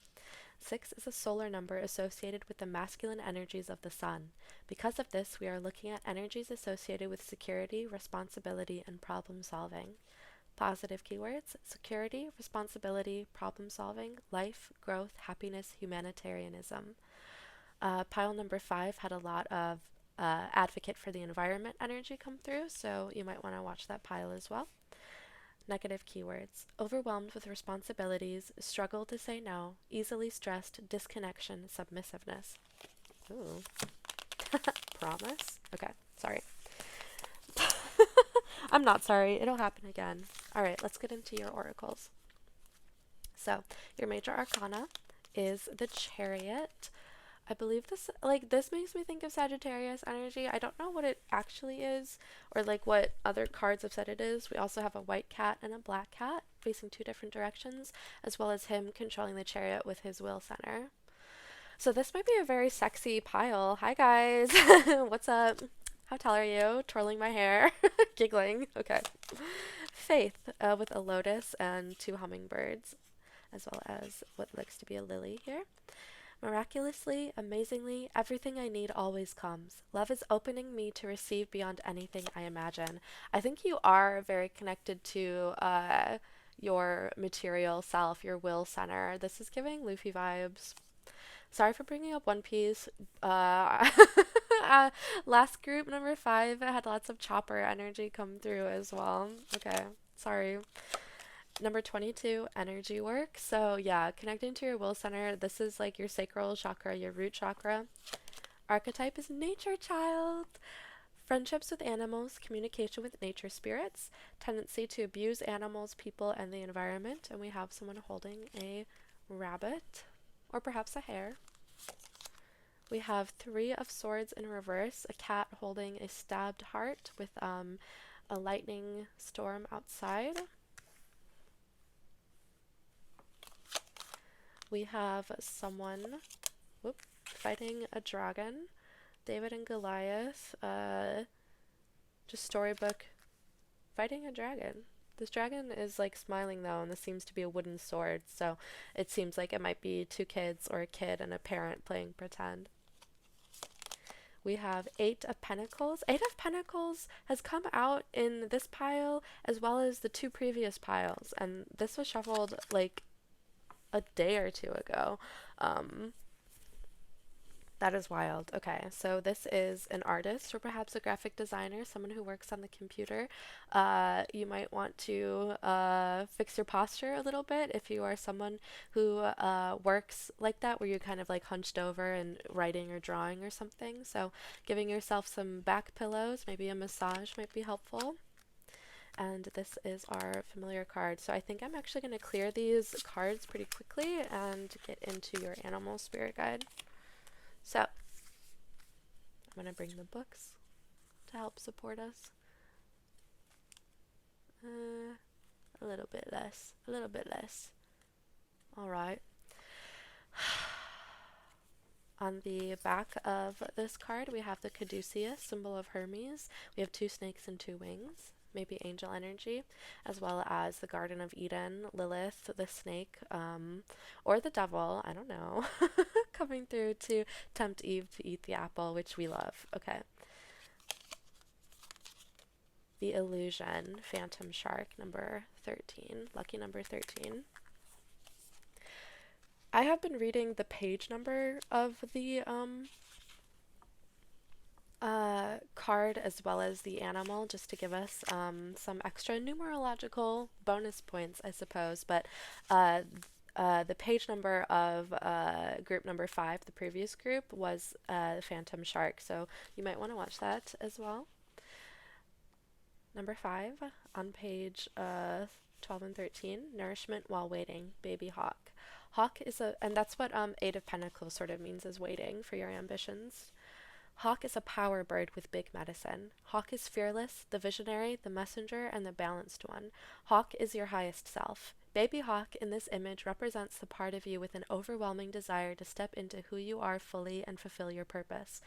6 is a solar number associated with the masculine energies of the sun. Because of this, we are looking at energies associated with security, responsibility, and problem solving. Positive keywords: security, responsibility, problem solving, life, growth, happiness, humanitarianism. Pile number 5 had a lot of advocate for the environment energy come through, so you might want to watch that pile as well. Negative keywords: overwhelmed with responsibilities, struggle to say no, easily stressed, disconnection, submissiveness. Ooh. Promise? Okay, sorry. I'm not sorry. It'll happen again. All right, let's get into your oracles. So, your major arcana is the Chariot. I believe this makes me think of Sagittarius energy. I don't know what it actually is, or what other cards have said it is. We also have a white cat and a black cat facing 2 different directions, as well as him controlling the chariot with his will center. So this might be a very sexy pile. Hi guys, what's up? How tall are you? Twirling my hair, giggling. Okay. Faith, with a lotus and 2 hummingbirds, as well as what looks to be a lily here. Miraculously, amazingly, everything I need always comes. Love is opening me to receive beyond anything I imagine. I think you are very connected to your material self, your will center. This is giving Luffy vibes. Sorry for bringing up One Piece. Last group, number 5, had lots of chopper energy come through as well. Okay, sorry. Number 22, energy work. So yeah, connecting to your will center. This is like your sacral chakra, your root chakra. Archetype is nature child. Friendships with animals, communication with nature spirits, tendency to abuse animals, people, and the environment. And we have someone holding a rabbit, or perhaps a hare. We have Three of Swords in reverse, a cat holding a stabbed heart with a lightning storm outside. We have someone fighting a dragon. David and Goliath, just storybook fighting a dragon. This dragon is like smiling though, and this seems to be a wooden sword, so it seems like it might be two kids or a kid and a parent playing pretend. We have Eight of Pentacles. Eight of Pentacles has come out in this pile as well as the two previous piles, and this was shuffled like a day or two ago. That is wild. Okay, so this is an artist or perhaps a graphic designer, someone who works on the computer. You might want to fix your posture a little bit if you are someone who works like that, where you're kind of like hunched over and writing or drawing or something. So giving yourself some back pillows, maybe a massage might be helpful. And this is our familiar card. So I think I'm actually going to clear these cards pretty quickly and get into your animal spirit guide. So, I'm going to bring the books to help support us. A little bit less. A little bit less. Alright. On the back of this card, we have the caduceus, symbol of Hermes. We have two snakes and two wings. Maybe angel energy, as well as the Garden of Eden, Lilith, the snake, or the devil, I don't know, coming through to tempt Eve to eat the apple, which we love. Okay. The Illusion, Phantom Shark, number 13, lucky number 13. I have been reading the page number of the card as well as the animal, just to give us some extra numerological bonus points, I suppose. But the page number of group number 5, the previous group, was Phantom Shark, so you might want to watch that as well. Number 5 on page 12 and 13, Nourishment While Waiting, Baby Hawk. Hawk is and that's what Eight of Pentacles sort of means, is waiting for your ambitions. Hawk is a power bird with big medicine. Hawk is fearless, the visionary, the messenger, and the balanced one. Hawk is your highest self. Baby Hawk in this image represents the part of you with an overwhelming desire to step into who you are fully and fulfill your purpose.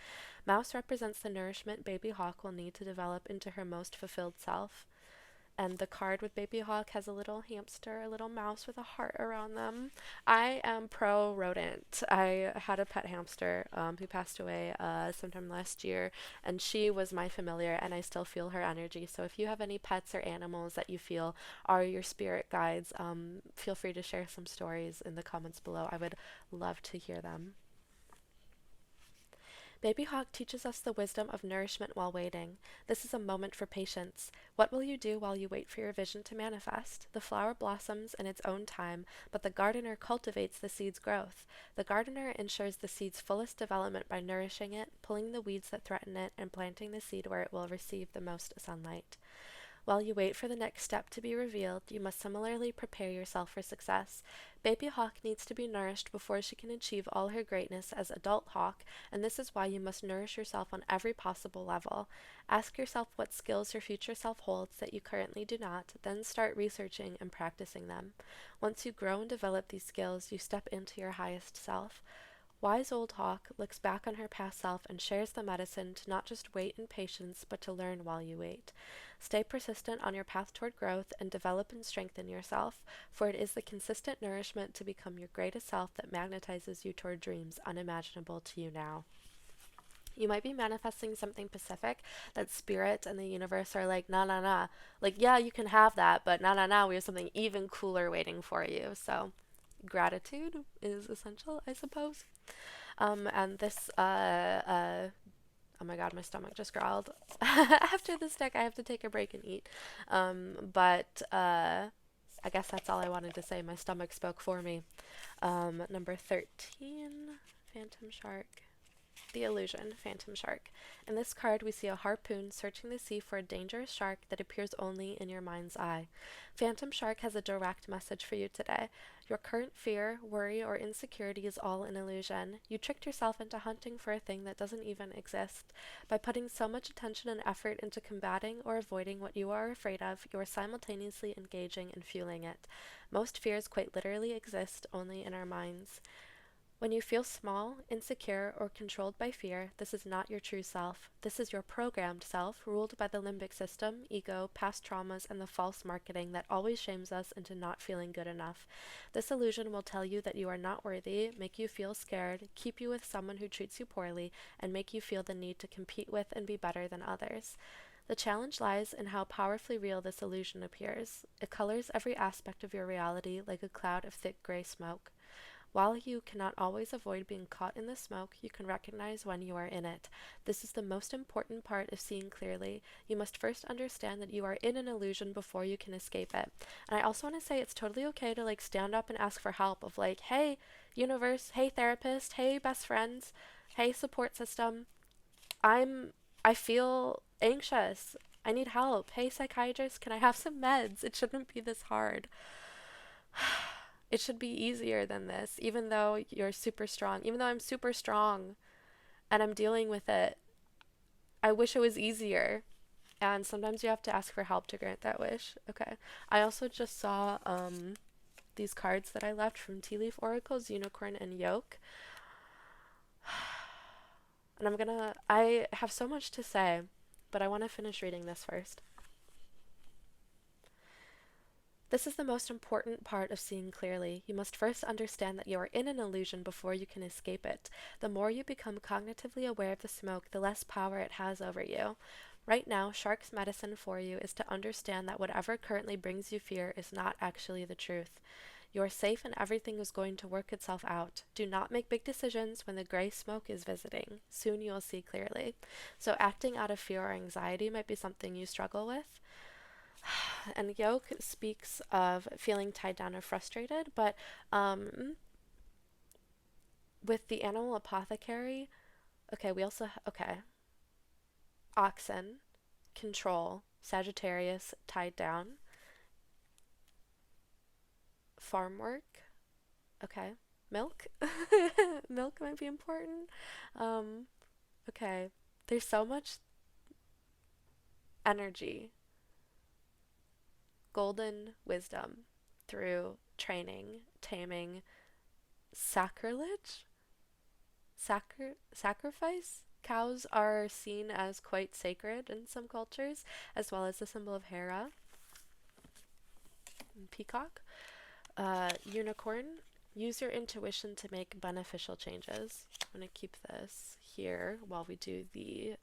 Mouse represents the nourishment Baby Hawk will need to develop into her most fulfilled self. And the card with Baby Hawk has a little hamster, a little mouse with a heart around them. I am pro rodent. I had a pet hamster who passed away sometime last year, and she was my familiar, and I still feel her energy. So if you have any pets or animals that you feel are your spirit guides, feel free to share some stories in the comments below. I would love to hear them. Baby Hawk teaches us the wisdom of nourishment while waiting. This is a moment for patience. What will you do while you wait for your vision to manifest? The flower blossoms in its own time, but the gardener cultivates the seed's growth. The gardener ensures the seed's fullest development by nourishing it, pulling the weeds that threaten it, and planting the seed where it will receive the most sunlight. While you wait for the next step to be revealed, you must similarly prepare yourself for success. Baby Hawk needs to be nourished before she can achieve all her greatness as adult hawk, and this is why you must nourish yourself on every possible level. Ask yourself what skills your future self holds that you currently do not, then start researching and practicing them. Once you grow and develop these skills, you step into your highest self. Wise old hawk looks back on her past self and shares the medicine to not just wait in patience, but to learn while you wait. Stay persistent on your path toward growth and develop and strengthen yourself, for it is the consistent nourishment to become your greatest self that magnetizes you toward dreams unimaginable to you now. You might be manifesting something specific that spirit and the universe are like, nah, nah, nah. Like, yeah, you can have that, but nah, nah, nah, we have something even cooler waiting for you. So gratitude is essential, I suppose. And this, oh my god, my stomach just growled. After this deck, I have to take a break and eat. But I guess that's all I wanted to say. My stomach spoke for me. Number 13, Phantom Shark. The Illusion, Phantom Shark. In this card, we see a harpoon searching the sea for a dangerous shark that appears only in your mind's eye. Phantom Shark has a direct message for you today. Your current fear, worry, or insecurity is all an illusion. You tricked yourself into hunting for a thing that doesn't even exist. By putting so much attention and effort into combating or avoiding what you are afraid of, you are simultaneously engaging and fueling it. Most fears quite literally exist only in our minds. When you feel small, insecure, or controlled by fear, this is not your true self. This is your programmed self, ruled by the limbic system, ego, past traumas, and the false marketing that always shames us into not feeling good enough. This illusion will tell you that you are not worthy, make you feel scared, keep you with someone who treats you poorly, and make you feel the need to compete with and be better than others. The challenge lies in how powerfully real this illusion appears. It colors every aspect of your reality like a cloud of thick gray smoke. While you cannot always avoid being caught in the smoke, you can recognize when you are in it. This is the most important part of seeing clearly. You must first understand that you are in an illusion before you can escape it. And I also want to say it's totally okay to stand up and ask for help of hey, universe, hey therapist, hey best friends, hey support system. I feel anxious. I need help. Hey psychiatrist, can I have some meds? It shouldn't be this hard. It should be easier than this, even though you're super strong. Even though I'm super strong and I'm dealing with it, I wish it was easier. And sometimes you have to ask for help to grant that wish. Okay. I also just saw these cards that I left from Tea Leaf Oracles, Unicorn and Yoke. And I have so much to say, but I want to finish reading this first. This is the most important part of seeing clearly. You must first understand that you are in an illusion before you can escape it. The more you become cognitively aware of the smoke, the less power it has over you. Right now, Shark's medicine for you is to understand that whatever currently brings you fear is not actually the truth. You are safe and everything is going to work itself out. Do not make big decisions when the gray smoke is visiting. Soon you will see clearly. So acting out of fear or anxiety might be something you struggle with. And Yoke speaks of feeling tied down or frustrated, but with the animal apothecary, oxen, control, Sagittarius, tied down, farm work, okay, milk, milk might be important, okay, there's so much energy. Golden wisdom through training, taming, sacrifice. Cows are seen as quite sacred in some cultures, as well as the symbol of Hera. And peacock. Unicorn. Use your intuition to make beneficial changes. I'm going to keep this here while we do the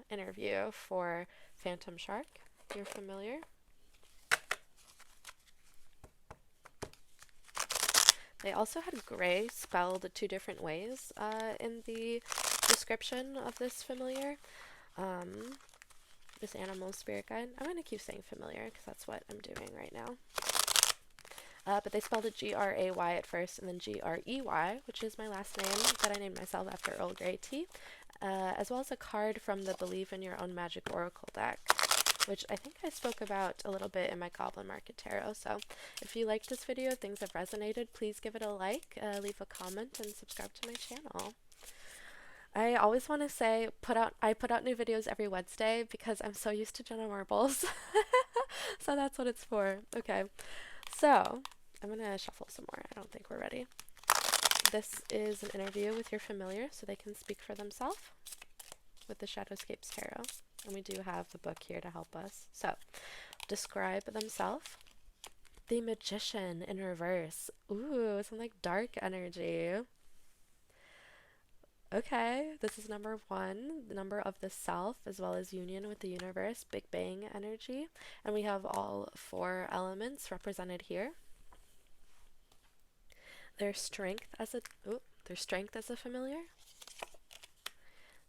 interview for Phantom Shark. You're familiar? They also had gray spelled 2 different ways in the description of this familiar. This animal spirit guide. I'm going to keep saying familiar because that's what I'm doing right now. But they spelled it G-R-A-Y at first and then G-R-E-Y, which is my last name that I named myself after Earl Grey tea, as well as a card from the Believe in Your Own Magic Oracle deck, which I think I spoke about a little bit in my Goblin Market Tarot. So if you liked this video, things have resonated, please give it a like, leave a comment, and subscribe to my channel. I always want to say I put out new videos every Wednesday because I'm so used to Jenna Marbles. So that's what it's for. Okay, so I'm going to shuffle some more. I don't think we're ready. This is an interview with your familiar so they can speak for themselves with the Shadowscapes Tarot. And we do have the book here to help us. So, describe themselves. The Magician in reverse. Ooh, some dark energy. Okay, this is number 1, the number of the self, as well as union with the universe, Big Bang energy. And we have all 4 elements represented here. Their strength as a familiar.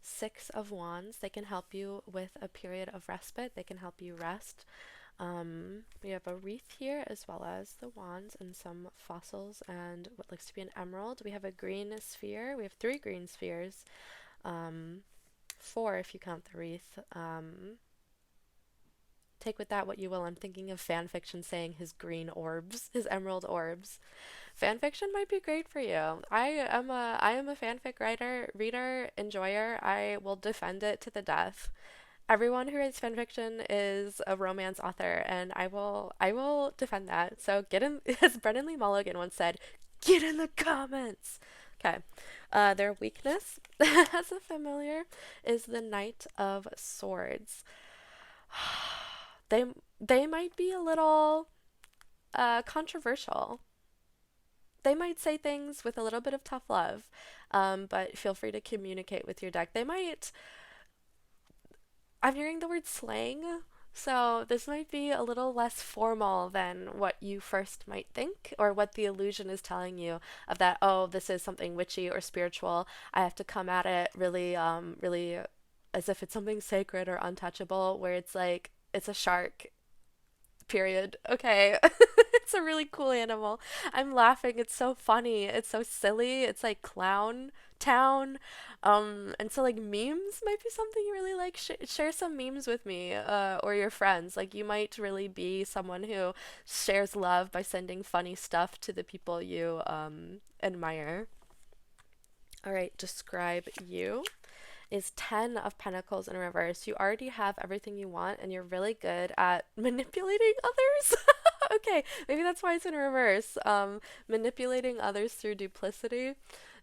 6 of Wands, they can help you with a period of respite. They can help you rest. We have a wreath here, as well as the wands and some fossils and what looks to be an emerald. We have a green sphere. We have 3 green spheres. 4 if you count the wreath. Take with that what you will. I'm thinking of fan fiction saying his green orbs, his emerald orbs. Fan fiction might be great for you. I am a fanfic writer, reader, enjoyer. I will defend it to the death. Everyone who writes fanfiction is a romance author, and I will defend that. So get in, as Brennan Lee Mulligan once said, get in the comments. Okay. Their weakness as a familiar is the Knight of Swords. They they might be a little controversial. They might say things with a little bit of tough love, but feel free to communicate with your deck. They might. I'm hearing the word slang, so this might be a little less formal than what you first might think, or what the illusion is telling you of that, oh, this is something witchy or spiritual. I have to come at it really, really as if it's something sacred or untouchable, where it's like, it's a shark, period. Okay. It's a really cool animal. I'm laughing. It's so funny. It's so silly. It's like clown town. And so like memes might be something you really like. Share some memes with me, or your friends. Like you might really be someone who shares love by sending funny stuff to the people you admire. All right, describe you is 10 of Pentacles in reverse. You already have everything you want and you're really good at manipulating others. Okay, maybe that's why it's in reverse. Manipulating others through duplicity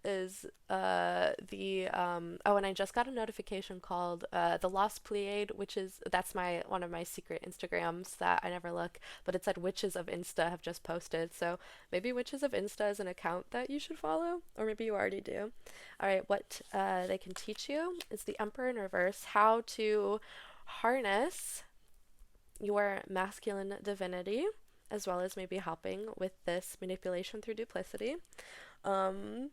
is oh, and I just got a notification called the Lost Pleiade, which is that's my one of my secret Instagrams that I never look, but it said Witches of Insta have just posted. So maybe Witches of Insta is an account that you should follow, or maybe you already do. All right, what they can teach you is the Emperor in reverse, how to harness your masculine divinity, as well as maybe helping with this manipulation through duplicity. Um,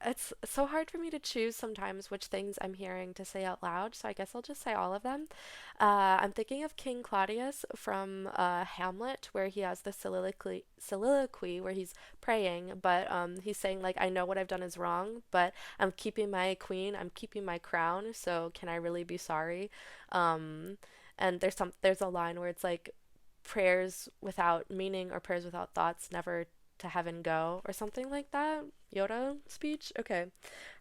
it's so hard for me to choose sometimes which things I'm hearing to say out loud, so I guess I'll just say all of them. I'm thinking of King Claudius from Hamlet, where he has the soliloquy where he's praying, but he's saying like, I know what I've done is wrong, but I'm keeping my queen, I'm keeping my crown, so can I really be sorry? Um, and there's a line where it's like, prayers without meaning or prayers without thoughts never to heaven go, or something like that. Yoda speech. Okay.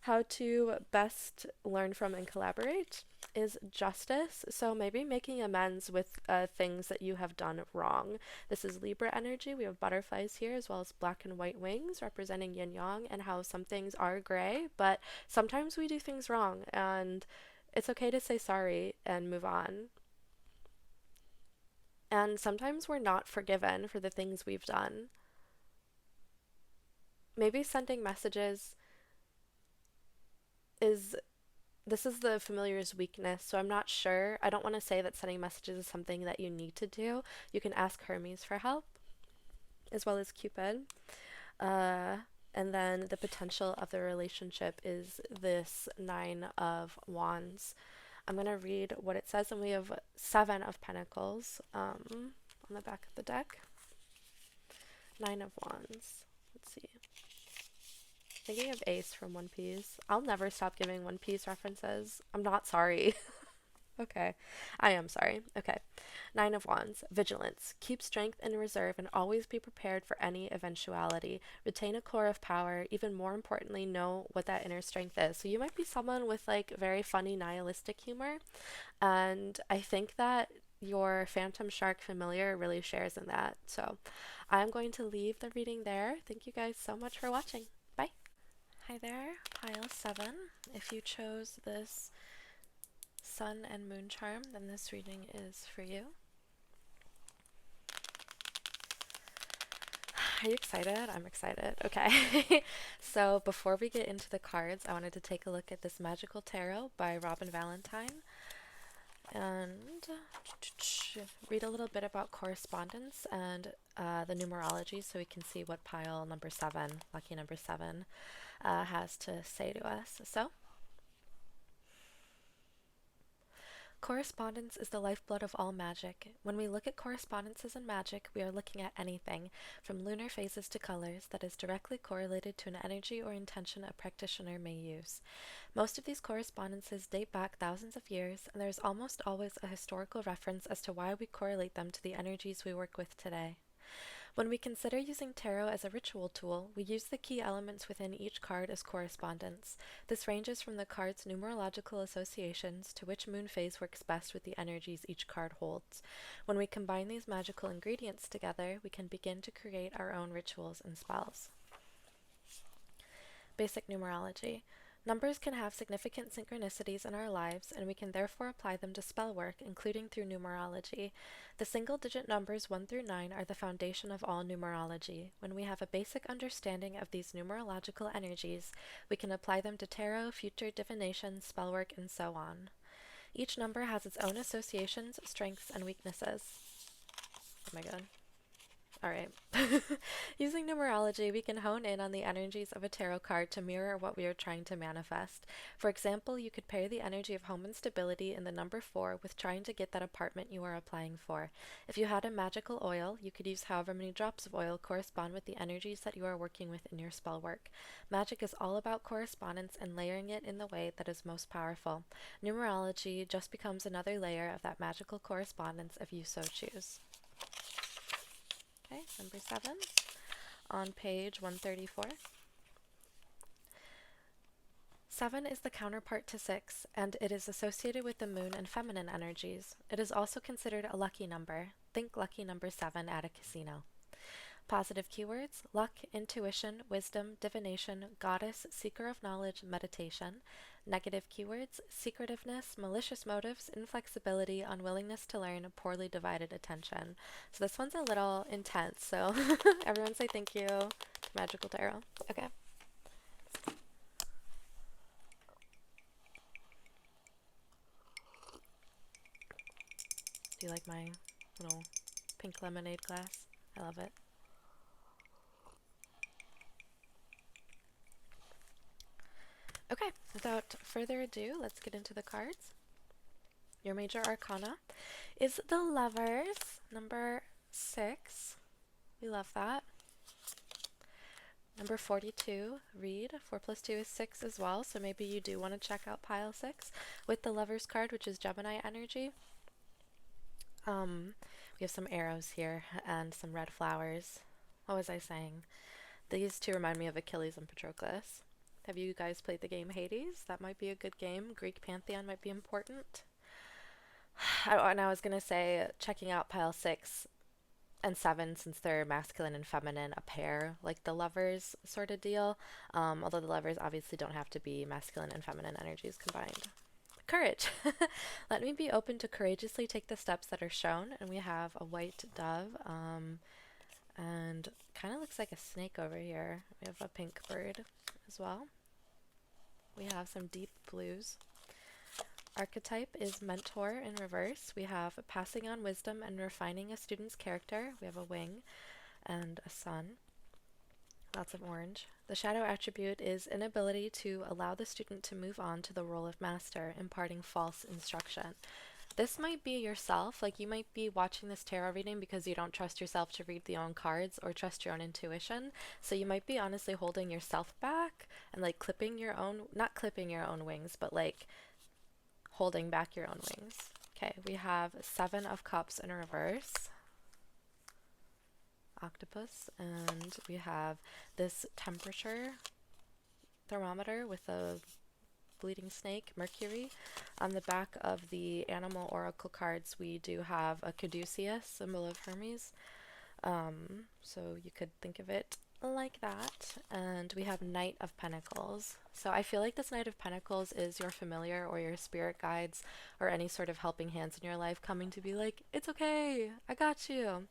How to best learn from and collaborate is justice. So maybe making amends with things that you have done wrong. This is Libra energy. We have butterflies here, as well as black and white wings representing yin yang, and how some things are gray, but sometimes we do things wrong, and it's okay to say sorry and move on. And sometimes we're not forgiven for the things we've done. Maybe sending messages is this is the familiar's weakness, so I'm not sure. I don't want to say that sending messages is something that you need to do. You can ask Hermes for help, as well as Cupid. Uh, and then the potential of the relationship is this Nine of Wands. I'm going to read what it says, and we have 7 of Pentacles on the back of the deck. Nine of Wands. Let's see. Thinking of Ace from One Piece. I'll never stop giving One Piece references. I'm not sorry. Okay. I am sorry. Okay. Nine of Wands. Vigilance. Keep strength in reserve and always be prepared for any eventuality. Retain a core of power. Even more importantly, know what that inner strength is. So you might be someone with like very funny nihilistic humor. And I think that your Phantom Shark familiar really shares in that. So I'm going to leave the reading there. Thank you guys so much for watching. Bye. Hi there, pile 7. If you chose this Sun and Moon charm, then this reading is for you. Are you excited? I'm excited. Okay. So before we get into the cards, I wanted to take a look at this Magical Tarot by Robin Valentine and read a little bit about correspondence and the numerology, so we can see what pile number 7, lucky number 7, has to say to us. So, Correspondence is the lifeblood of all magic. When we look at correspondences in magic, we are looking at anything, from lunar phases to colors, that is directly correlated to an energy or intention a practitioner may use. Most of these correspondences date back thousands of years, and there is almost always a historical reference as to why we correlate them to the energies we work with today. When we consider using tarot as a ritual tool, we use the key elements within each card as correspondence. This ranges from the card's numerological associations to which moon phase works best with the energies each card holds. When we combine these magical ingredients together, we can begin to create our own rituals and spells. Basic numerology. Numbers can have significant synchronicities in our lives, and we can therefore apply them to spell work, including through numerology. The single-digit numbers 1 through 9 are the foundation of all numerology. When we have a basic understanding of these numerological energies, we can apply them to tarot, future divination, spellwork, and so on. Each number has its own associations, strengths, and weaknesses. Oh my god. Alright. Using numerology, we can hone in on the energies of a tarot card to mirror what we are trying to manifest. For example, you could pair the energy of home and stability in the number 4 with trying to get that apartment you are applying for. If you had a magical oil, you could use however many drops of oil correspond with the energies that you are working with in your spell work. Magic is all about correspondence and layering it in the way that is most powerful. Numerology just becomes another layer of that magical correspondence if you so choose. Okay, number 7 on page 134. 7 is the counterpart to 6, and it is associated with the moon and feminine energies. It is also considered a lucky number. Think lucky number 7 at a casino. Positive keywords: luck, intuition, wisdom, divination, goddess, seeker of knowledge, meditation. Negative keywords: secretiveness, malicious motives, inflexibility, unwillingness to learn, poorly divided attention. So this one's a little intense, so everyone say thank you to Magical Tarot. Okay. Do you like my little pink lemonade glass? I love it. Okay, without further ado, let's get into the cards. Your major arcana is the Lovers, number 6. We love that. Number 42, read. 4 plus 2 is 6 as well, so maybe you do want to check out pile 6 with the Lovers card, which is Gemini energy. We have some arrows here and some red flowers. What was I saying? These two remind me of Achilles and Patroclus. Have you guys played the game Hades? That might be a good game. Greek pantheon might be important. And I was going to say, checking out pile 6 and 7, since they're masculine and feminine, a pair, like the Lovers sort of deal. Although the Lovers obviously don't have to be masculine and feminine energies combined. Courage. Let me be open to courageously take the steps that are shown. And we have a white dove. And kind of looks like a snake over here. We have a pink bird as well. We have some deep blues. Archetype is mentor in reverse. We have passing on wisdom and refining a student's character. We have a wing and a sun. Lots of orange. The shadow attribute is inability to allow the student to move on to the role of master, imparting false instruction. This might be yourself, like you might be watching this tarot reading because you don't trust yourself to read the own cards or trust your own intuition. So you might be honestly holding yourself back and like clipping your own, not clipping your own wings, but like holding back your own wings. Okay, we have 7 of Cups in reverse. Octopus, and we have this temperature thermometer with a bleeding snake, Mercury. On the back of the animal oracle cards, we do have a caduceus, symbol of Hermes. So you could think of it like that. And we have Knight of Pentacles. So I feel like this Knight of Pentacles is your familiar or your spirit guides or any sort of helping hands in your life coming to be like, it's okay, I got you.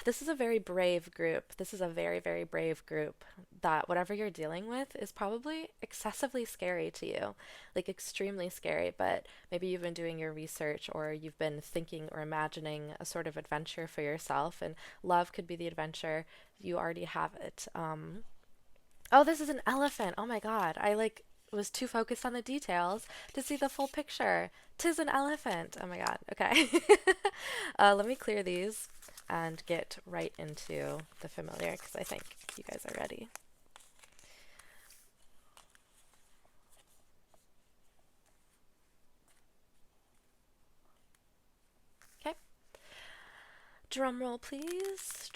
This is a very brave group. This is a very, very brave group that whatever you're dealing with is probably excessively scary to you, like extremely scary, but maybe you've been doing your research or you've been thinking or imagining a sort of adventure for yourself, and love could be the adventure. You already have it. Oh, this is an elephant. Oh my God. I like was too focused on the details to see the full picture. 'Tis an elephant. Oh my god. Okay. Let me clear these and get right into the familiar because I think you guys are ready. Okay. Drum roll, please.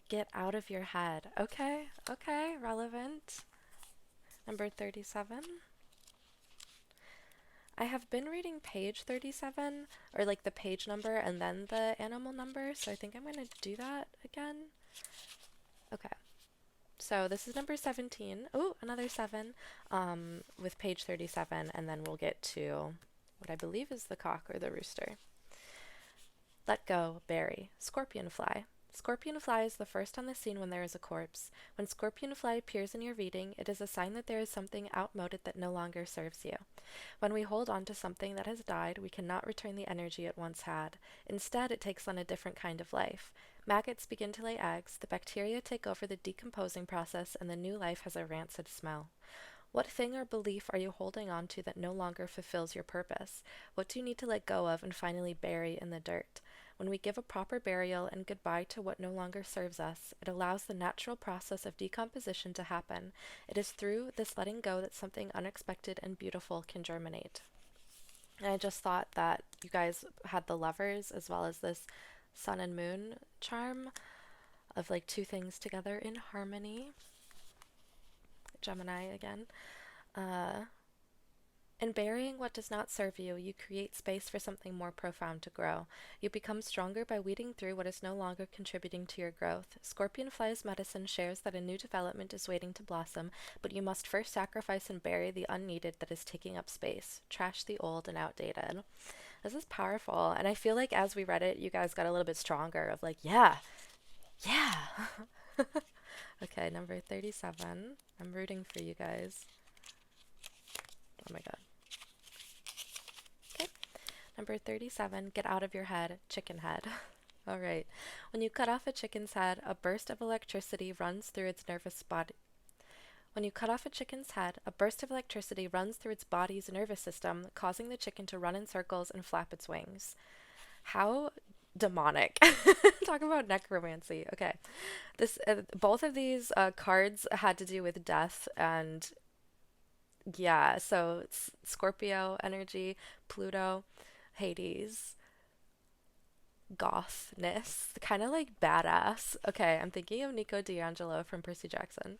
Get out of your head. Okay, okay, relevant. Number 37. I have been reading page 37, or like the page number and then the animal number, so I think I'm going to do that again. Okay, so this is number 17. Oh, another 7 with page 37, and then we'll get to what I believe is the cock or the rooster. Let go, bury, scorpion fly. Scorpion fly is the first on the scene when there is a corpse. When scorpion fly appears in your reading, it is a sign that there is something outmoded that no longer serves you. When we hold on to something that has died, we cannot return the energy it once had. Instead, it takes on a different kind of life. Maggots begin to lay eggs, the bacteria take over the decomposing process, and the new life has a rancid smell. What thing or belief are you holding on to that no longer fulfills your purpose? What do you need to let go of and finally bury in the dirt? When we give a proper burial and goodbye to what no longer serves us, it allows the natural process of decomposition to happen. It is through this letting go that something unexpected and beautiful can germinate. And I just thought that you guys had the lovers as well as this sun and moon charm of like two things together in harmony. Gemini again. In burying what does not serve you, you create space for something more profound to grow. You become stronger by weeding through what is no longer contributing to your growth. Scorpion fly's medicine shares that a new development is waiting to blossom, but you must first sacrifice and bury the unneeded that is taking up space. Trash the old and outdated. This is powerful, and I feel like as we read it, you guys got a little bit stronger of like, yeah. Okay, number 37. I'm rooting for you guys. Oh my god. Okay. Number 37, get out of your head, chicken head. All right. When you cut off a chicken's head, a burst of electricity runs through its nervous body. When you cut off a chicken's head, a burst of electricity runs through its body's nervous system, causing the chicken to run in circles and flap its wings. How demonic. Talk about necromancy. Okay. This both of these cards had to do with death and yeah, so it's Scorpio energy, Pluto, Hades, gothness, kind of like badass. Okay, I'm thinking of Nico D'Angelo from Percy Jackson.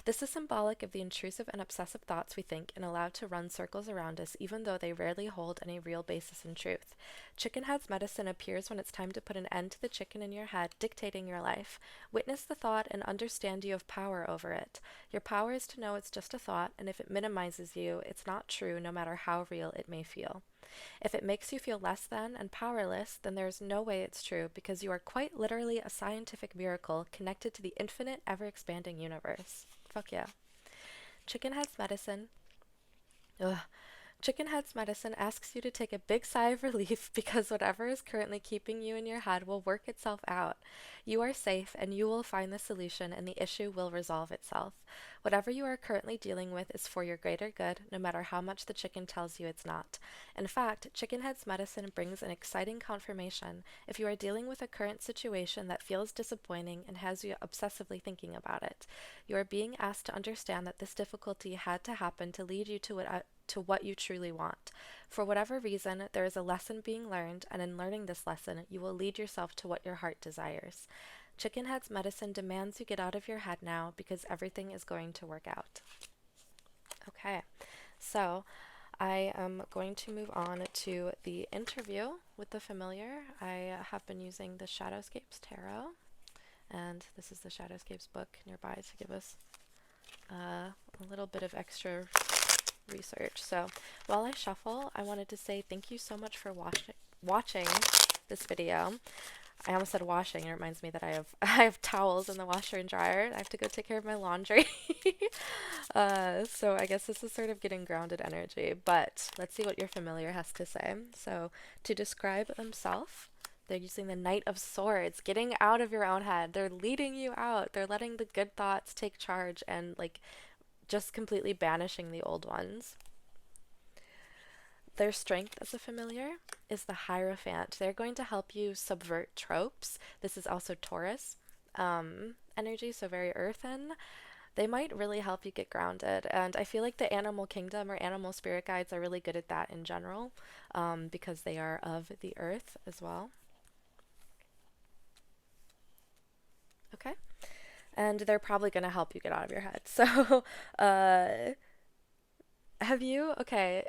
This is symbolic of the intrusive and obsessive thoughts we think and allow to run circles around us, even though they rarely hold any real basis in truth. Chicken head's medicine appears when it's time to put an end to the chicken in your head, dictating your life. Witness the thought and understand you have power over it. Your power is to know it's just a thought, and if it minimizes you, it's not true, no matter how real it may feel. If it makes you feel less than and powerless, then there is no way it's true, because you are quite literally a scientific miracle connected to the infinite, ever-expanding universe. Fuck yeah. Chickenhead's medicine. Ugh. Chickenhead's medicine asks you to take a big sigh of relief because whatever is currently keeping you in your head will work itself out. You are safe and you will find the solution and the issue will resolve itself. Whatever you are currently dealing with is for your greater good, no matter how much the chicken tells you it's not. In fact, Chickenhead's medicine brings an exciting confirmation. If you are dealing with a current situation that feels disappointing and has you obsessively thinking about it, you are being asked to understand that this difficulty had to happen to lead you to what you truly want. For whatever reason, there is a lesson being learned, and in learning this lesson, you will lead yourself to what your heart desires. Chickenhead's medicine demands you get out of your head now because everything is going to work out. Okay, so I am going to move on to the interview with the familiar. I have been using the Shadowscapes Tarot, and this is the Shadowscapes book nearby to give us a little bit of extra research. So while I shuffle, I wanted to say thank you so much for watching this video. I almost said washing. It reminds me that I have towels in the washer and dryer. I have to go take care of my laundry. So I guess this is sort of getting grounded energy, but let's see what your familiar has to say. So to describe themselves, They're using the Knight of Swords, getting out of your own head. They're leading you out. They're letting the good thoughts take charge and like just completely banishing the old ones. Their strength as a familiar is the Hierophant. They're going to help you subvert tropes. This is also Taurus energy, so very earthen. They might really help you get grounded, and I feel like the animal kingdom or animal spirit guides are really good at that in general, because they are of the earth as well. Okay, and they're probably going to help you get out of your head. So, have you? Okay,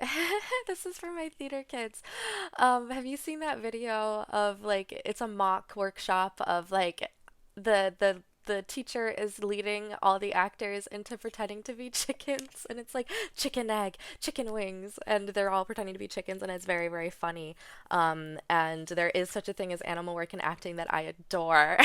this is for my theater kids. Have you seen that video of like it's a mock workshop of like the teacher is leading all the actors into pretending to be chickens, and it's like chicken egg, chicken wings, and they're all pretending to be chickens, and it's very, very funny. And there is such a thing as animal work and acting that I adore,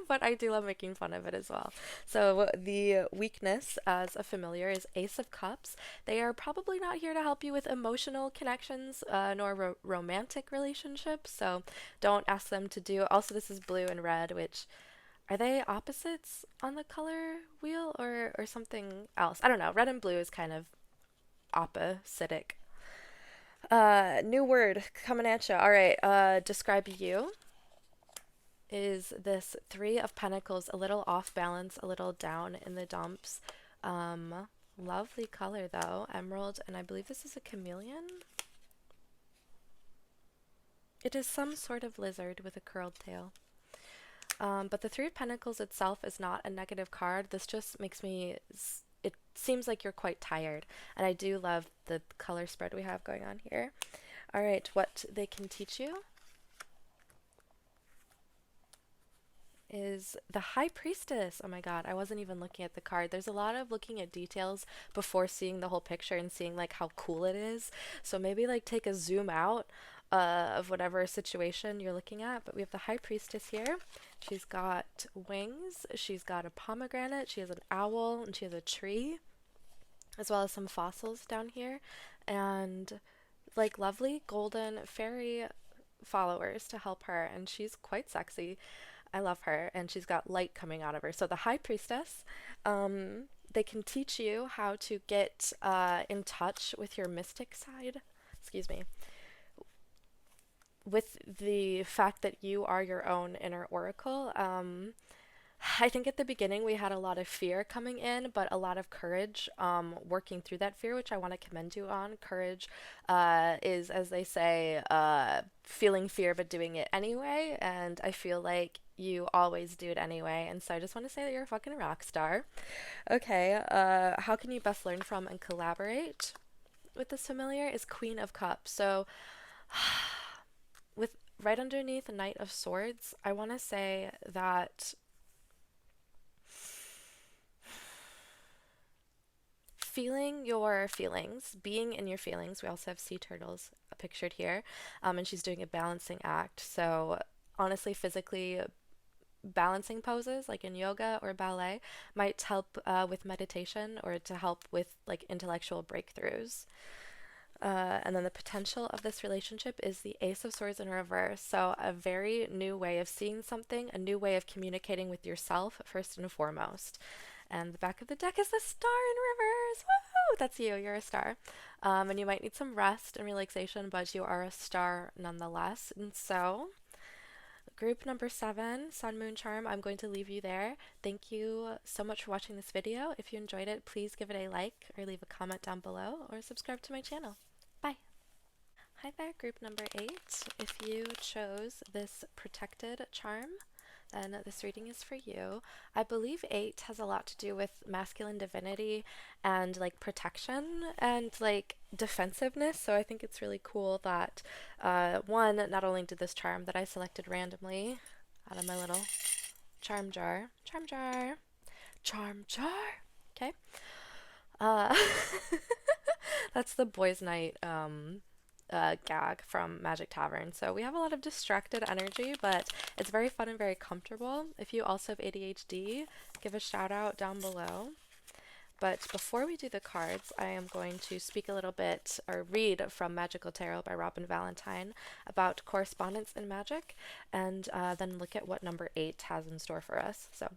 but I do love making fun of it as well. So the weakness as a familiar is Ace of Cups. They are probably not here to help you with emotional connections, nor romantic relationships, so don't ask them to do. Also, this is blue and red, which are they opposites on the color wheel or something else? I don't know. Red and blue is kind of oppositic. New word coming at you. All right. Describe you is this Three of Pentacles, a little off balance, a little down in the dumps. Lovely color though, emerald, and I believe this is a chameleon. It is some sort of lizard with a curled tail. But the Three of Pentacles itself is not a negative card. This just makes me, it seems like you're quite tired. And I do love the color spread we have going on here. All right, what they can teach you is the High Priestess. Oh my God, I wasn't even looking at the card. There's a lot of looking at details before seeing the whole picture and seeing like how cool it is. So maybe like take a zoom out of whatever situation you're looking at. But we have the High Priestess here. She's got wings, she's got a pomegranate, she has an owl, and she has a tree, as well as some fossils down here, and like lovely golden fairy followers to help her, and she's quite sexy. I love her, and she's got light coming out of her. So the High Priestess, they can teach you how to get in touch with your mystic side. Excuse me. With the fact that you are your own inner oracle. I think at the beginning we had a lot of fear coming in, but a lot of courage working through that fear, which I want to commend you on. Courage is, as they say, feeling fear but doing it anyway, and I feel like you always do it anyway, and so I just want to say that you're a fucking rock star. Okay, how can you best learn from and collaborate with this familiar is Queen of Cups. So with right underneath the Knight of Swords, I want to say that feeling your feelings, being in your feelings. We also have sea turtles pictured here, and she's doing a balancing act. So honestly, physically balancing poses like in yoga or ballet might help with meditation or to help with like intellectual breakthroughs. And then the potential of this relationship is the Ace of Swords in reverse. So a very new way of seeing something, a new way of communicating with yourself first and foremost. And the back of the deck is the Star in reverse. Woo! That's you. You're a star. And you might need some rest and relaxation, but you are a star nonetheless. And so, group number 7, Sun Moon Charm, I'm going to leave you there. Thank you so much for watching this video. If you enjoyed it, please give it a like or leave a comment down below or subscribe to my channel. Bye. Hi there, group number 8. If you chose this protected charm, then this reading is for you. I believe 8 has a lot to do with masculine divinity and like protection and like defensiveness. So I think it's really cool that one, not only did this charm that I selected randomly out of my little charm jar, okay. That's the boys' night gag from Magic Tavern. So we have a lot of distracted energy, but it's very fun and very comfortable. If you also have ADHD, give a shout out down below. But before we do the cards, I am going to speak a little bit or read from Magical Tarot by Robin Valentine about correspondence in magic, and then look at what number 8 has in store for us. So,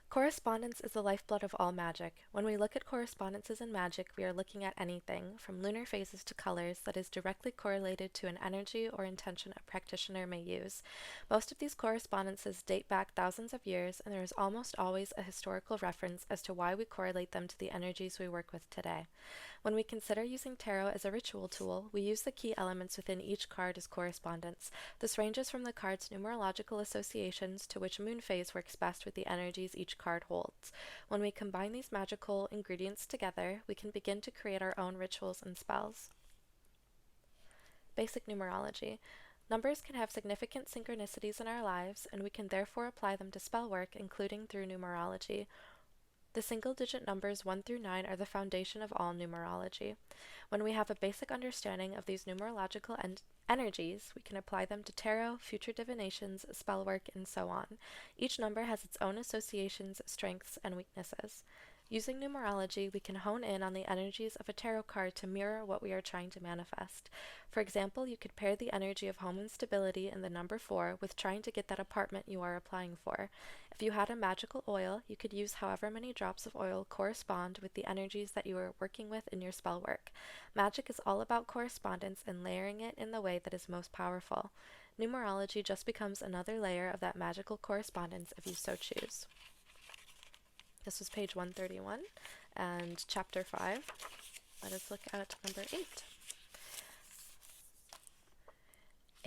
correspondence is the lifeblood of all magic. When we look at correspondences in magic, we are looking at anything, from lunar phases to colors, that is directly correlated to an energy or intention a practitioner may use. Most of these correspondences date back thousands of years, and there is almost always a historical reference as to why we correlate them to the energies we work with today. When we consider using tarot as a ritual tool, we use the key elements within each card as correspondence. This ranges from the card's numerological associations to which moon phase works best with the energies each card holds. When we combine these magical ingredients together, we can begin to create our own rituals and spells. Basic numerology. Numbers can have significant synchronicities in our lives, and we can therefore apply them to spell work, including through numerology. The single-digit numbers 1 through 9 are the foundation of all numerology. When we have a basic understanding of these numerological energies, we can apply them to tarot, future divinations, spell work, and so on. Each number has its own associations, strengths, and weaknesses. Using numerology, we can hone in on the energies of a tarot card to mirror what we are trying to manifest. For example, you could pair the energy of home and stability in the number 4 with trying to get that apartment you are applying for. If you had a magical oil, you could use however many drops of oil correspond with the energies that you are working with in your spell work. Magic is all about correspondence and layering it in the way that is most powerful. Numerology just becomes another layer of that magical correspondence if you so choose. This was page 131 and chapter 5. Let us look at number 8.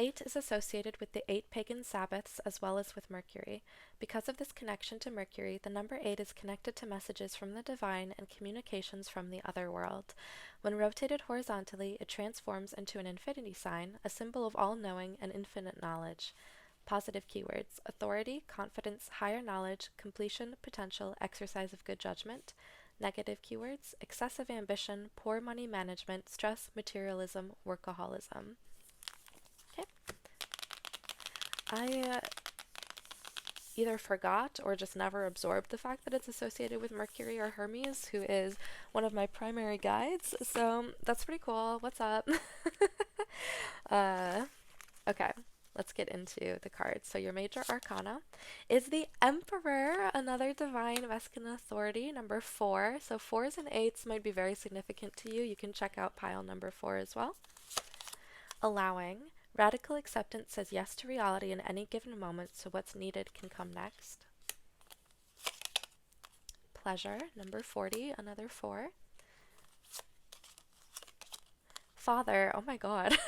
8 is associated with the 8 pagan Sabbaths as well as with Mercury. Because of this connection to Mercury, the number 8 is connected to messages from the divine and communications from the other world. When rotated horizontally, it transforms into an infinity sign, a symbol of all-knowing and infinite knowledge. Positive keywords: authority, confidence, higher knowledge, completion, potential, exercise of good judgment. Negative keywords: excessive ambition, poor money management, stress, materialism, workaholism. Okay. I either forgot or just never absorbed the fact that it's associated with Mercury or Hermes, who is one of my primary guides. So that's pretty cool. What's up? Okay. Let's get into the cards. So your major arcana is the Emperor, another divine masculine authority, number 4. So 4s and 8s might be very significant to you. You can check out pile number 4 as well. Allowing. Radical acceptance says yes to reality in any given moment, so what's needed can come next. Pleasure, number 40, another 4. Father, oh my god,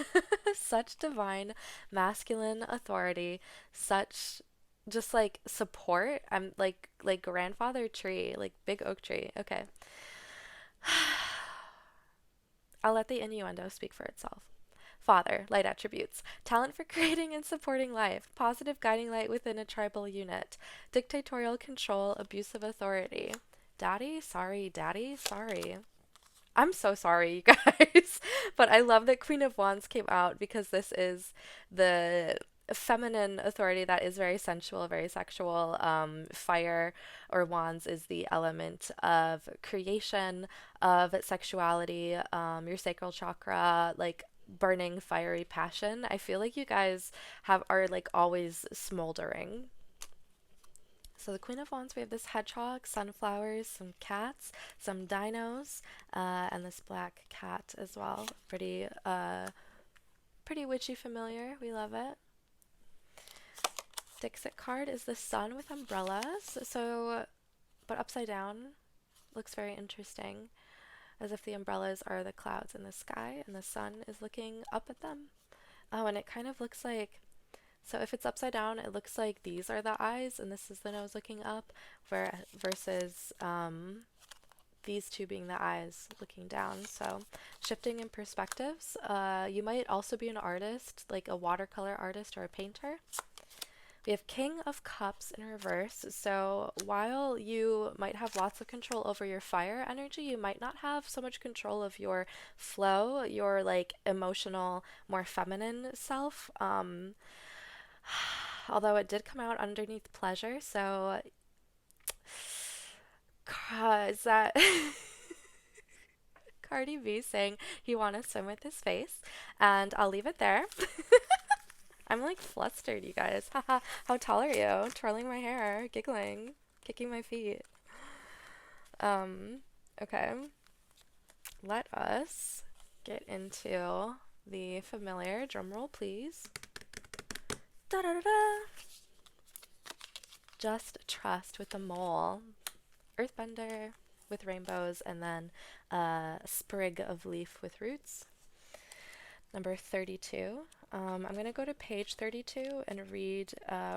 such divine masculine authority, such just like support. I'm like grandfather tree, like big oak tree. Okay. I'll let the innuendo speak for itself. Father, light attributes, talent for creating and supporting life, positive guiding light within a tribal unit, dictatorial control, abusive authority. Daddy, sorry, I'm so sorry, you guys, but I love that Queen of Wands came out because this is the feminine authority that is very sensual, very sexual. Fire or wands is the element of creation, of sexuality, your sacral chakra, like burning fiery passion. I feel like you guys are like always smoldering. So the Queen of Wands, we have this hedgehog, sunflowers, some cats, some dinos, and this black cat as well. Pretty witchy familiar. We love it. Dixit card is the sun with umbrellas. So, but upside down. Looks very interesting. As if the umbrellas are the clouds in the sky and the sun is looking up at them. Oh, and it kind of looks like, so if it's upside down, it looks like these are the eyes and this is the nose looking up, versus these two being the eyes looking down. So shifting in perspectives. You might also be an artist, like a watercolor artist or a painter. We have King of Cups in reverse. So while you might have lots of control over your fire energy, you might not have so much control of your flow, your like emotional, more feminine self. Although it did come out underneath pleasure, so Is that Cardi B saying he want to swim with his face? And I'll leave it there. I'm like flustered, you guys. Haha, how tall are you? Twirling my hair, giggling, kicking my feet. Um, okay. Let us get into the familiar. Drumroll, please. Da da da da. Just trust with the mole. Earthbender with rainbows, and then a sprig of leaf with roots. Number 32. I'm going to go to page 32 and read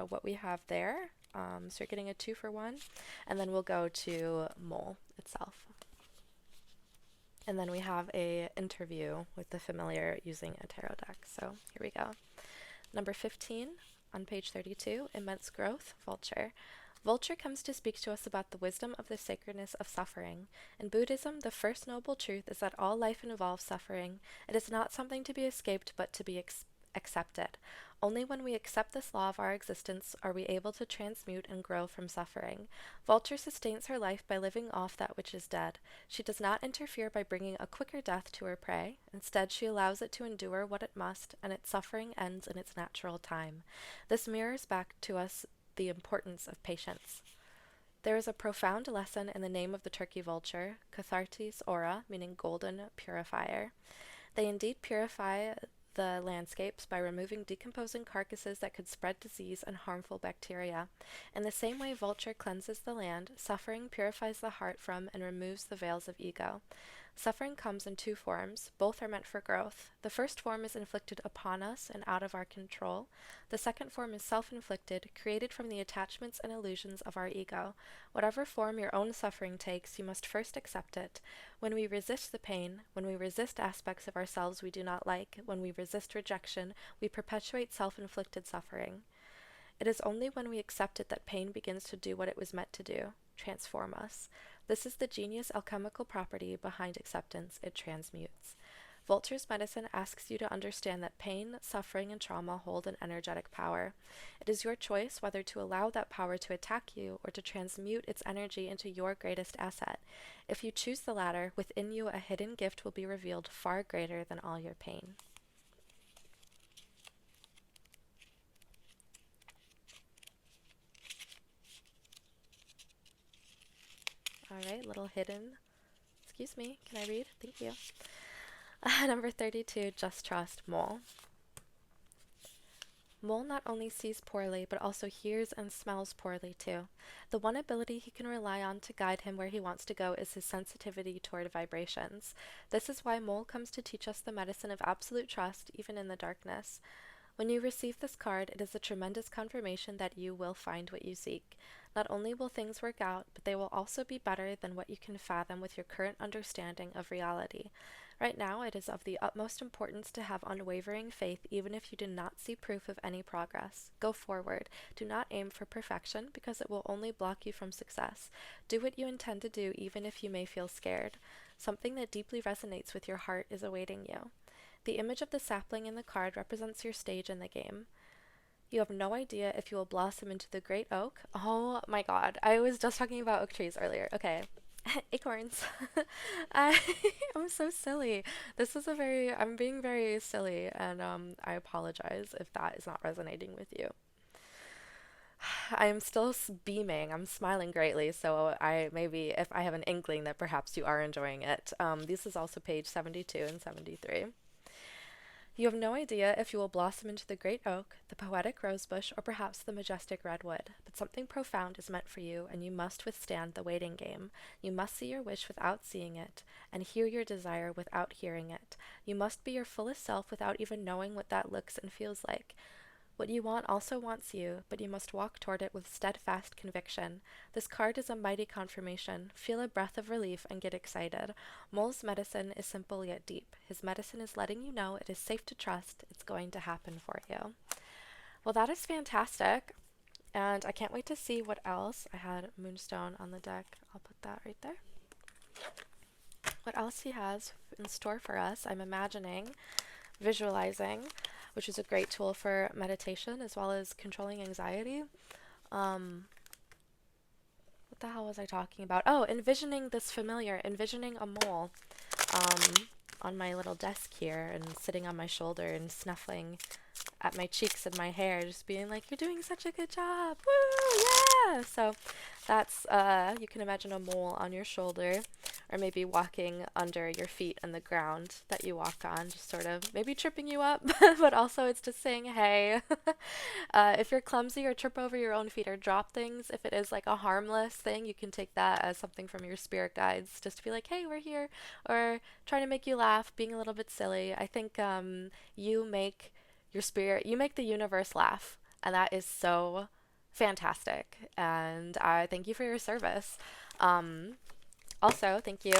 what we have there. So you're getting a 2 for 1. And then we'll go to mole itself. And then we have a interview with the familiar using a tarot deck. So here we go. Number 15 on page 32, immense growth, vulture. Vulture comes to speak to us about the wisdom of the sacredness of suffering. In Buddhism, the first noble truth is that all life involves suffering. It is not something to be escaped, but to be accepted. Only when we accept this law of our existence are we able to transmute and grow from suffering. Vulture sustains her life by living off that which is dead. She does not interfere by bringing a quicker death to her prey. Instead, she allows it to endure what it must, and its suffering ends in its natural time. This mirrors back to us the importance of patience. There is a profound lesson in the name of the turkey vulture, Cathartes aura, meaning golden purifier. They indeed purify the landscapes by removing decomposing carcasses that could spread disease and harmful bacteria. In the same way vulture cleanses the land, suffering purifies the heart from and removes the veils of ego. Suffering comes in 2 forms. Both are meant for growth. The first form is inflicted upon us and out of our control. The second form is self-inflicted, created from the attachments and illusions of our ego. Whatever form your own suffering takes, you must first accept it. When we resist the pain, when we resist aspects of ourselves we do not like, when we resist rejection, we perpetuate self-inflicted suffering. It is only when we accept it that pain begins to do what it was meant to do, transform us. This is the genius alchemical property behind acceptance. It transmutes. Vulture's medicine asks you to understand that pain, suffering, and trauma hold an energetic power. It is your choice whether to allow that power to attack you or to transmute its energy into your greatest asset. If you choose the latter, within you a hidden gift will be revealed far greater than all your pain. Alright, little hidden. Excuse me, can I read? Thank you. Number 32, just trust, mole. Mole not only sees poorly, but also hears and smells poorly too. The one ability he can rely on to guide him where he wants to go is his sensitivity toward vibrations. This is why Mole comes to teach us the medicine of absolute trust, even in the darkness. When you receive this card, it is a tremendous confirmation that you will find what you seek. Not only will things work out, but they will also be better than what you can fathom with your current understanding of reality. Right now, it is of the utmost importance to have unwavering faith even if you do not see proof of any progress. Go forward. Do not aim for perfection because it will only block you from success. Do what you intend to do even if you may feel scared. Something that deeply resonates with your heart is awaiting you. The image of the sapling in the card represents your stage in the game. You have no idea if you will blossom into the great oak. Oh my god, I was just talking about oak trees earlier. Okay. Acorns. I, I'm so silly. I'm being very silly, and I apologize if that is not resonating with you. I am still beaming. I'm smiling greatly, so maybe if I have an inkling that perhaps you are enjoying it. This is also page 72 and 73. You have no idea if you will blossom into the great oak, the poetic rosebush, or perhaps the majestic redwood, but something profound is meant for you, and you must withstand the waiting game. You must see your wish without seeing it, and hear your desire without hearing it. You must be your fullest self without even knowing what that looks and feels like. What you want also wants you, but you must walk toward it with steadfast conviction. This card is a mighty confirmation. Feel a breath of relief and get excited. Mole's medicine is simple yet deep. His medicine is letting you know it is safe to trust. It's going to happen for you. Well, that is fantastic, and I can't wait to see what else. I had Moonstone on the deck. I'll put that right there. What else he has in store for us, I'm imagining, visualizing, which is a great tool for meditation as well as controlling anxiety. What the hell was I talking about? Oh, envisioning this familiar, envisioning a mole on my little desk here and sitting on my shoulder and snuffling at my cheeks and my hair, just being like, you're doing such a good job. Woo, yeah. So that's, you can imagine a mole on your shoulder, or maybe walking under your feet on the ground that you walk on, just sort of maybe tripping you up, but also it's just saying, hey. If you're clumsy or trip over your own feet or drop things, if it is like a harmless thing, you can take that as something from your spirit guides, just to be like, hey, we're here, or trying to make you laugh, being a little bit silly. I think you make you make the universe laugh, and that is so fantastic. And I thank you for your service. Also, thank you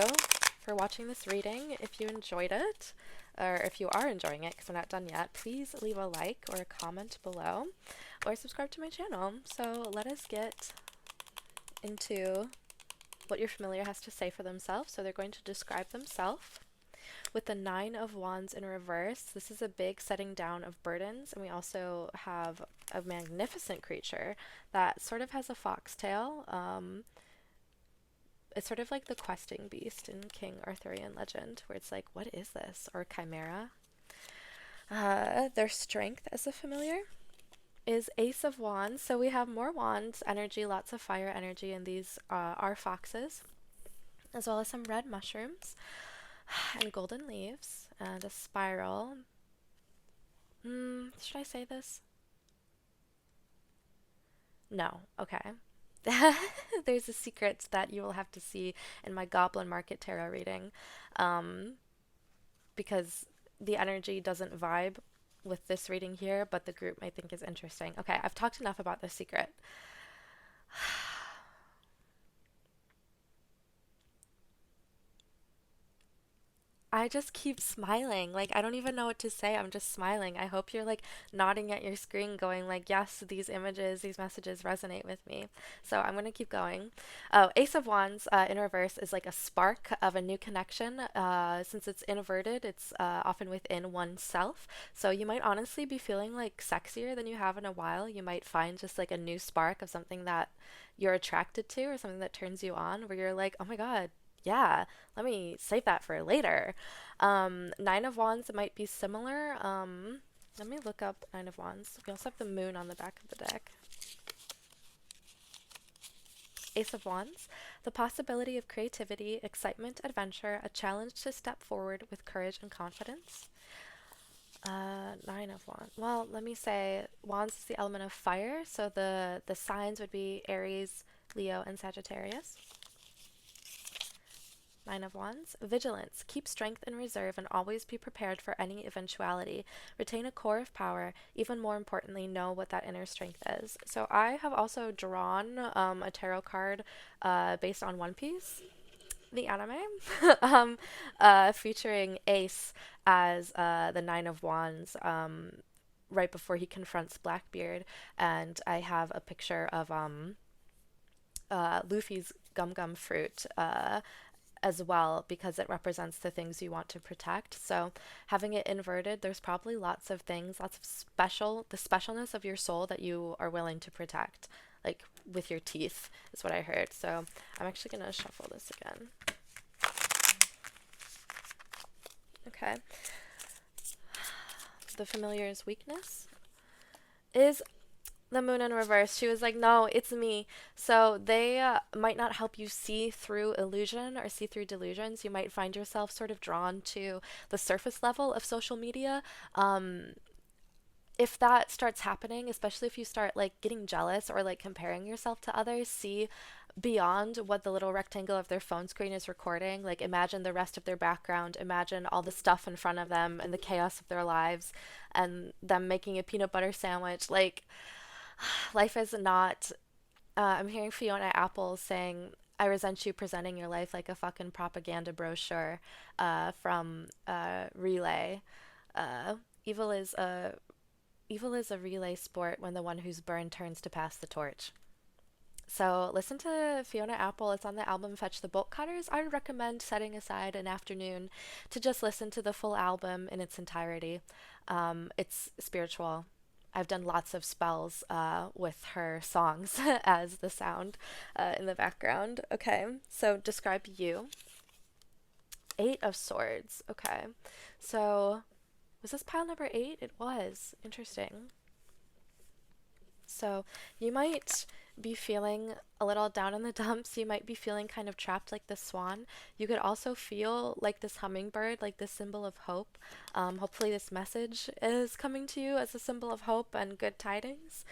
for watching this reading. If you enjoyed it, or if you are enjoying it, because I'm not done yet, please leave a like or a comment below, or subscribe to my channel. So let us get into what your familiar has to say for themselves. So they're going to describe themselves with the Nine of Wands in reverse. This is a big setting down of burdens, and we also have a magnificent creature that sort of has a foxtail. It's sort of like the questing beast in King Arthurian legend, where it's like, what is this? Or chimera. Their strength as a familiar is Ace of Wands. So we have more wands energy, lots of fire energy, and these are foxes, as well as some red mushrooms and golden leaves and a spiral. Should I say this? No. Okay. There's a secret that you will have to see in my Goblin Market Tarot reading, because the energy doesn't vibe with this reading here, but the group might think is interesting. Okay, I've talked enough about the secret. I just keep smiling. Like, I don't even know what to say. I'm just smiling. I hope you're like nodding at your screen going like, yes, these images, these messages resonate with me. So I'm going to keep going. Oh, Ace of Wands in reverse is like a spark of a new connection. Since it's inverted, it's often within oneself. So you might honestly be feeling like sexier than you have in a while. You might find just like a new spark of something that you're attracted to, or something that turns you on, where you're like, oh my God, yeah, let me save that for later. Nine of Wands might be similar. Let me look up Nine of Wands. We also have the moon on the back of the deck. Ace of Wands, the possibility of creativity, excitement, adventure, a challenge to step forward with courage and confidence. Nine of Wands. Well, let me say Wands is the element of fire, so the signs would be Aries, Leo, and Sagittarius. Nine of Wands. Vigilance. Keep strength in reserve and always be prepared for any eventuality. Retain a core of power. Even more importantly, know what that inner strength is. So I have also drawn a tarot card based on One Piece, the anime, featuring Ace as the Nine of Wands right before he confronts Blackbeard. And I have a picture of Luffy's Gum Gum fruit as well, because it represents the things you want to protect. So having it inverted, there's probably lots of things, lots of the specialness of your soul that you are willing to protect, like with your teeth, is what I heard. So I'm actually going to shuffle this again. Okay. The familiar's weakness is the moon in reverse. She was like, no, it's me. So they might not help you see through illusion or see through delusions. You might find yourself sort of drawn to the surface level of social media. If that starts happening, especially if you start like getting jealous or like comparing yourself to others, see beyond what the little rectangle of their phone screen is recording. Like, imagine the rest of their background, imagine all the stuff in front of them and the chaos of their lives and them making a peanut butter sandwich. Like, life is not. I'm hearing Fiona Apple saying, I resent you presenting your life like a fucking propaganda brochure from Relay. Evil is a relay sport when the one who's burned turns to pass the torch. So listen to Fiona Apple. It's on the album Fetch the Bolt Cutters. I would recommend setting aside an afternoon to just listen to the full album in its entirety. It's spiritual. I've done lots of spells with her songs as the sound in the background. Okay, so describe you. Eight of Swords. Okay, so was this pile number eight? It was. Interesting. So you might be feeling a little down in the dumps. You might be feeling kind of trapped like the swan. You could also feel like this hummingbird, like this symbol of hope. Hopefully, this message is coming to you as a symbol of hope and good tidings.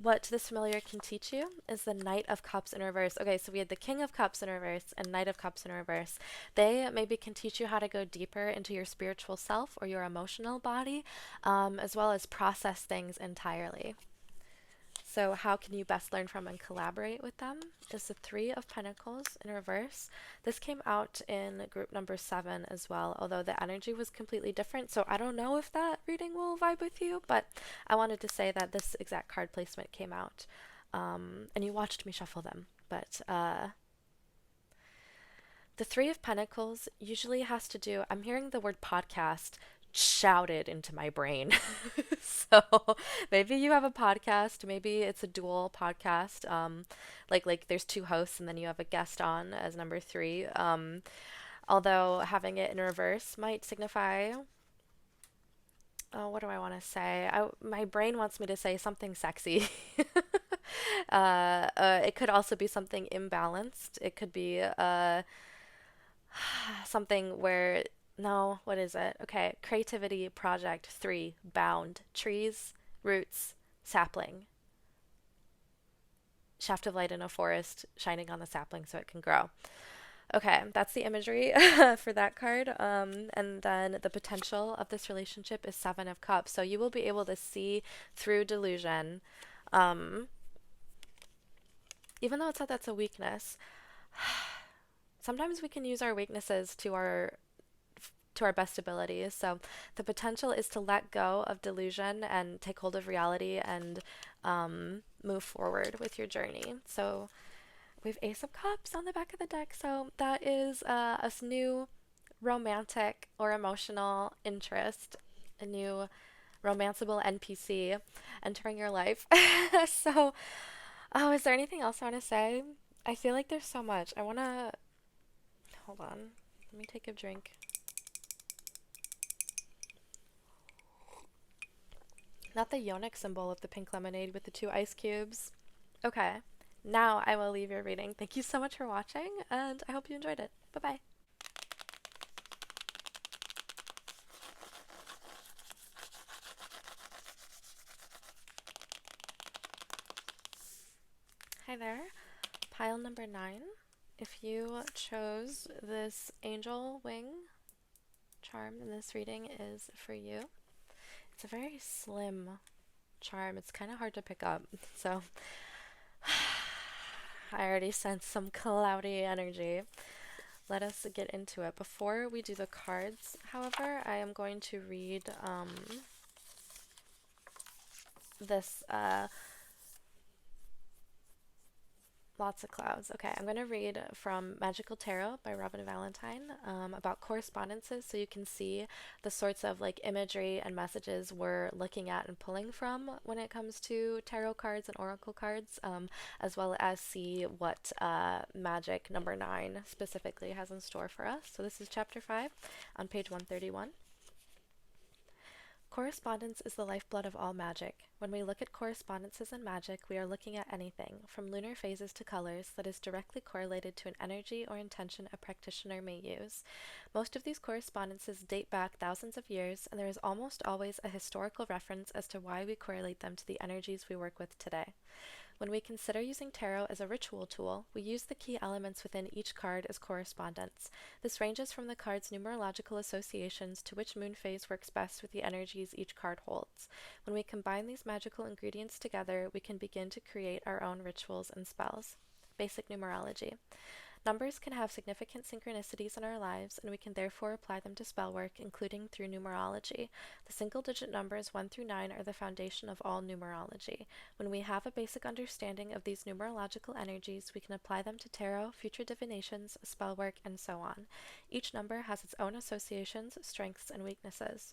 What this familiar can teach you is the Knight of Cups in reverse. Okay, so we had the King of Cups in reverse and Knight of Cups in reverse. They maybe can teach you how to go deeper into your spiritual self or your emotional body, as well as process things entirely. So, how can you best learn from and collaborate with them? Is the Three of Pentacles in reverse. This came out in group number 7 as well, although the energy was completely different. So, I don't know if that reading will vibe with you, but I wanted to say that this exact card placement came out. And you watched me shuffle them. But the Three of Pentacles usually has to do, I'm hearing the word podcast shouted into my brain. So maybe you have a podcast, maybe it's a dual podcast. Like there's two hosts and then you have a guest on as number 3. Although having it in reverse might signify, oh, what do I want to say? My brain wants me to say something sexy. It could also be something imbalanced. It could be something where, no, what is it? Okay, creativity, project, 3, bound, trees, roots, sapling, shaft of light in a forest, shining on the sapling so it can grow. Okay, that's the imagery for that card. And then the potential of this relationship is 7 of Cups. So you will be able to see through delusion. Even though it said that's a weakness, sometimes we can use our weaknesses to our best abilities. So the potential is to let go of delusion and take hold of reality and move forward with your journey. So we have Ace of Cups on the back of the deck. So that is a new romantic or emotional interest, a new romanceable NPC entering your life. So, oh, is there anything else I want to say? I feel like there's so much. I want to, hold on. Let me take a drink. Not the Yonic symbol of the pink lemonade with the 2 ice cubes. Okay, now I will leave your reading. Thank you so much for watching, and I hope you enjoyed it. Bye-bye. Hi there. Pile number 9. If you chose this angel wing charm, then this reading is for you. It's a very slim charm. It's kind of hard to pick up. So I already sense some cloudy energy. Let us get into it. Before we do the cards, however, I am going to read this lots of clouds. Okay, I'm going to read from Magical Tarot by Robin Valentine about correspondences, so you can see the sorts of like imagery and messages we're looking at and pulling from when it comes to tarot cards and oracle cards, as well as see what magic number 9 specifically has in store for us. So this is chapter 5 on page 131. Correspondence is the lifeblood of all magic. When we look at correspondences in magic, we are looking at anything, from lunar phases to colors, that is directly correlated to an energy or intention a practitioner may use. Most of these correspondences date back thousands of years, and there is almost always a historical reference as to why we correlate them to the energies we work with today. When we consider using tarot as a ritual tool, we use the key elements within each card as correspondence. This ranges from the card's numerological associations to which moon phase works best with the energies each card holds. When we combine these magical ingredients together, we can begin to create our own rituals and spells. Basic numerology. Numbers can have significant synchronicities in our lives, and we can therefore apply them to spell work, including through numerology. The single-digit numbers 1 through 9 are the foundation of all numerology. When we have a basic understanding of these numerological energies, we can apply them to tarot, future divinations, spell work, and so on. Each number has its own associations, strengths, and weaknesses.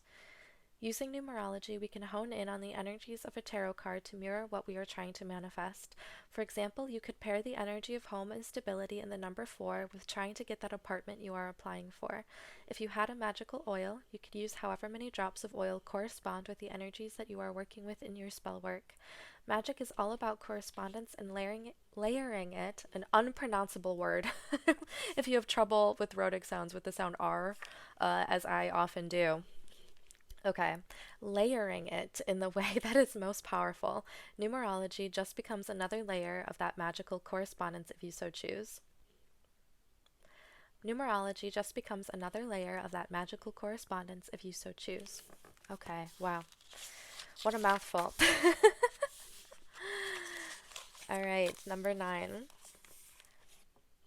Using numerology, we can hone in on the energies of a tarot card to mirror what we are trying to manifest. For example, you could pair the energy of home and stability in the number 4 with trying to get that apartment you are applying for. If you had a magical oil, you could use however many drops of oil correspond with the energies that you are working with in your spell work. Magic is all about correspondence and layering it, an unpronounceable word. If you have trouble with rhotic sounds with the sound R, as I often do. Okay, layering it in the way that is most powerful. Numerology just becomes another layer of that magical correspondence if you so choose. Numerology just becomes another layer of that magical correspondence if you so choose. Okay, wow. What a mouthful. All right, number 9.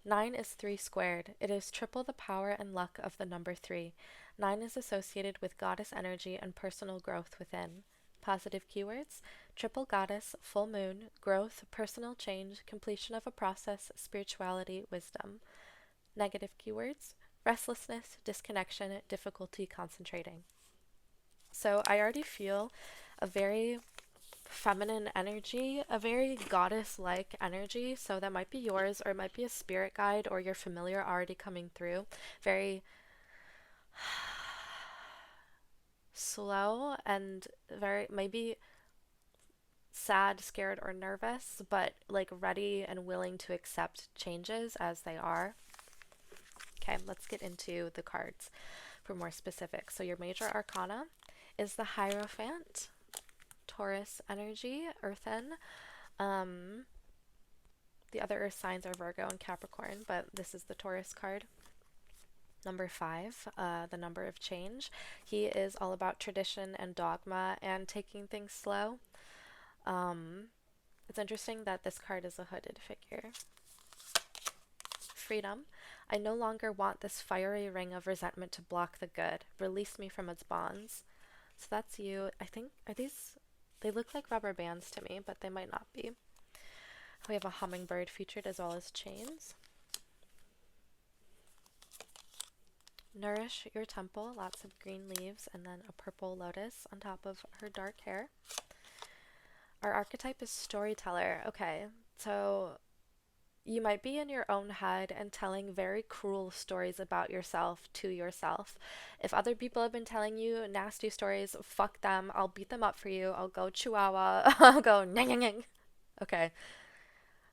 9 is 3 squared. It is triple the power and luck of the number 3. 9 is associated with goddess energy and personal growth within. Positive keywords: triple goddess, full moon, growth, personal change, completion of a process, spirituality, wisdom. Negative keywords: restlessness, disconnection, difficulty concentrating. So I already feel a very feminine energy, a very goddess-like energy. So that might be yours, or it might be a spirit guide or your familiar already coming through. Very slow and very maybe sad, scared, or nervous, but like ready and willing to accept changes as they are. Okay, let's get into the cards for more specifics. So your major arcana is the Hierophant, Taurus energy, earthen. The other earth signs are Virgo and Capricorn, but this is the Taurus card. Number 5, the number of change. He is all about tradition and dogma and taking things slow. It's interesting that this card is a hooded figure. Freedom. I no longer want this fiery ring of resentment to block the good. Release me from its bonds. So that's you. I think, they look like rubber bands to me, but they might not be. We have a hummingbird featured as well as chains. Nourish your temple, lots of green leaves, and then a purple lotus on top of her dark hair. Our archetype is storyteller. Okay, so you might be in your own head and telling very cruel stories about yourself to yourself. If other people have been telling you nasty stories, fuck them. I'll beat them up for you. I'll go chihuahua. I'll go nyang nyang nyang. Okay.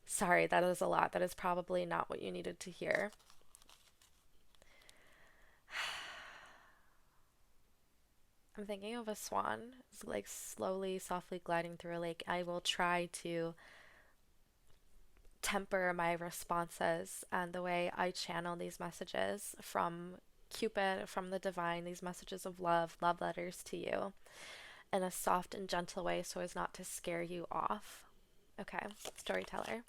Sorry, that is a lot. That is probably not what you needed to hear. I'm thinking of a swan. It's like slowly, softly gliding through a lake. I will try to temper my responses and the way I channel these messages from Cupid, from the divine, these messages of love, love letters to you, in a soft and gentle way so as not to scare you off. Okay, storyteller.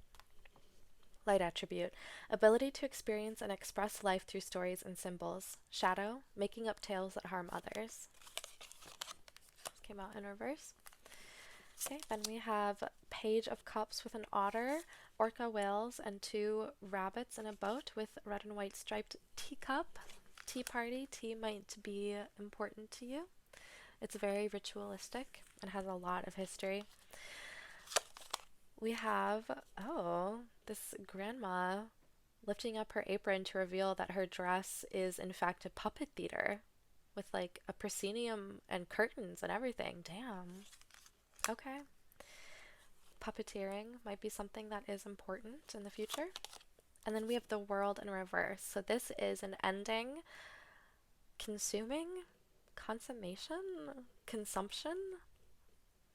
Light attribute. Ability to experience and express life through stories and symbols. Shadow. Making up tales that harm others. Came out in reverse. Okay, then we have Page of Cups with an otter, orca whales, and 2 rabbits in a boat with red and white striped teacup. Tea party. Tea might be important to you. It's very ritualistic and has a lot of history. We have, this grandma lifting up her apron to reveal that her dress is in fact a puppet theater with like a proscenium and curtains and everything. Damn. Okay. Puppeteering might be something that is important in the future. And then we have the World in reverse. So this is an ending, consuming, consummation, consumption.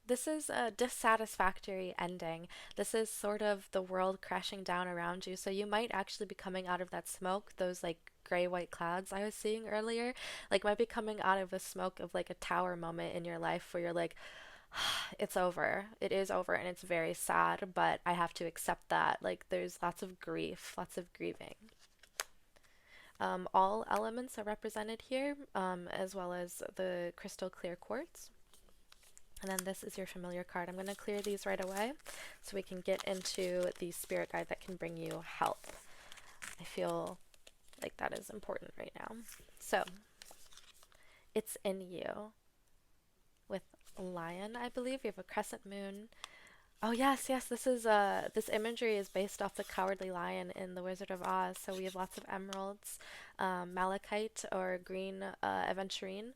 This is a dissatisfactory ending. This is sort of the world crashing down around you. So you might actually be coming out of that smoke, those like gray-white clouds I was seeing earlier, like might be coming out of the smoke of like a tower moment in your life where you're like, it's over. It is over and it's very sad, but I have to accept that. Like there's lots of grief, lots of grieving. All elements are represented here, as well as the crystal clear quartz. And then this is your familiar card. I'm going to clear these right away so we can get into the spirit guide that can bring you help. I feel like that is important right now. So, it's in you. with lion, I believe. We have a crescent moon. Oh yes, yes, this imagery is based off the Cowardly Lion in The Wizard of Oz. So we have lots of emeralds, malachite or green aventurine,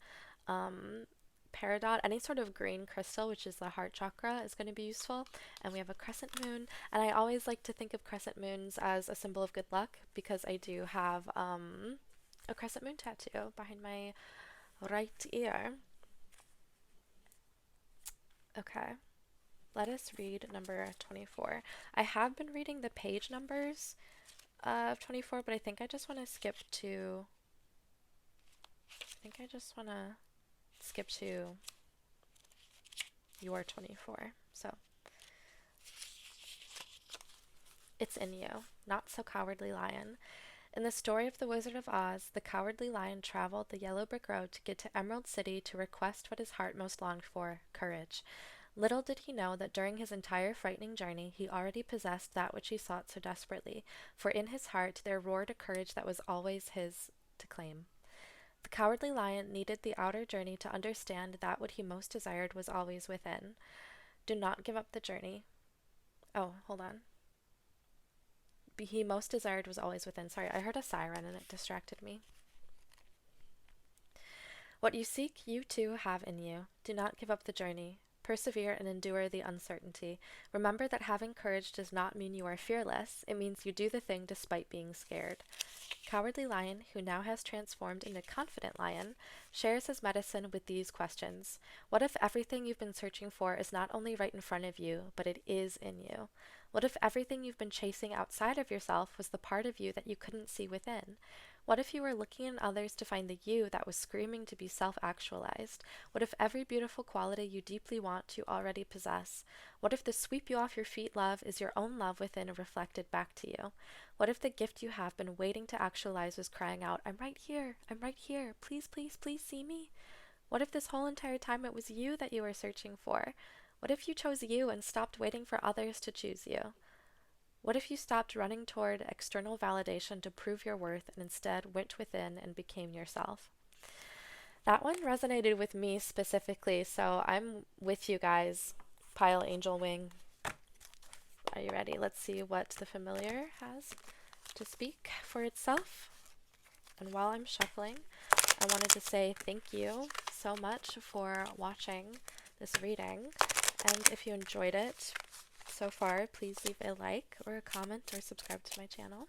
um, peridot, any sort of green crystal, which is the heart chakra, is going to be useful. And we have a crescent moon, and I always like to think of crescent moons as a symbol of good luck because I do have a crescent moon tattoo behind my right ear. Okay. Let us read number 24. I have been reading the page numbers of 24, but I think I just want to skip to. I think I just want to skip to your 24. So, it's in you, not so cowardly lion. In the story of the Wizard of Oz, the Cowardly Lion traveled the yellow brick road to get to Emerald City to request what his heart most longed for, courage. Little did he know that during his entire frightening journey he already possessed that which he sought so desperately, for in his heart there roared a courage that was always his to claim. The Cowardly Lion needed the outer journey to understand that what he most desired was always within. Do not give up the journey. Oh, hold on. He most desired was always within. Sorry, I heard a siren and it distracted me. What you seek, you too have in you. Do not give up the journey. Persevere and endure the uncertainty. Remember that having courage does not mean you are fearless. It means you do the thing despite being scared. Cowardly Lion, who now has transformed into Confident Lion, shares his medicine with these questions. What if everything you've been searching for is not only right in front of you, but it is in you? What if everything you've been chasing outside of yourself was the part of you that you couldn't see within? What if you were looking in others to find the you that was screaming to be self-actualized? What if every beautiful quality you deeply want you already possess? What if the sweep you off your feet love is your own love within reflected back to you? What if the gift you have been waiting to actualize was crying out, I'm right here, please, please, please see me? What if this whole entire time it was you that you were searching for? What if you chose you and stopped waiting for others to choose you? What if you stopped running toward external validation to prove your worth and instead went within and became yourself? That one resonated with me specifically, so I'm with you guys. Pile Angel Wing. Are you ready? Let's see what the familiar has to speak for itself. And while I'm shuffling, I wanted to say thank you so much for watching this reading. And if you enjoyed it so far, please leave a like or a comment or subscribe to my channel.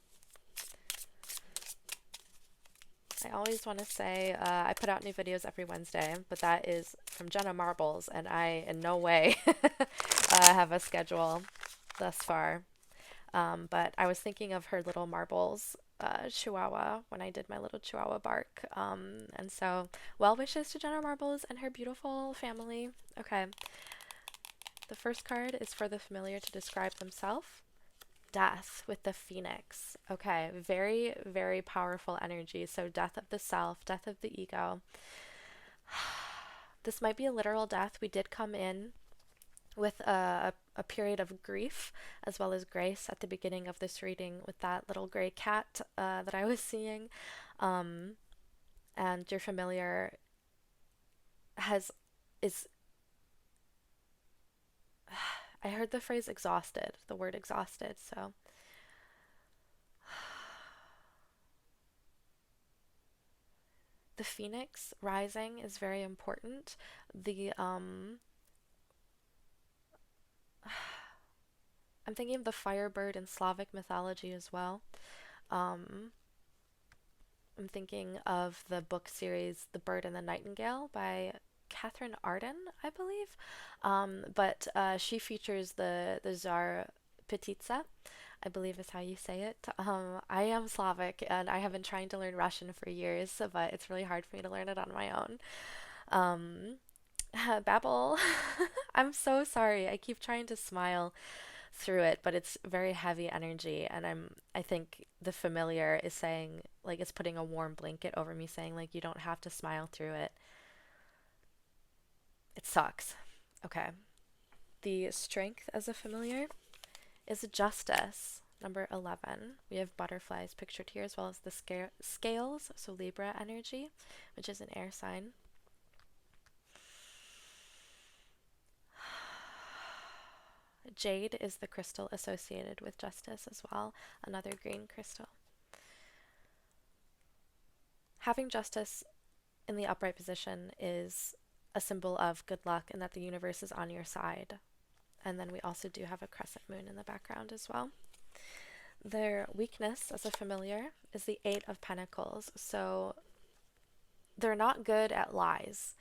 I always want to say I put out new videos every Wednesday, but that is from Jenna Marbles, and I in no way have a schedule thus far. But I was thinking of her little marbles chihuahua when I did my little chihuahua bark. And so, well wishes to Jenna Marbles and her beautiful family. Okay. The first card is for the familiar to describe themselves. Death with the phoenix. Okay, very, very powerful energy. So death of the self, death of the ego. This might be a literal death. We did come in with a period of grief as well as grace at the beginning of this reading with that little gray cat that I was seeing. And your familiar is I heard the phrase exhausted, the word exhausted, so the phoenix rising is very important. I'm thinking of the firebird in Slavic mythology as well. I'm thinking of the book series The Bird and the Nightingale by Catherine Arden, I believe. But she features the Tsar Petitsa, I believe is how you say it. I am Slavic and I have been trying to learn Russian for years, but it's really hard for me to learn it on my own. Babble. I'm so sorry. I keep trying to smile through it, but it's very heavy energy, and I think the familiar is saying, like, it's putting a warm blanket over me saying, like, you don't have to smile through it. It sucks. Okay. The strength as a familiar is justice. Number 11. We have butterflies pictured here as well as the scales, so Libra energy, which is an air sign. Jade is the crystal associated with justice as well, another green crystal. Having justice in the upright position is a symbol of good luck and that the universe is on your side. And then we also do have a crescent moon in the background as well. Their weakness as a familiar is the Eight of Pentacles. So they're not good at lies.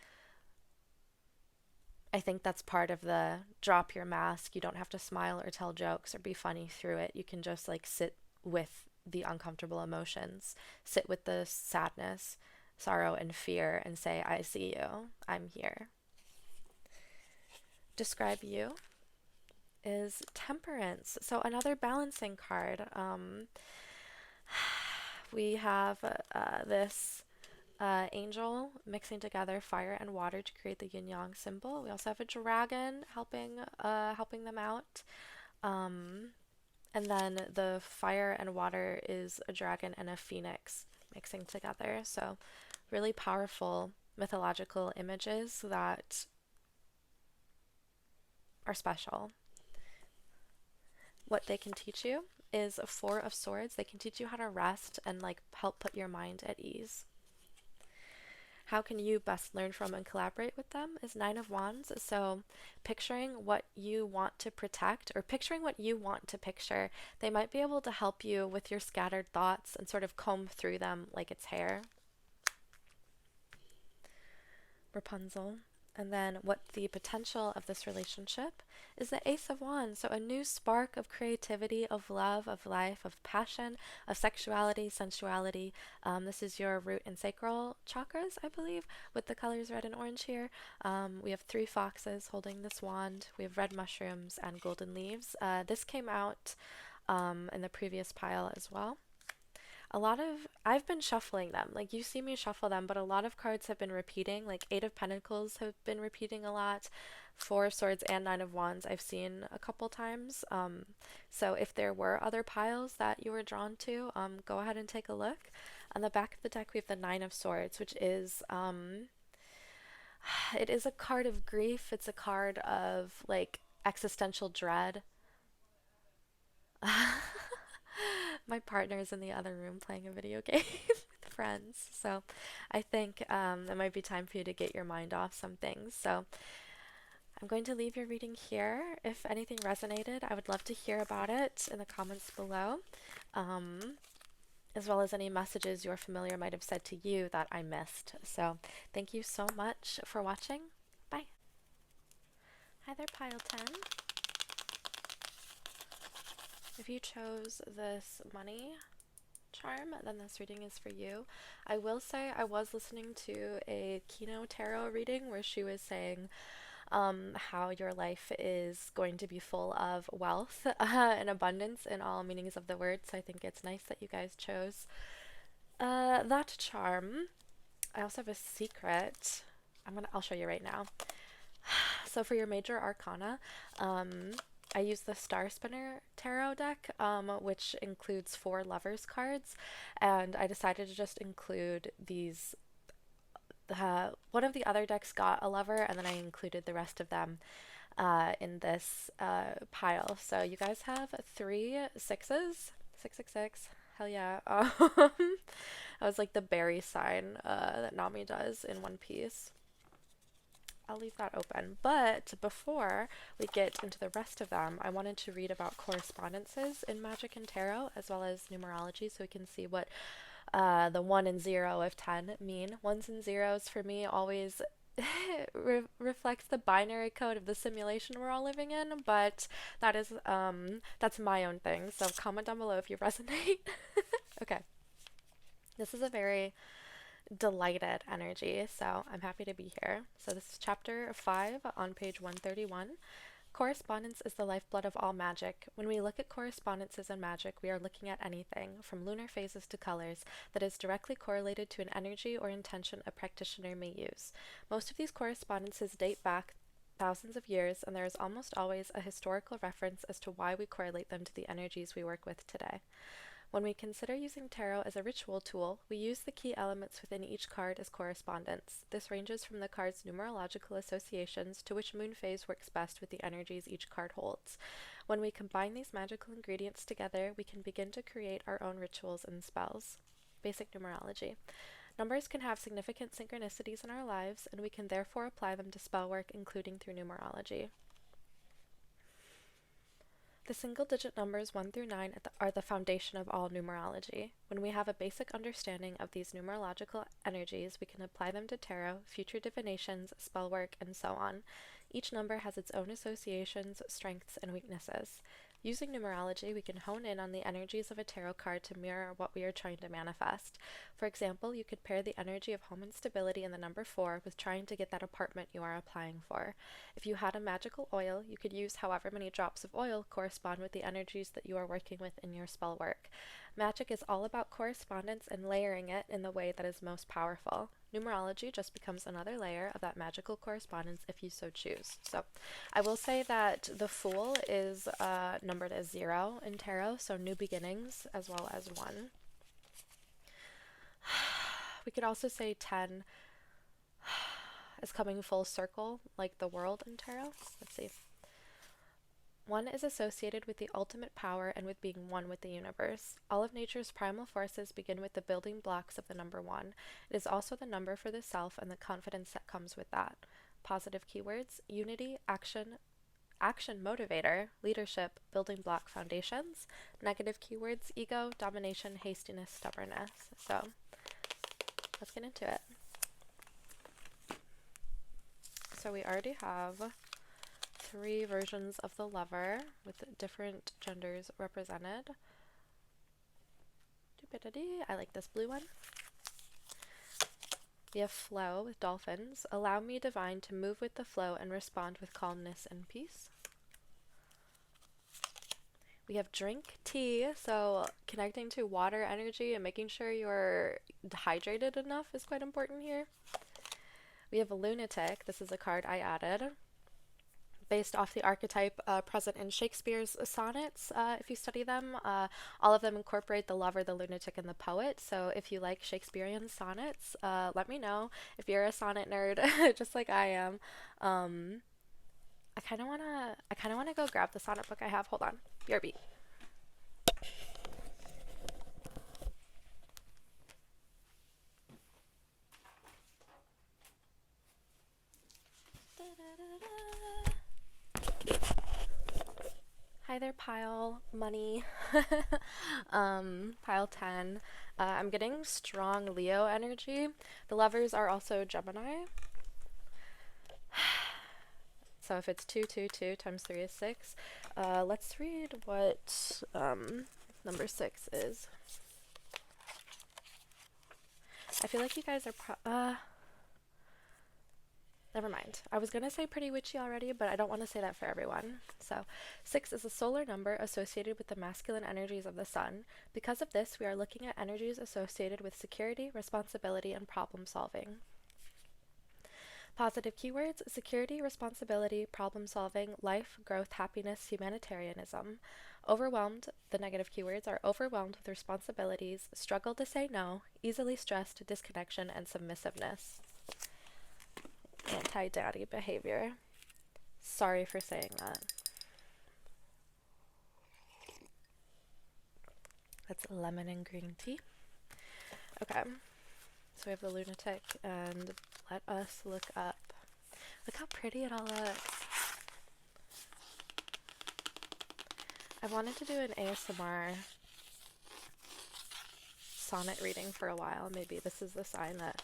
I think that's part of the drop your mask. You don't have to smile or tell jokes or be funny through it. You can just like sit with the uncomfortable emotions, sit with the sadness, sorrow, and fear, and say, I see you, I'm here. Describe you is Temperance. So another balancing card. We have this angel mixing together fire and water to create the yin yang symbol. We also have a dragon helping them out. And then the fire and water is a dragon and a phoenix mixing together. So really powerful mythological images that are special. What they can teach you is a Four of Swords. They can teach you how to rest and like help put your mind at ease. How can you best learn from and collaborate with them is Nine of Wands. So picturing what you want to protect or picturing what you want to picture, they might be able to help you with your scattered thoughts and sort of comb through them like it's hair. Rapunzel. And then what the potential of this relationship is the Ace of Wands. So a new spark of creativity, of love, of life, of passion, of sexuality, sensuality. This is your root and sacral chakras, I believe, with the colors red and orange here. We have 3 foxes holding this wand. We have red mushrooms and golden leaves. This came out in the previous pile as well. I've been shuffling them, like you see me shuffle them, but a lot of cards have been repeating, like Eight of Pentacles have been repeating a lot, Four of Swords and Nine of Wands I've seen a couple times. So if there were other piles that you were drawn to, go ahead and take a look. On the back of the deck we have the Nine of Swords, which is, it is a card of grief, it's a card of like existential dread. My partner's in the other room playing a video game with friends, so I think it might be time for you to get your mind off some things. So I'm going to leave your reading here. If anything resonated, I would love to hear about it in the comments below, as well as any messages your familiar might have said to you that I missed. So thank you so much for watching. Bye. Hi there, Pile 10. If you chose this money charm, then this reading is for you. I will say I was listening to a Kino Tarot reading where she was saying how your life is going to be full of wealth and abundance in all meanings of the word. So I think it's nice that you guys chose that charm. I also have a secret. I'll show you right now. So for your major arcana, I use the Star Spinner Tarot deck, which includes 4 Lovers cards, and I decided to just include these. One of the other decks got a lover, and then I included the rest of them in this pile. So you guys have 3 sixes, 666. Hell yeah! That was like the berry sign that Nami does in One Piece. I'll leave that open. But before we get into the rest of them, I wanted to read about correspondences in Magic and Tarot, as well as numerology, so we can see what the 1 and 0 of 10 mean. 1s and 0s for me always reflects the binary code of the simulation we're all living in, but that is that's my own thing. So comment down below if you resonate. Okay. This is a very delighted energy, so I'm happy to be here. So this is chapter 5 on page 131. Correspondence is the lifeblood of all magic. When we look at correspondences in magic, we are looking at anything, from lunar phases to colors, that is directly correlated to an energy or intention a practitioner may use. Most of these correspondences date back thousands of years, and there is almost always a historical reference as to why we correlate them to the energies we work with today. When we consider using tarot as a ritual tool, we use the key elements within each card as correspondence. This ranges from the card's numerological associations to which moon phase works best with the energies each card holds. When we combine these magical ingredients together, we can begin to create our own rituals and spells. Basic numerology. Numbers can have significant synchronicities in our lives, and we can therefore apply them to spell work, including through numerology. The single-digit numbers 1 through 9 are the foundation of all numerology. When we have a basic understanding of these numerological energies, we can apply them to tarot, future divinations, spell work, and so on. Each number has its own associations, strengths, and weaknesses. Using numerology, we can hone in on the energies of a tarot card to mirror what we are trying to manifest. For example, you could pair the energy of home and stability in the number 4 with trying to get that apartment you are applying for. If you had a magical oil, you could use however many drops of oil correspond with the energies that you are working with in your spell work. Magic is all about correspondence and layering it in the way that is most powerful. Numerology just becomes another layer of that magical correspondence if you so choose. So I will say that the Fool is numbered as 0 in tarot, so new beginnings as well as 1. We could also say 10 is coming full circle, like the world in tarot. Let's see. 1 is associated with the ultimate power and with being one with the universe. All of nature's primal forces begin with the building blocks of the number 1. It is also the number for the self and the confidence that comes with that. Positive keywords: unity, action motivator, leadership, building block foundations. Negative keywords: ego, domination, hastiness, stubbornness. So let's get into it. So we already have 3 versions of the Lover with different genders represented. I like this blue one. We have Flow with dolphins. Allow me, divine, to move with the flow and respond with calmness and peace. We have Drink tea, so connecting to water energy and making sure you're hydrated enough is quite important here. We have a Lunatic. This is a card I added, based off the archetype present in Shakespeare's sonnets. If you study them, all of them incorporate the lover, the lunatic, and the poet. So if you like Shakespearean sonnets, let me know. If you're a sonnet nerd, just like I am, I kind of wanna go grab the sonnet book I have. Hold on, BRB. Hi there, pile money. Pile 10. I'm getting strong Leo energy. The lovers are also Gemini. So if it's 2, 2, 2 times 3 is 6. Let's read what number 6 is. I feel like you guys are never mind. I was going to say pretty witchy already, but I don't want to say that for everyone. So 6 is a solar number associated with the masculine energies of the sun. Because of this, we are looking at energies associated with security, responsibility, and problem solving. Positive keywords: security, responsibility, problem solving, life, growth, happiness, humanitarianism. Overwhelmed, the negative keywords are overwhelmed with responsibilities, struggle to say no, easily stressed, disconnection, and submissiveness. Anti-daddy behavior. Sorry for saying that. That's lemon and green tea. Okay, so we have the lunatic, and let us look up. Look how pretty it all looks. I've wanted to do an ASMR sonnet reading for a while. Maybe this is the sign that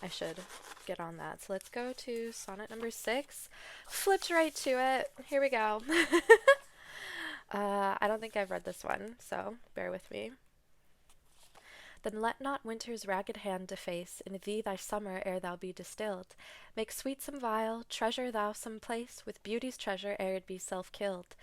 I should get on that. So let's go to sonnet number 6. Flipped right to it. Here we go. I don't think I've read this one, so bear with me. Then let not winter's ragged hand deface in thee thy summer ere thou be distilled. Make sweet some vial, treasure thou some place with beauty's treasure ere it be self-killed.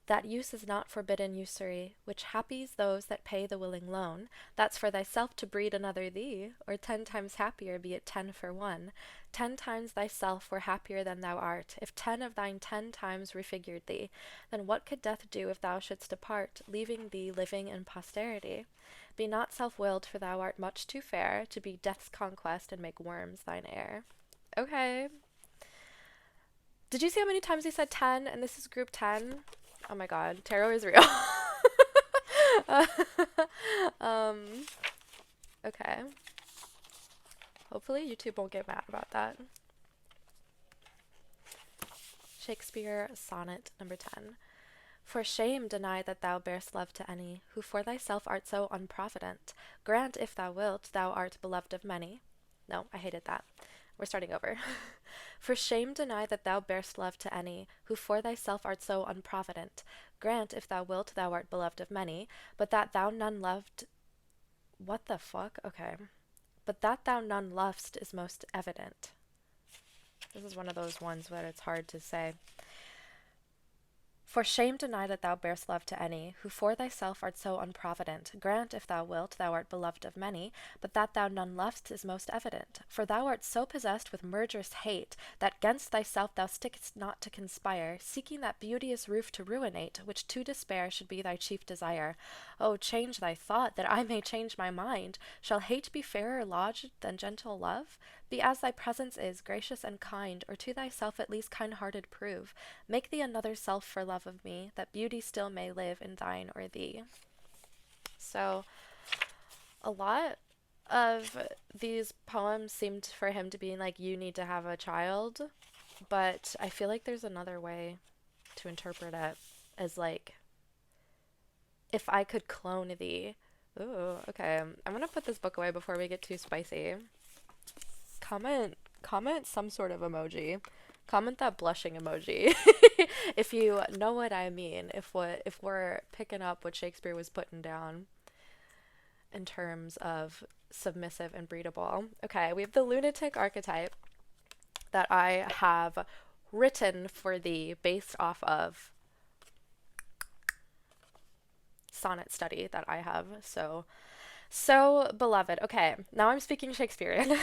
That use is not forbidden usury, which happies those that pay the willing loan. That's for thyself to breed another thee, or 10 times happier, be it 10 for 1. 10 times thyself were happier than thou art, if 10 of thine 10 times refigured thee. Then what could death do if thou shouldst depart, leaving thee living in posterity? Be not self-willed, for thou art much too fair to be death's conquest and make worms thine heir. Okay. Did you see how many times he said 10? And this is group 10. Oh my god, tarot is real. um, okay. Hopefully YouTube won't get mad about that. Shakespeare, sonnet number 10. For shame deny that thou bear'st love to any, who for thyself art so unprovident. Grant, if thou wilt, thou art beloved of many. No, I hated that. We're starting over. For shame deny that thou bear'st love to any, who for thyself art so unprovident. Grant, if thou wilt, thou art beloved of many, but that thou none loved... What the fuck? Okay. But that thou none lovest is most evident. This is one of those ones where it's hard to say. For shame deny that thou bear'st love to any, who for thyself art so unprovident. Grant, if thou wilt, thou art beloved of many, but that thou none lovest is most evident. For thou art so possessed with murderous hate, that 'gainst thyself thou stickest not to conspire, seeking that beauteous roof to ruinate, which to despair should be thy chief desire. Oh, change thy thought, that I may change my mind. Shall hate be fairer lodged than gentle love? Be as thy presence is, gracious and kind, or to thyself at least kind-hearted prove. Make thee another self for love of me, that beauty still may live in thine or thee. So, a lot of these poems seemed for him to be like, you need to have a child, but I feel like there's another way to interpret it as like, if I could clone thee. Ooh, okay. I'm gonna put this book away before we get too spicy. Comment some sort of emoji. Comment that blushing emoji if you know what I mean. If we're picking up what Shakespeare was putting down in terms of submissive and breedable. Okay, we have the lunatic archetype that I have written for thee based off of sonnet study that I have. So beloved. Okay, now I'm speaking Shakespearean.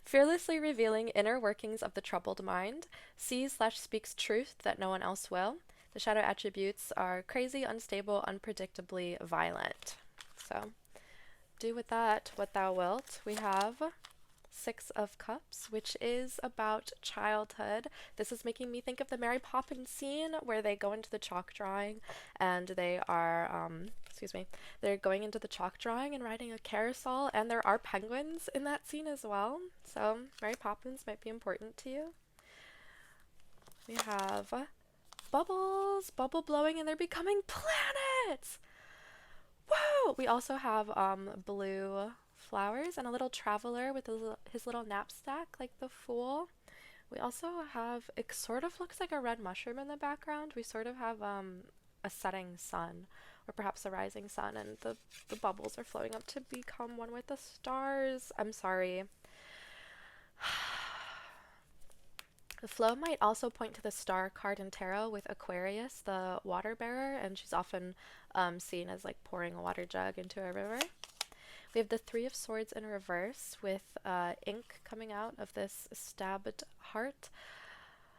Fearlessly revealing inner workings of the troubled mind, sees/speaks truth that no one else will. The shadow attributes are crazy, unstable, unpredictably violent. So, do with that what thou wilt. We have 6 of Cups, which is about childhood. This is making me think of the Mary Poppins scene where they go into the chalk drawing and they are, they're going into the chalk drawing and riding a carousel, and there are penguins in that scene as well. So Mary Poppins might be important to you. We have bubbles, bubble blowing, and they're becoming planets. Whoa! We also have blue flowers and a little traveler with his little knapsack, like the Fool. We also have, it sort of looks like a red mushroom in the background. We sort of have a setting sun, or perhaps a rising sun, and the bubbles are flowing up to become one with the stars. I'm sorry. The flow might also point to the star card in tarot with Aquarius, the water bearer, and she's often seen as like pouring a water jug into a river. We have the 3 of Swords in reverse with ink coming out of this stabbed heart.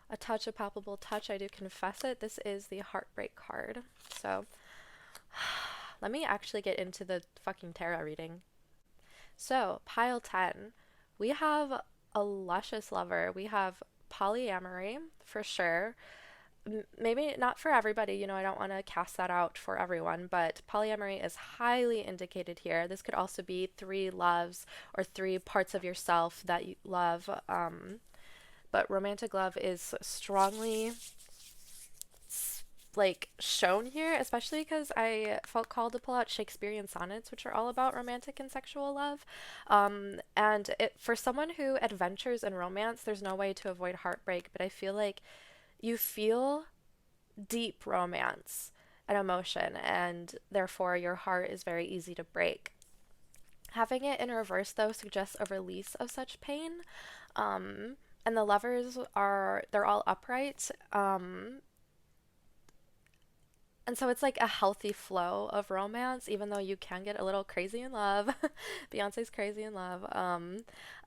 A touch, a palpable touch, I do confess it. This is the heartbreak card. So, let me actually get into the fucking tarot reading. So, pile 10. We have a luscious lover. We have polyamory, for sure. Maybe not for everybody, you know, I don't want to cast that out for everyone, but polyamory is highly indicated here. This could also be 3 loves or 3 parts of yourself that you love, but romantic love is strongly like shown here, especially because I felt called to pull out Shakespearean sonnets, which are all about romantic and sexual love. And for someone who adventures in romance, there's no way to avoid heartbreak, but I feel like you feel deep romance and emotion, and therefore your heart is very easy to break. Having it in reverse, though, suggests a release of such pain. And the lovers they're all upright. And so it's like a healthy flow of romance, even though you can get a little crazy in love. Beyonce's crazy in love.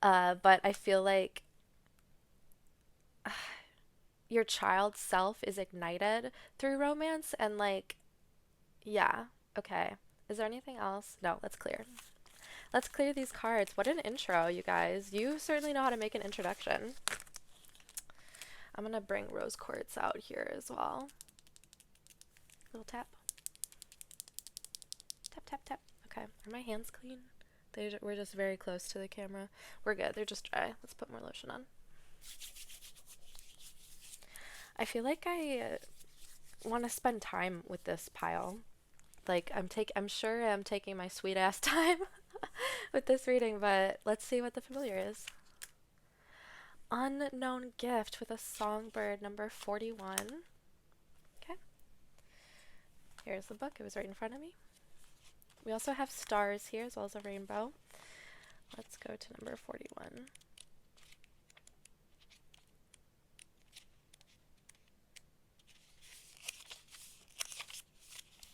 But I feel like your child self is ignited through romance and like, yeah, okay. Is there anything else? No, let's clear. Let's clear these cards. What an intro, you guys. You certainly know how to make an introduction. I'm gonna bring rose quartz out here as well. Little tap. Tap, tap, tap. Okay, are my hands clean? We're just very close to the camera. We're good, they're just dry. Let's put more lotion on. I feel like I want to spend time with this pile. Like I'm sure I'm taking my sweet ass time with this reading, but let's see what the familiar is. Unknown gift with a songbird, number 41. Okay. Here's the book. It was right in front of me. We also have stars here as well as a rainbow. Let's go to number 41.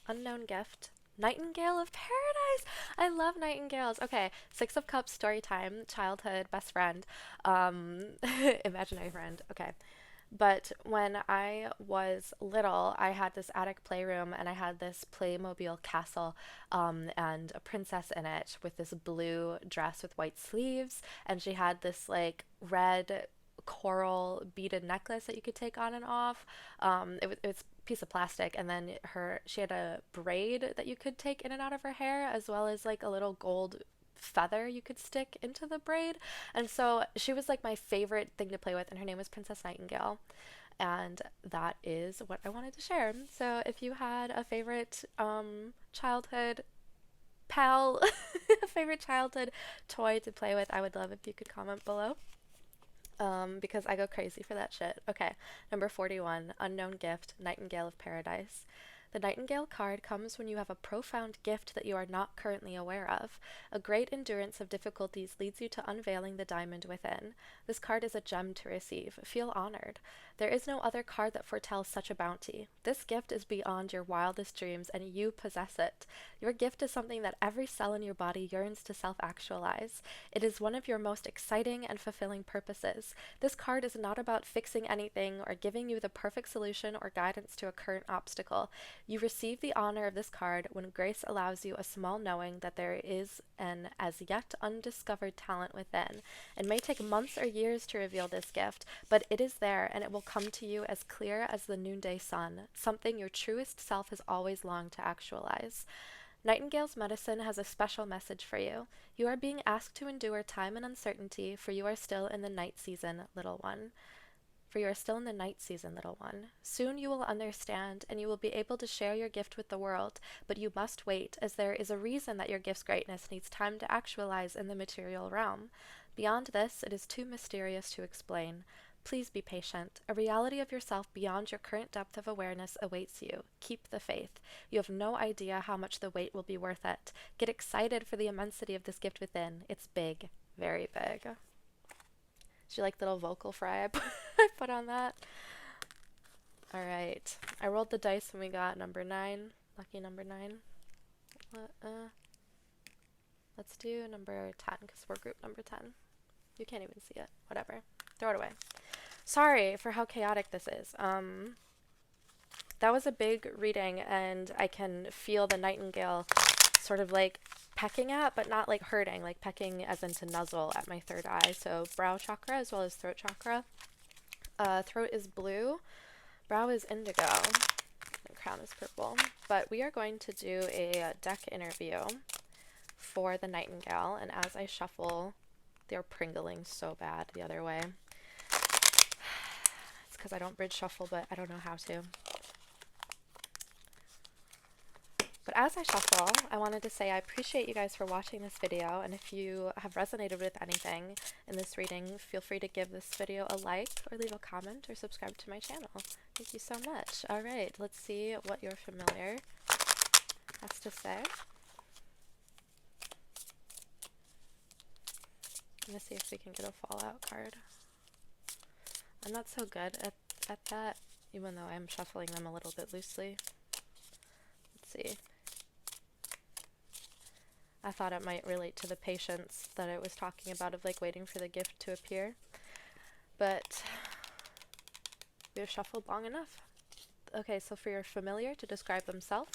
Unknown gift. Nightingale of Paradise. I love nightingales. Okay, Six of Cups story time. Childhood best friend. Imaginary friend. Okay. But when I was little, I had this attic playroom and I had this Playmobil castle and a princess in it with this blue dress with white sleeves. And she had this like red coral beaded necklace that you could take on and off. It was a piece of plastic, and then she had a braid that you could take in and out of her hair, as well as like a little gold feather you could stick into the braid. And so she was like my favorite thing to play with, and her name was Princess Nightingale. And that is what I wanted to share. So if you had a favorite childhood pal, a favorite childhood toy to play with, I would love if you could comment below. Because I go crazy for that shit. Okay, number 41, Unknown Gift, Nightingale of Paradise. The Nightingale card comes when you have a profound gift that you are not currently aware of. A great endurance of difficulties leads you to unveiling the diamond within. This card is a gem to receive. Feel honored. There is no other card that foretells such a bounty. This gift is beyond your wildest dreams, and you possess it. Your gift is something that every cell in your body yearns to self-actualize. It is one of your most exciting and fulfilling purposes. This card is not about fixing anything or giving you the perfect solution or guidance to a current obstacle. You receive the honor of this card when grace allows you a small knowing that there is an as yet undiscovered talent within. It may take months or years to reveal this gift, but it is there, and it will come to you as clear as the noonday sun, something your truest self has always longed to actualize. Nightingale's medicine has a special message for you. You are being asked to endure time and uncertainty, for you are still in the night season, little one. For you are still in the night season, little one. Soon you will understand, and you will be able to share your gift with the world, but you must wait, as there is a reason that your gift's greatness needs time to actualize in the material realm. Beyond this, it is too mysterious to explain. Please be patient. A reality of yourself beyond your current depth of awareness awaits you. Keep the faith. You have no idea how much the wait will be worth it. Get excited for the immensity of this gift within. It's big, very big. Did you like the little vocal fry I put on that? All right. I rolled the dice and we got number 9. Lucky number 9. Let's do number 10 because we're group number 10. You can't even see it. Whatever. Throw it away. Sorry for how chaotic this is. That was a big reading, and I can feel the nightingale sort of like pecking at, but not like hurting, like pecking as in to nuzzle at my third eye. So brow chakra as well as throat chakra. Throat is blue, brow is indigo, and crown is purple. But we are going to do a deck interview for the nightingale, and as I shuffle, they're pringling so bad the other way. It's because I don't bridge shuffle, but I don't know how to. But as I shuffle, I wanted to say I appreciate you guys for watching this video, and if you have resonated with anything in this reading, feel free to give this video a like, or leave a comment, or subscribe to my channel. Thank you so much. Alright, let's see what your familiar has to say. I'm going to see if we can get a fallout card. I'm not so good at that, even though I'm shuffling them a little bit loosely. see. I thought it might relate to the patience that it was talking about of like waiting for the gift to appear. But we've shuffled long enough. Okay, so for your familiar to describe themselves,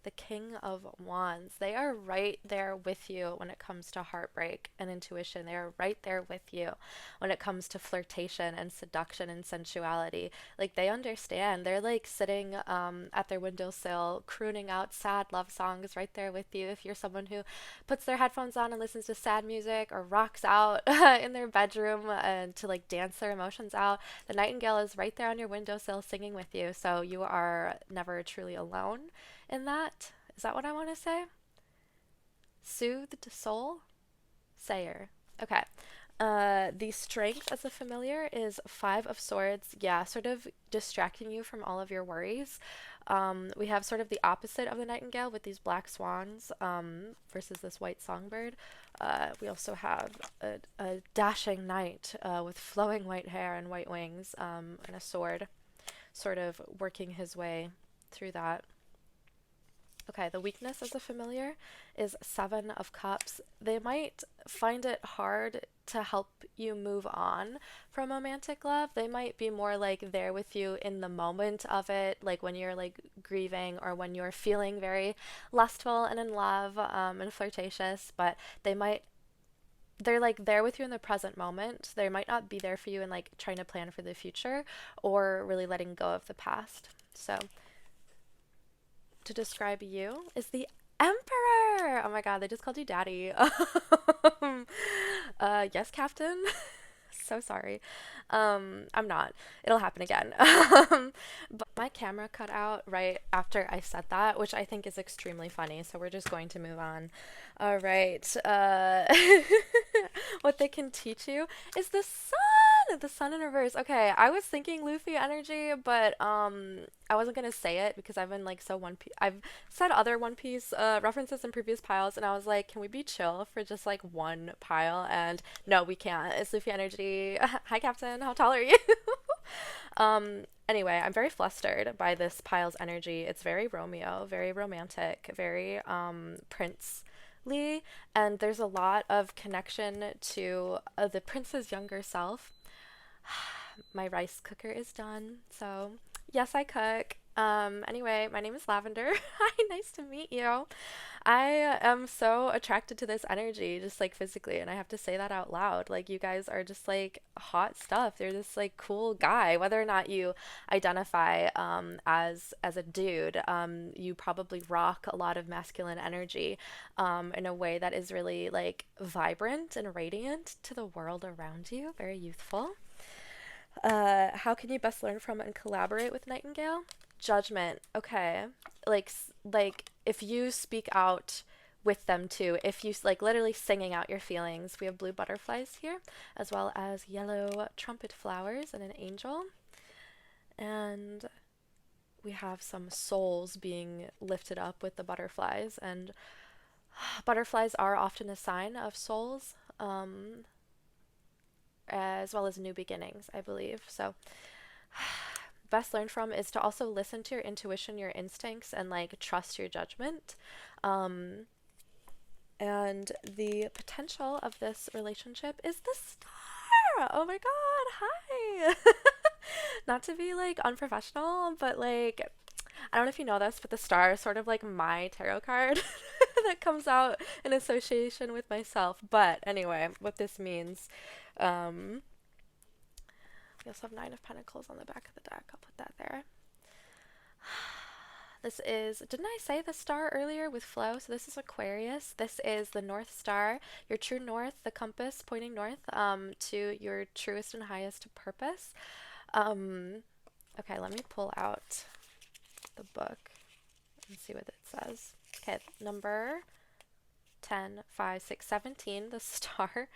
the King of Wands. They are right there with you when it comes to heartbreak and intuition. They are right there with you when it comes to flirtation and seduction and sensuality. Like, they understand. They're like sitting at their windowsill, crooning out sad love songs right there with you. If you're someone who puts their headphones on and listens to sad music or rocks out in their bedroom and to like dance their emotions out, the nightingale is right there on your windowsill singing with you. So you are never truly alone in that. Is that what I want to say? Soothed soul? Sayer. Okay. The strength as a familiar is 5 of Swords. Yeah, sort of distracting you from all of your worries. We have sort of the opposite of the nightingale with these black swans versus this white songbird. We also have a dashing knight with flowing white hair and white wings and a sword, sort of working his way through that. Okay, the weakness as a familiar is 7 of Cups. They might find it hard to help you move on from romantic love. They might be more like there with you in the moment of it, like when you're like grieving or when you're feeling very lustful and in love and flirtatious, but they're like there with you in the present moment. They might not be there for you and like trying to plan for the future or really letting go of the past. So to describe you is the Emperor. Oh my god, they just called you daddy. Yes, Captain. So sorry. I'm not. It'll happen again. But my camera cut out right after I said that, which I think is extremely funny. So we're just going to move on. All right. What they can teach you is the sun. The sun in reverse. Okay, I was thinking Luffy energy, but I wasn't gonna say it because I've been like so One Piece. I've said other One Piece references in previous piles, and I was like, can we be chill for just like one pile? And no, we can't. It's Luffy energy. Hi, Captain. How tall are you? Anyway, I'm very flustered by this pile's energy. It's very Romeo, very romantic, very Prince Lee, and there's a lot of connection to the prince's younger self. My rice cooker is done, so yes, I cook. Anyway, my name is Lavender. Hi, nice to meet you. I am so attracted to this energy, just like physically, and I have to say that out loud. Like, you guys are just like hot stuff. They're this like cool guy. Whether or not you identify as a dude, you probably rock a lot of masculine energy in a way that is really like vibrant and radiant to the world around you. Very youthful. How can you best learn from and collaborate with Nightingale? Judgment. Okay. Like if you speak out with them too, if you like literally singing out your feelings. We have blue butterflies here, as well as yellow trumpet flowers and an angel. And we have some souls being lifted up with the butterflies, and butterflies are often a sign of souls. As well as new beginnings, I believe. So best learn from is to also listen to your intuition, your instincts, and like trust your judgment. And the potential of this relationship is the star. Oh my god, hi. Not to be like unprofessional, but like I don't know if you know this, but the star is sort of like my tarot card that comes out in association with myself. But anyway, what this means, we also have 9 of Pentacles on the back of the deck. I'll put that there. This is, didn't I say the star earlier with flow? So this is Aquarius. This is the North Star, your true north, the compass pointing north to your truest and highest purpose. Okay, let me pull out the book and see what it says. Okay, number 10, 5, 6, 17, the star.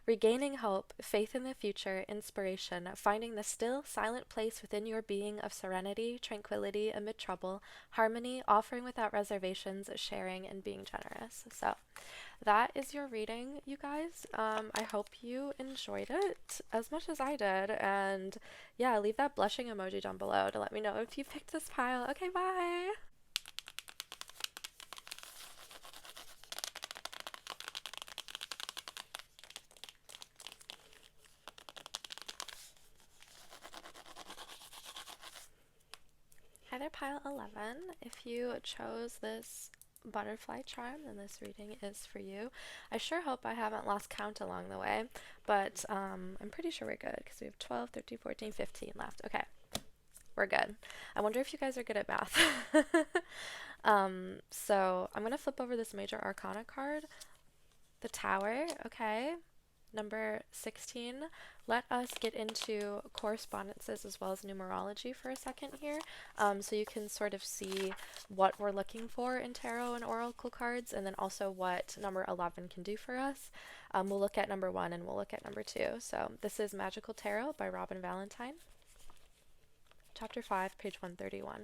Regaining hope, faith in the future, inspiration, finding the still, silent place within your being of serenity, tranquility amid trouble, harmony, offering without reservations, sharing, and being generous. So that is your reading, you guys. I hope you enjoyed it as much as I did. And yeah, leave that blushing emoji down below to let me know if you picked this pile. Okay, bye! Hi there, pile 11. If you chose this butterfly charm, then this reading is for you. I sure hope I haven't lost count along the way, but I'm pretty sure we're good because we have 12, 13, 14, 15 left. Okay, we're good. I wonder if you guys are good at math. So I'm going to flip over this Major Arcana card. The Tower, okay. Number 16, let us get into correspondences as well as numerology for a second here, so you can sort of see what we're looking for in tarot and oracle cards, and then also what number 11 can do for us. We'll look at number 1 and we'll look at number 2. So this is Magical Tarot by Robin Valentine, Chapter 5, page 131.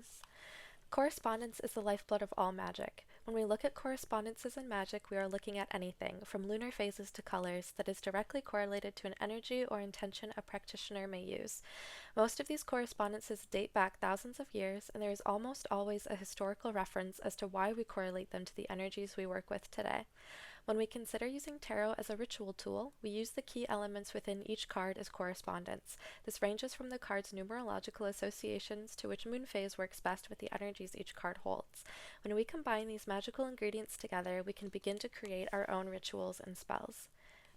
Correspondence is the lifeblood of all magic. When we look at correspondences in magic, we are looking at anything, from lunar phases to colors, that is directly correlated to an energy or intention a practitioner may use. Most of these correspondences date back thousands of years, and there is almost always a historical reference as to why we correlate them to the energies we work with today. When we consider using tarot as a ritual tool, we use the key elements within each card as correspondence. This ranges from the card's numerological associations to which moon phase works best with the energies each card holds. When we combine these magical ingredients together, we can begin to create our own rituals and spells.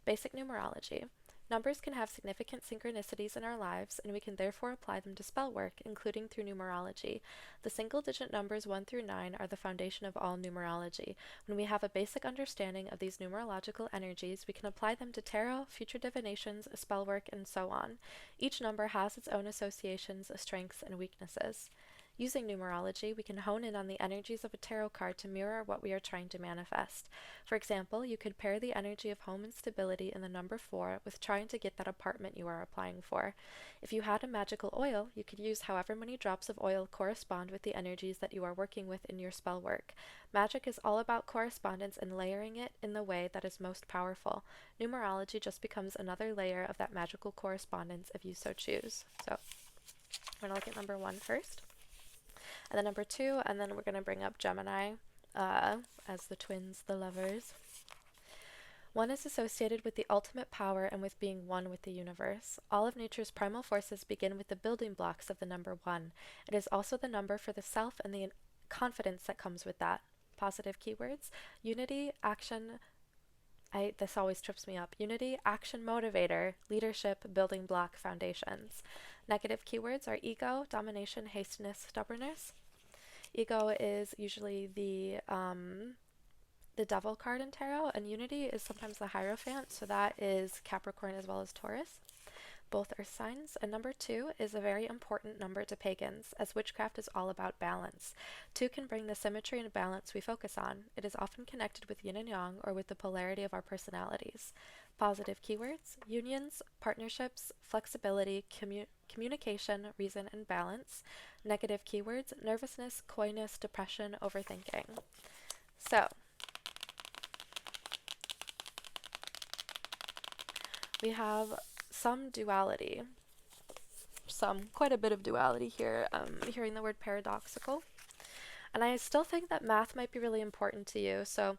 Basic numerology. Numbers can have significant synchronicities in our lives, and we can therefore apply them to spell work, including through numerology. The single-digit numbers 1 through 9 are the foundation of all numerology. When we have a basic understanding of these numerological energies, we can apply them to tarot, future divinations, spell work, and so on. Each number has its own associations, strengths, and weaknesses. Using numerology, we can hone in on the energies of a tarot card to mirror what we are trying to manifest. For example, you could pair the energy of home and stability in the number 4 with trying to get that apartment you are applying for. If you had a magical oil, you could use however many drops of oil correspond with the energies that you are working with in your spell work. Magic is all about correspondence and layering it in the way that is most powerful. Numerology just becomes another layer of that magical correspondence if you so choose. So, we're going to look at number 1 first. And then number 2, and then we're going to bring up Gemini as the twins, the lovers. 1 is associated with the ultimate power and with being one with the universe. All of nature's primal forces begin with the building blocks of the number 1. It is also the number for the self and the confidence that comes with that. Positive keywords: unity, action. This always trips me up. Unity, action motivator, leadership, building block, foundations. Negative keywords are ego, domination, hastiness, stubbornness. Ego is usually the devil card in tarot, and unity is sometimes the Hierophant, so that is Capricorn as well as Taurus. Both are signs. And number 2 is a very important number to pagans, as witchcraft is all about balance. 2 can bring the symmetry and balance we focus on. It is often connected with yin and yang, or with the polarity of our personalities. Positive keywords: unions, partnerships, flexibility, communication, reason, and balance. Negative keywords: nervousness, coyness, depression, overthinking. So, we have some duality, quite a bit of duality here. Hearing the word paradoxical. And I still think that math might be really important to you, so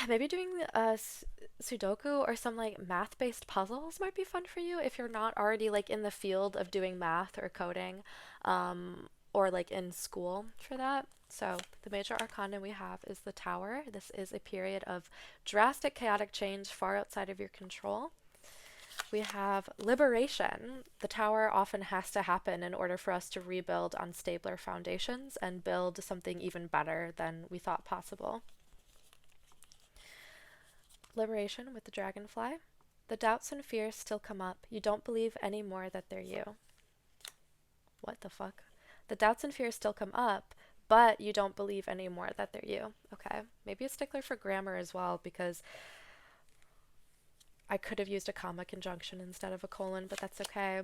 maybe doing Sudoku or some like math-based puzzles might be fun for you if you're not already like in the field of doing math or coding, or like in school for that. So the major arcana we have is the Tower. This is a period of drastic chaotic change far outside of your control. We have liberation. The Tower often has to happen in order for us to rebuild on stabler foundations and build something even better than we thought possible. Liberation with the Dragonfly. The doubts and fears still come up. You don't believe anymore that they're you. What the fuck? The doubts and fears still come up, but you don't believe anymore that they're you. Okay, maybe a stickler for grammar as well, because I could have used a comma conjunction instead of a colon, but that's okay.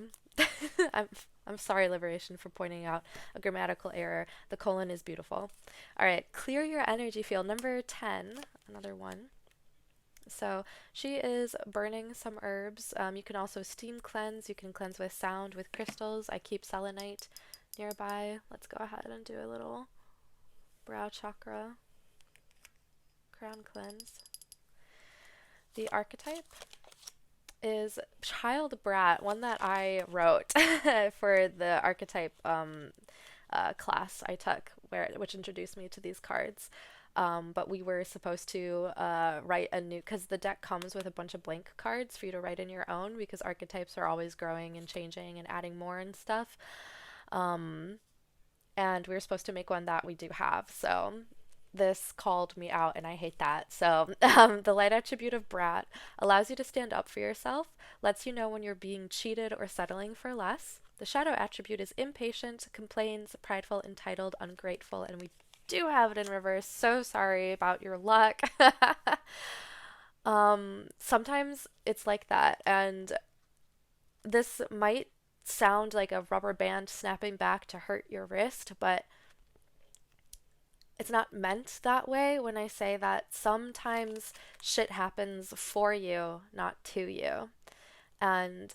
I'm sorry, Liberation, for pointing out a grammatical error. The colon is beautiful. All right, clear your energy field. Number 10, another one. So she is burning some herbs. You can also steam cleanse. You can cleanse with sound, with crystals. I keep selenite nearby. Let's go ahead and do a little brow chakra crown cleanse. The archetype is child brat, one that I wrote for the archetype class I took, which introduced me to these cards. But we were supposed to write a new, because the deck comes with a bunch of blank cards for you to write in your own, because archetypes are always growing and changing and adding more and stuff. Um, and we were supposed to make one that we do have. So this called me out, and I hate that. So, the light attribute of brat allows you to stand up for yourself, lets you know when you're being cheated or settling for less. The shadow attribute is impatient, complains, prideful, entitled, ungrateful, and we do have it in reverse. So sorry about your luck. Sometimes it's like that, and this might sound like a rubber band snapping back to hurt your wrist, but it's not meant that way when I say that sometimes shit happens for you, not to you. And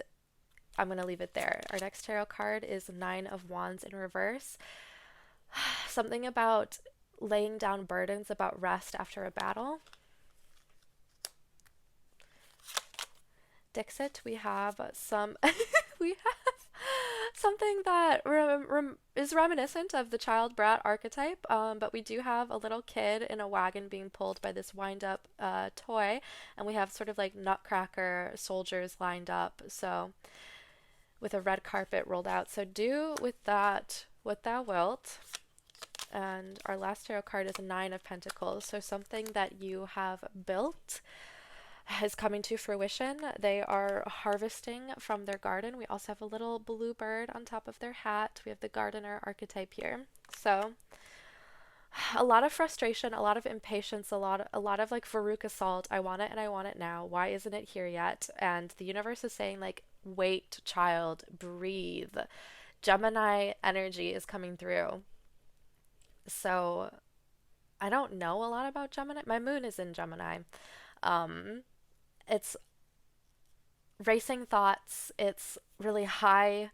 I'm going to leave it there. Our next tarot card is Nine of Wands in reverse. Something about laying down burdens, about rest after a battle. Dixit, we have some we have something that is reminiscent of the child brat archetype, but we do have a little kid in a wagon being pulled by this wind up toy, and we have sort of like nutcracker soldiers lined up, so with a red carpet rolled out. So do with that what thou wilt. And our last tarot card is a Nine of Pentacles, so something that you have built is coming to fruition. They are harvesting from their garden. We also have a little blue bird on top of their hat. We have the gardener archetype here. So a lot of frustration, a lot of impatience, a lot of like Veruca Salt. I want it and I want it now. Why isn't it here yet? And the universe is saying like, wait, child, breathe. Gemini energy is coming through. So I don't know a lot about Gemini. My moon is in Gemini. Um, it's racing thoughts, it's really highfalutin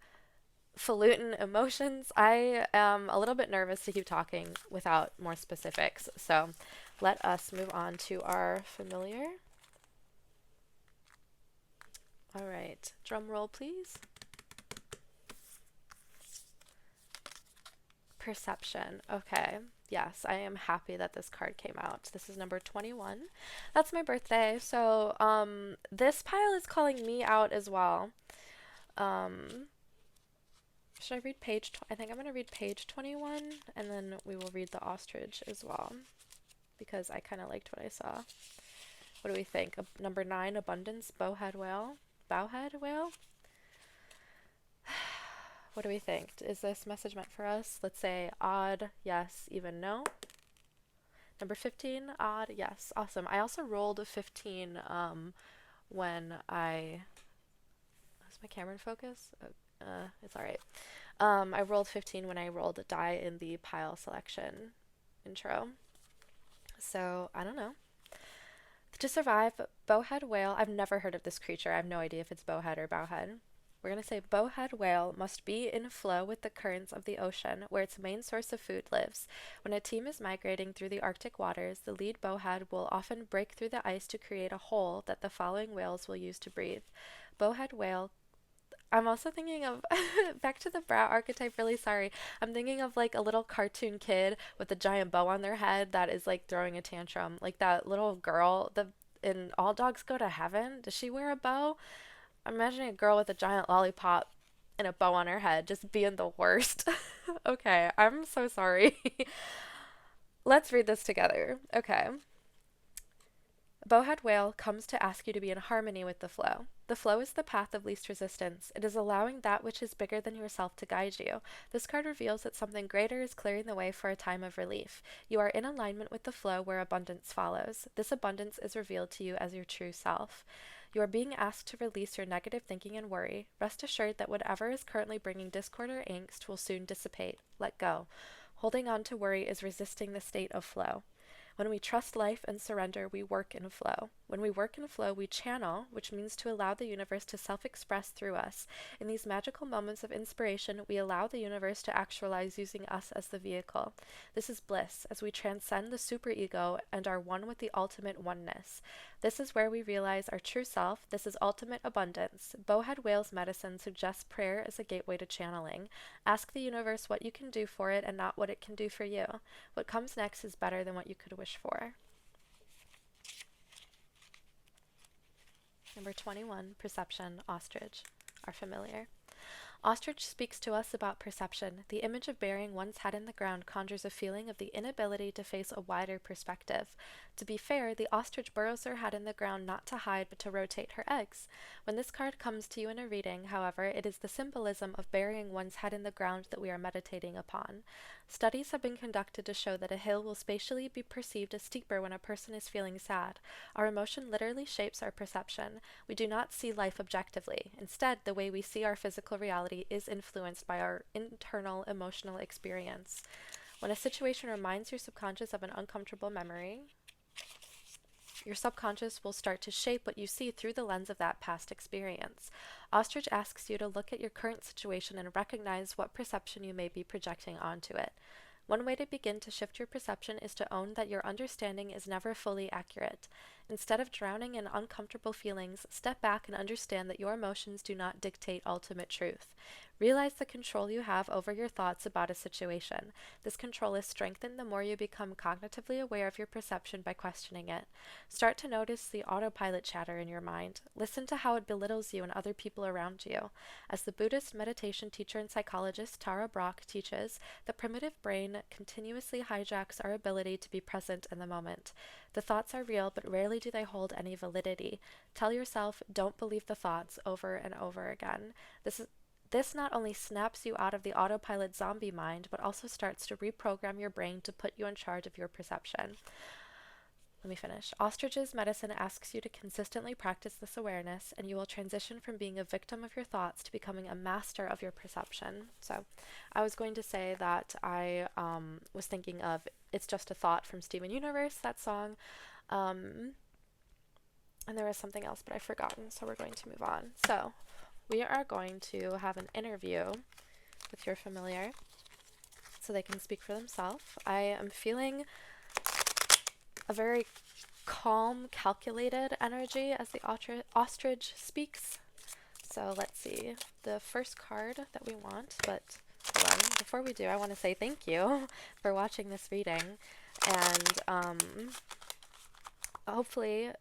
emotions. I am a little bit nervous to keep talking without more specifics, so let us move on to our familiar. All right, drum roll, please. Perception. Okay. Yes, I am happy that this card came out. This is number 21. That's my birthday. So, this pile is calling me out as well. Um, should I read I think I'm going to read page 21, and then we will read the ostrich as well, because I kind of liked what I saw. What do we think? Number 9, abundance, bowhead whale. Bowhead whale? What do we think? Is this message meant for us? Let's say odd, yes, even no. Number 15, odd, yes. Awesome. I also rolled a 15 when is my camera in focus? It's all right. I rolled 15 when I rolled a die in the pile selection intro. So, I don't know. To survive, bowhead whale. I've never heard of this creature. I have no idea if it's bowhead or bowhead. We're going to say bowhead whale must be in flow with the currents of the ocean, where its main source of food lives. When a team is migrating through the Arctic waters, the lead bowhead will often break through the ice to create a hole that the following whales will use to breathe. Bowhead whale. I'm also thinking of, back to the brat archetype, really sorry. I'm thinking of like a little cartoon kid with a giant bow on their head that is like throwing a tantrum. Like that little girl in All Dogs Go to Heaven. Does she wear a bow? I'm imagining a girl with a giant lollipop and a bow on her head just being the worst. Okay, I'm so sorry. Let's read this together. Okay. Bowhead whale comes to ask you to be in harmony with the flow. The flow is the path of least resistance. It is allowing that which is bigger than yourself to guide you. This card reveals that something greater is clearing the way for a time of relief. You are in alignment with the flow where abundance follows. This abundance is revealed to you as your true self. You are being asked to release your negative thinking and worry. Rest assured that whatever is currently bringing discord or angst will soon dissipate. Let go. Holding on to worry is resisting the state of flow. When we trust life and surrender, we work in flow. When we work in flow, we channel, which means to allow the universe to self-express through us. In these magical moments of inspiration, we allow the universe to actualize using us as the vehicle. This is bliss, as we transcend the superego and are one with the ultimate oneness. This is where we realize our true self. This is ultimate abundance. Bowhead Whale's medicine suggests prayer as a gateway to channeling. Ask the universe what you can do for it and not what it can do for you. What comes next is better than what you could wish for. Number 21, perception, ostrich, our familiar. Ostrich speaks to us about perception. The image of burying one's head in the ground conjures a feeling of the inability to face a wider perspective. To be fair, the ostrich burrows her head in the ground not to hide but to rotate her eggs. When this card comes to you in a reading, however, it is the symbolism of burying one's head in the ground that we are meditating upon. Studies have been conducted to show that a hill will spatially be perceived as steeper when a person is feeling sad. Our emotion literally shapes our perception. We do not see life objectively. Instead, the way we see our physical reality is influenced by our internal emotional experience. When a situation reminds your subconscious of an uncomfortable memory, your subconscious will start to shape what you see through the lens of that past experience. Ostrich asks you to look at your current situation and recognize what perception you may be projecting onto it. One way to begin to shift your perception is to own that your understanding is never fully accurate. Instead of drowning in uncomfortable feelings, step back and understand that your emotions do not dictate ultimate truth. Realize the control you have over your thoughts about a situation. This control is strengthened the more you become cognitively aware of your perception by questioning it. Start to notice the autopilot chatter in your mind. Listen to how it belittles you and other people around you. As the Buddhist meditation teacher and psychologist Tara Brach teaches, the primitive brain continuously hijacks our ability to be present in the moment. The thoughts are real, but rarely do they hold any validity. Tell yourself, don't believe the thoughts, over and over again. This not only snaps you out of the autopilot zombie mind, but also starts to reprogram your brain to put you in charge of your perception. Let me finish. Ostrich's medicine asks you to consistently practice this awareness, and you will transition from being a victim of your thoughts to becoming a master of your perception. So I was going to say that I was thinking of It's Just a Thought from Steven Universe, that song. And there was something else, but I've forgotten, so we're going to move on. So we are going to have an interview with your familiar so they can speak for themselves. I am feeling a very calm, calculated energy as the ostrich speaks. So let's see. The first card that we want, but hold on. Before we do, I want to say thank you for watching this reading. And hopefully,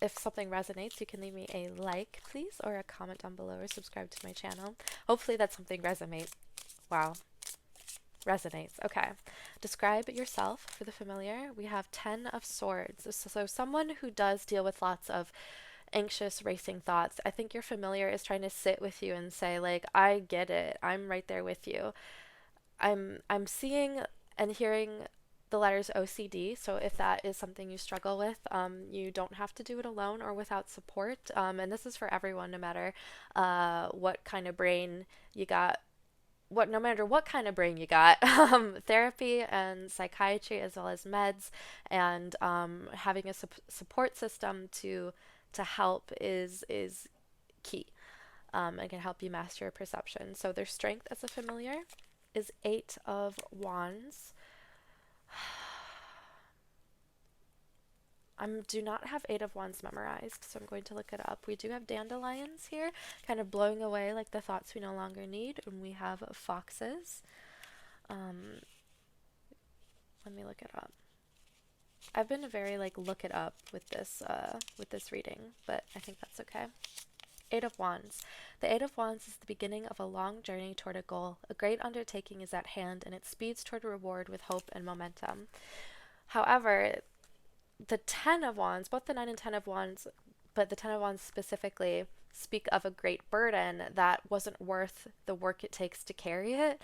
if something resonates, you can leave me a like, please, or a comment down below, or subscribe to my channel. Hopefully that something resonates. Wow. Resonates. Okay. Describe yourself for the familiar. We have 10 of Swords. So someone who does deal with lots of anxious, racing thoughts. I think your familiar is trying to sit with you and say, like, I get it. I'm right there with you. I'm seeing and hearing the letters OCD, so if that is something you struggle with, you don't have to do it alone or without support, and this is for everyone, no matter what kind of brain you got, no matter what kind of brain you got. Therapy and psychiatry, as well as meds, and having a support system to help is key, and can help you master your perception. So their strength as a familiar is 8 of Wands. I do not have 8 of Wands memorized, so I'm going to look it up. We do have dandelions here, kind of blowing away like the thoughts we no longer need, and we have foxes. Let me look it up. I've been very look it up with this reading, but I think that's okay. 8 of Wands. The 8 of Wands is the beginning of a long journey toward a goal. A great undertaking is at hand, and it speeds toward a reward with hope and momentum. However, the 10 of Wands, both the 9 and 10 of Wands, but the 10 of Wands specifically, speak of a great burden that wasn't worth the work it takes to carry it.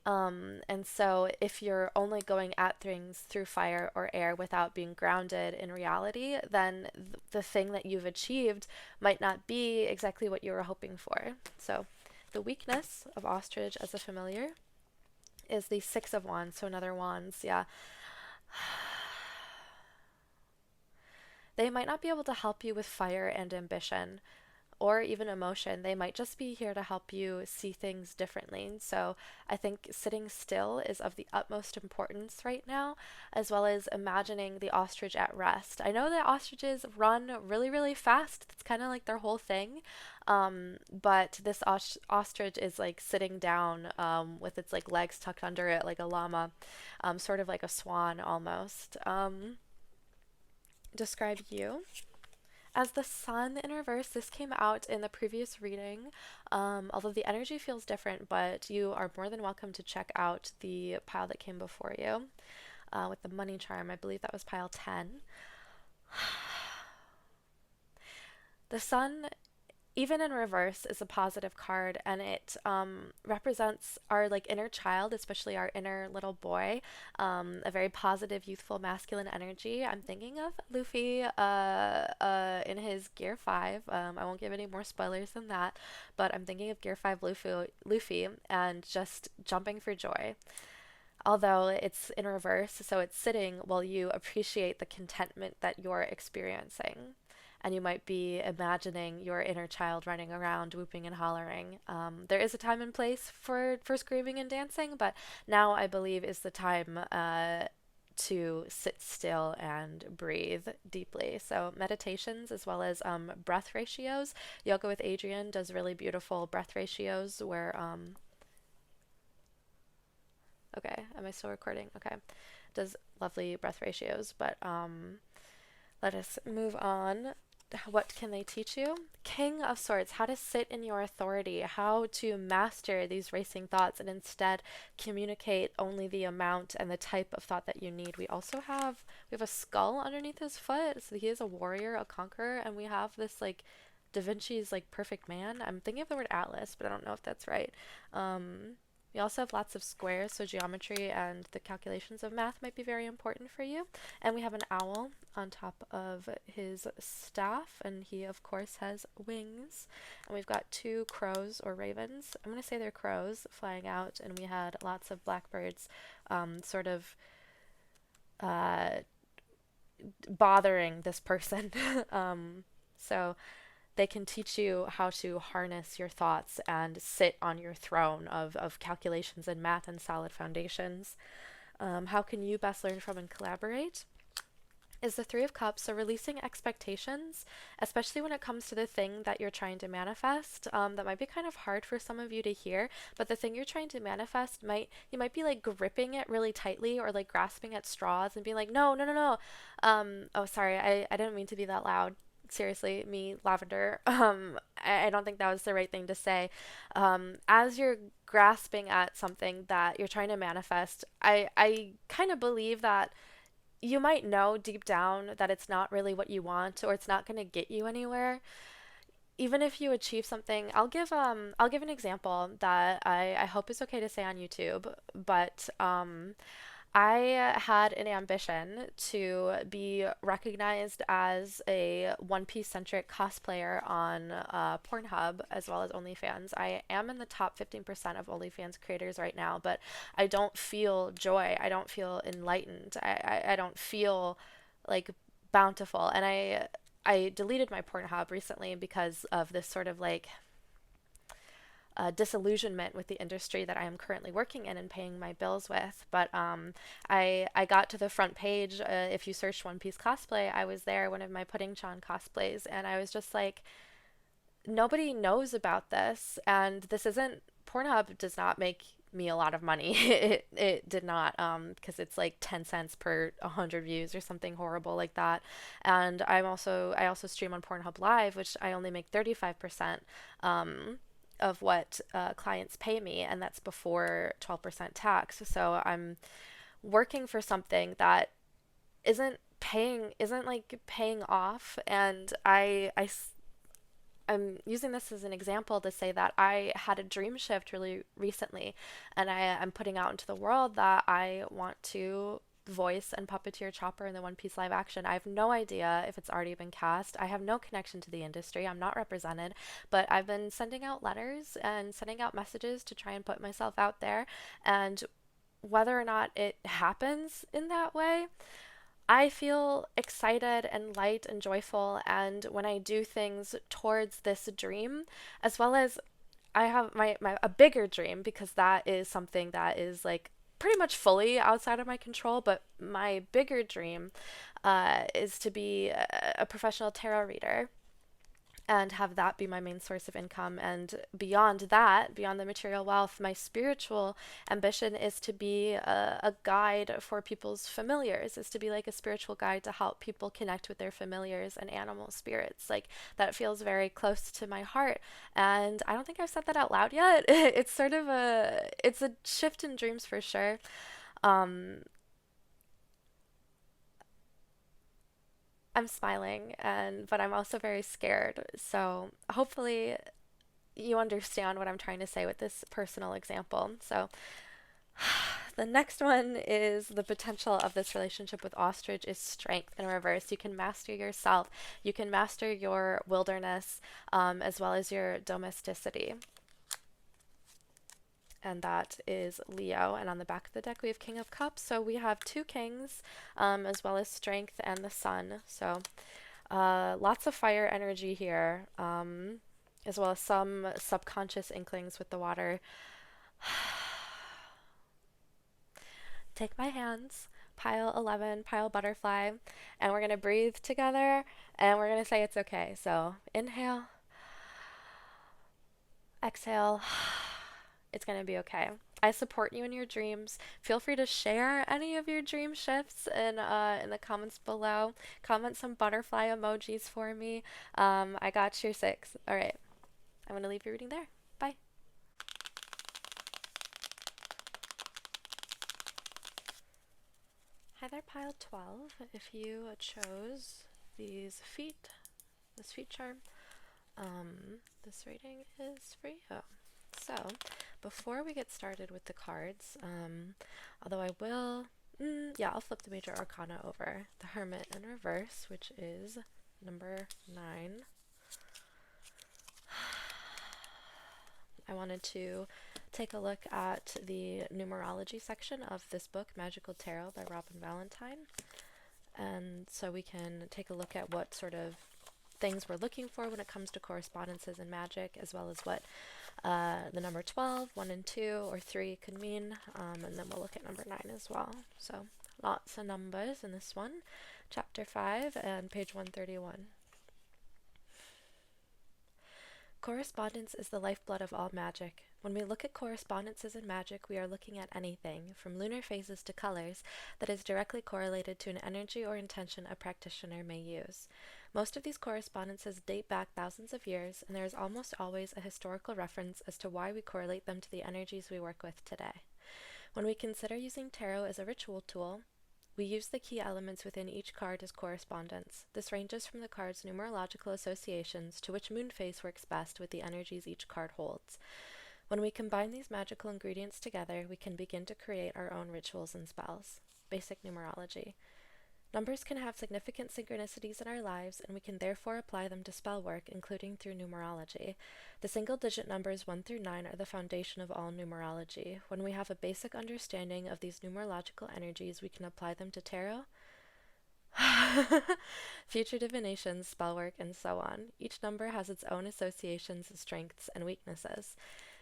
And so if you're only going at things through fire or air without being grounded in reality, then the thing that you've achieved might not be exactly what you were hoping for. So the weakness of ostrich as a familiar is the 6 of Wands, so another Wands, yeah. They might not be able to help you with fire and ambition or even emotion. They might just be here to help you see things differently. So I think sitting still is of the utmost importance right now, as well as imagining the ostrich at rest. I know that ostriches run really, really fast. It's kind of like their whole thing. But this ostrich is like sitting down with its like legs tucked under it like a llama, sort of like a swan almost. Describe you. As the sun in reverse, this came out in the previous reading, although the energy feels different, but you are more than welcome to check out the pile that came before you with the money charm. I believe that was pile 10. The sun, even in reverse, is a positive card, and it represents our like inner child, especially our inner little boy, a very positive, youthful, masculine energy. I'm thinking of Luffy in his Gear 5. I won't give any more spoilers than that, but I'm thinking of Gear 5 Luffy and just jumping for joy. Although it's in reverse, so it's sitting while you appreciate the contentment that you're experiencing. And you might be imagining your inner child running around, whooping and hollering. There is a time and place for screaming and dancing, but now I believe is the time to sit still and breathe deeply. So meditations as well as breath ratios. Yoga with Adriene does really beautiful breath ratios where okay, am I still recording? Okay. Does lovely breath ratios, but let us move on. What can they teach you? King of Swords, how to sit in your authority, how to master these racing thoughts and instead communicate only the amount and the type of thought that you need. We have a skull underneath his foot, so he is a warrior, a conqueror, and we have this like Da Vinci's like perfect man. I'm thinking of the word atlas, but I don't know if that's right. We also have lots of squares, so geometry and the calculations of math might be very important for you. And we have an owl on top of his staff, and he, of course, has wings. And we've got two crows or ravens. I'm going to say they're crows flying out, and we had lots of blackbirds sort of bothering this person. So they can teach you how to harness your thoughts and sit on your throne of calculations and math and solid foundations. How can you best learn from and collaborate? Is the Three of Cups. So releasing expectations, especially when it comes to the thing that you're trying to manifest. That might be kind of hard for some of you to hear, but the thing you're trying to manifest you might be like gripping it really tightly or like grasping at straws and being like, no, no, no, no. Oh, sorry, I didn't mean to be that loud. Seriously, me, Lavender. I don't think that was the right thing to say. As you're grasping at something that you're trying to manifest, I kind of believe that you might know deep down that it's not really what you want or it's not going to get you anywhere. Even if you achieve something, I'll give an example that I hope is okay to say on YouTube, but I had an ambition to be recognized as a One Piece centric cosplayer on Pornhub as well as OnlyFans. I am in the top 15% of OnlyFans creators right now, but I don't feel joy. I don't feel enlightened. I don't feel like bountiful. And I deleted my Pornhub recently because of this sort of like disillusionment with the industry that I am currently working in and paying my bills with. But I got to the front page. If you search One Piece cosplay, I was there, one of my Pudding Chan cosplays, and I was just like, nobody knows about this, and this isn't Pornhub does not make me a lot of money. It did not because it's like 10 cents per 100 views or something horrible like that. And I also stream on Pornhub Live, which I only make 35% of what clients pay me, and that's before 12% tax. So I'm working for something that isn't like paying off, and I'm using this as an example to say that I had a dream shift really recently, and I'm putting out into the world that I want to voice and puppeteer Chopper in the One Piece live action. I have no idea if it's already been cast. I have no connection to the industry. I'm not represented, but I've been sending out letters and sending out messages to try and put myself out there. And whether or not it happens in that way, I feel excited and light and joyful, and when I do things towards this dream, as well as I have my a bigger dream, because that is something that is like pretty much fully outside of my control, but my bigger dream is to be a professional tarot reader and have that be my main source of income. And beyond that, beyond the material wealth, my spiritual ambition is to be a guide for people's familiars, is to be like a spiritual guide to help people connect with their familiars and animal spirits. Like that feels very close to my heart. And I don't think I've said that out loud yet. It's sort of it's a shift in dreams for sure. Um, I'm smiling, and but I'm also very scared. So hopefully you understand what I'm trying to say with this personal example. So, the next one is the potential of this relationship with ostrich is strength in reverse. You can master yourself, you can master your wilderness, as well as your domesticity. And that is Leo. And on the back of the deck, we have King of Cups. So we have two kings, as well as strength and the sun. So lots of fire energy here, as well as some subconscious inklings with the water. Take my hands, pile 11, pile butterfly, and we're going to breathe together and we're going to say it's okay. So inhale, exhale. It's going to be okay. I support you in your dreams. Feel free to share any of your dream shifts in the comments below. Comment some butterfly emojis for me. I got your six. All right. I'm going to leave your reading there. Bye. Hi there, pile 12. If you chose this feet charm, this reading is for you. So, before we get started with the cards, although I will, I'll flip the Major Arcana over. The Hermit in reverse, which is number 9. I wanted to take a look at the numerology section of this book, Magical Tarot by Robin Valentine. And so we can take a look at what sort of things we're looking for when it comes to correspondences and magic, as well as what the number 12, 1 and 2, or 3 could mean. And then we'll look at number 9 as well. So lots of numbers in this one. Chapter 5 and page 131. Correspondence is the lifeblood of all magic. When we look at correspondences in magic, we are looking at anything, from lunar phases to colors, that is directly correlated to an energy or intention a practitioner may use. Most of these correspondences date back thousands of years, and there is almost always a historical reference as to why we correlate them to the energies we work with today. When we consider using tarot as a ritual tool, we use the key elements within each card as correspondence. This ranges from the card's numerological associations to which moon phase works best with the energies each card holds. When we combine these magical ingredients together, we can begin to create our own rituals and spells. Basic numerology. Numbers can have significant synchronicities in our lives, and we can therefore apply them to spell work, including through numerology. The single-digit numbers 1 through 9 are the foundation of all numerology. When we have a basic understanding of these numerological energies, we can apply them to tarot, future divinations, spell work, and so on. Each number has its own associations, strengths, and weaknesses.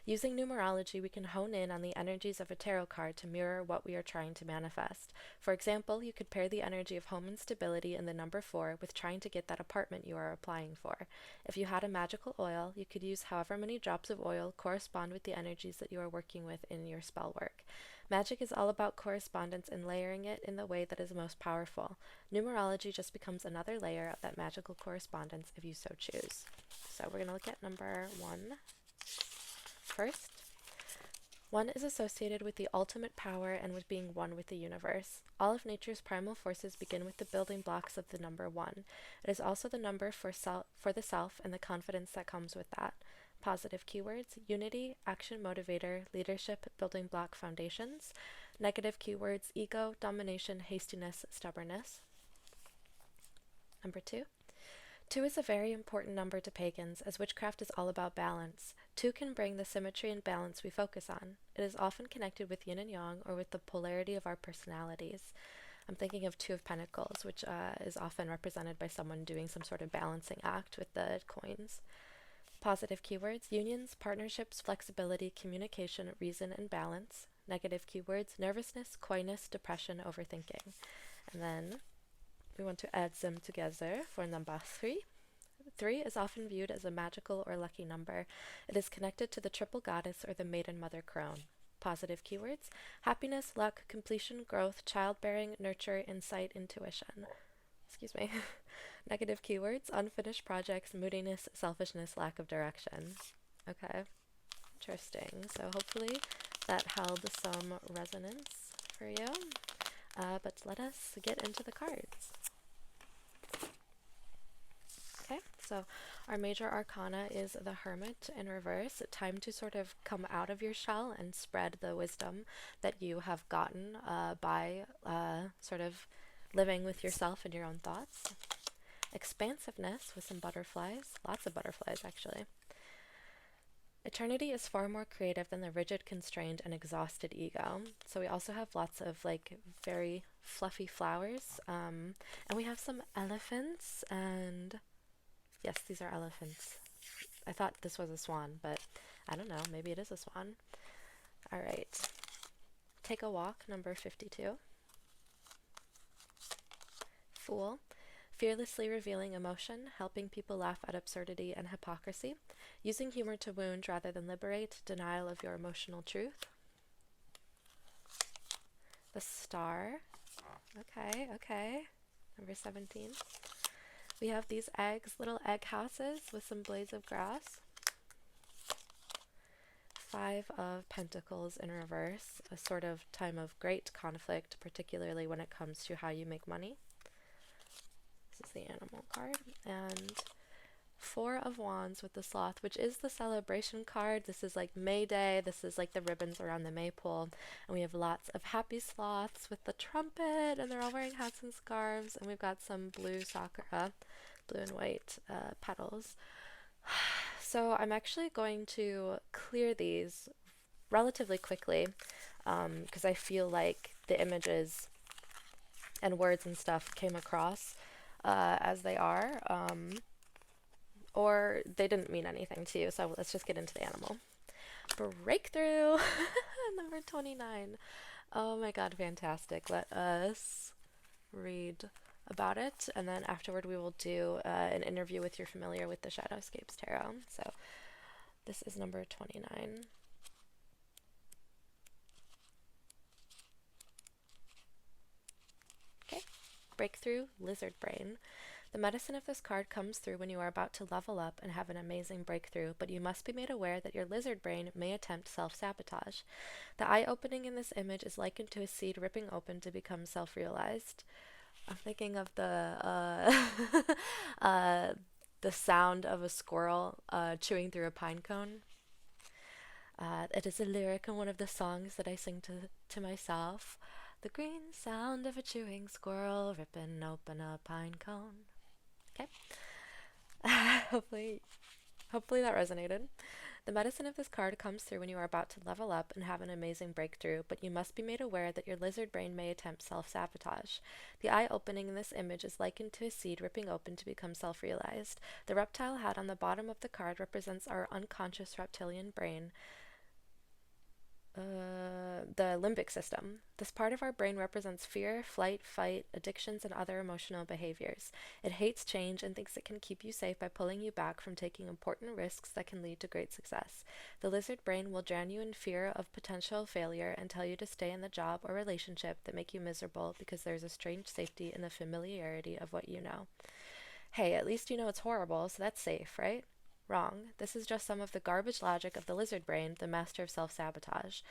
Using numerology, we can hone in on the energies of a tarot card to mirror what we are trying to manifest. For example, you could pair the energy of home and stability in the number 4 with trying to get that apartment you are applying for. If you had a magical oil, you could use however many drops of oil correspond with the energies that you are working with in your spell work. Magic is all about correspondence and layering it in the way that is most powerful. Numerology just becomes another layer of that magical correspondence if you so choose. So we're going to look at number 1 first. 1 is associated with the ultimate power and with being one with the universe. All of nature's primal forces begin with the building blocks of the number 1. It is also the number for the self and the confidence that comes with that. Positive keywords: unity, action motivator, leadership, building block foundations. Negative keywords: ego, domination, hastiness, stubbornness. Number 2. 2 is a very important number to pagans, as witchcraft is all about balance. 2 can bring the symmetry and balance we focus on. It is often connected with yin and yang, or with the polarity of our personalities. I'm thinking of Two of Pentacles, which is often represented by someone doing some sort of balancing act with the coins. Positive keywords: unions, partnerships, flexibility, communication, reason, and balance. Negative keywords: nervousness, coyness, depression, overthinking. And then we want to add them together for number 3. 3 is often viewed as a magical or lucky number. It is connected to the triple goddess or the maiden mother crone. Positive keywords: happiness, luck, completion, growth, childbearing, nurture, insight, intuition. Excuse me. Negative keywords: unfinished projects, moodiness, selfishness, lack of direction. Okay, interesting. So hopefully that held some resonance for you. But let us get into the cards. Okay, so our major arcana is the Hermit in reverse. Time to sort of come out of your shell and spread the wisdom that you have gotten by sort of living with yourself and your own thoughts. Expansiveness with some butterflies, lots of butterflies actually. Eternity is far more creative than the rigid, constrained, and exhausted ego. So we also have lots of like very fluffy flowers. And we have some elephants, and yes, these are elephants. I thought this was a swan, but I don't know, maybe it is a swan. All right. Take a walk, number 52. Fool. Fearlessly revealing emotion, helping people laugh at absurdity and hypocrisy, using humor to wound rather than liberate, denial of your emotional truth. The Star. Okay, okay. Number 17. We have these eggs, little egg houses with some blades of grass. 5 of Pentacles in reverse, a sort of time of great conflict, particularly when it comes to how you make money. This is the animal card. And 4 of Wands with the Sloth, which is the celebration card. This is like May Day. This is like the ribbons around the maypole. And we have lots of happy sloths with the trumpet, and they're all wearing hats and scarves. And we've got some blue sakura, blue and white petals. So I'm actually going to clear these relatively quickly because I feel like the images and words and stuff came across as they are, or they didn't mean anything to you. So let's just get into the animal. Breakthrough, number 29. Oh my god, fantastic. Let us read about it, and then afterward we will do an interview with you're familiar with the Shadowscapes Tarot. So this is number 29. Okay, Breakthrough, Lizard Brain. The medicine of this card comes through when you are about to level up and have an amazing breakthrough, but you must be made aware that your lizard brain may attempt self-sabotage. The eye opening in this image is likened to a seed ripping open to become self-realized. I'm thinking of the the sound of a squirrel chewing through a pine cone. It is a lyric in one of the songs that I sing to myself. The green sound of a chewing squirrel ripping open a pine cone. Okay. Hopefully that resonated. The medicine of this card comes through when you are about to level up and have an amazing breakthrough, but you must be made aware that your lizard brain may attempt self-sabotage. The eye opening in this image is likened to a seed ripping open to become self-realized. The reptile hat on the bottom of the card represents our unconscious reptilian brain, the limbic system. This part of our brain represents fear, flight, fight, addictions, and other emotional behaviors. It hates change and thinks it can keep you safe by pulling you back from taking important risks that can lead to great success. The lizard brain will drown you in fear of potential failure and tell you to stay in the job or relationship that make you miserable because there's a strange safety in the familiarity of what you know. Hey, at least you know it's horrible, so that's safe, right? Wrong. This is just some of the garbage logic of the lizard brain, the master of self-sabotage.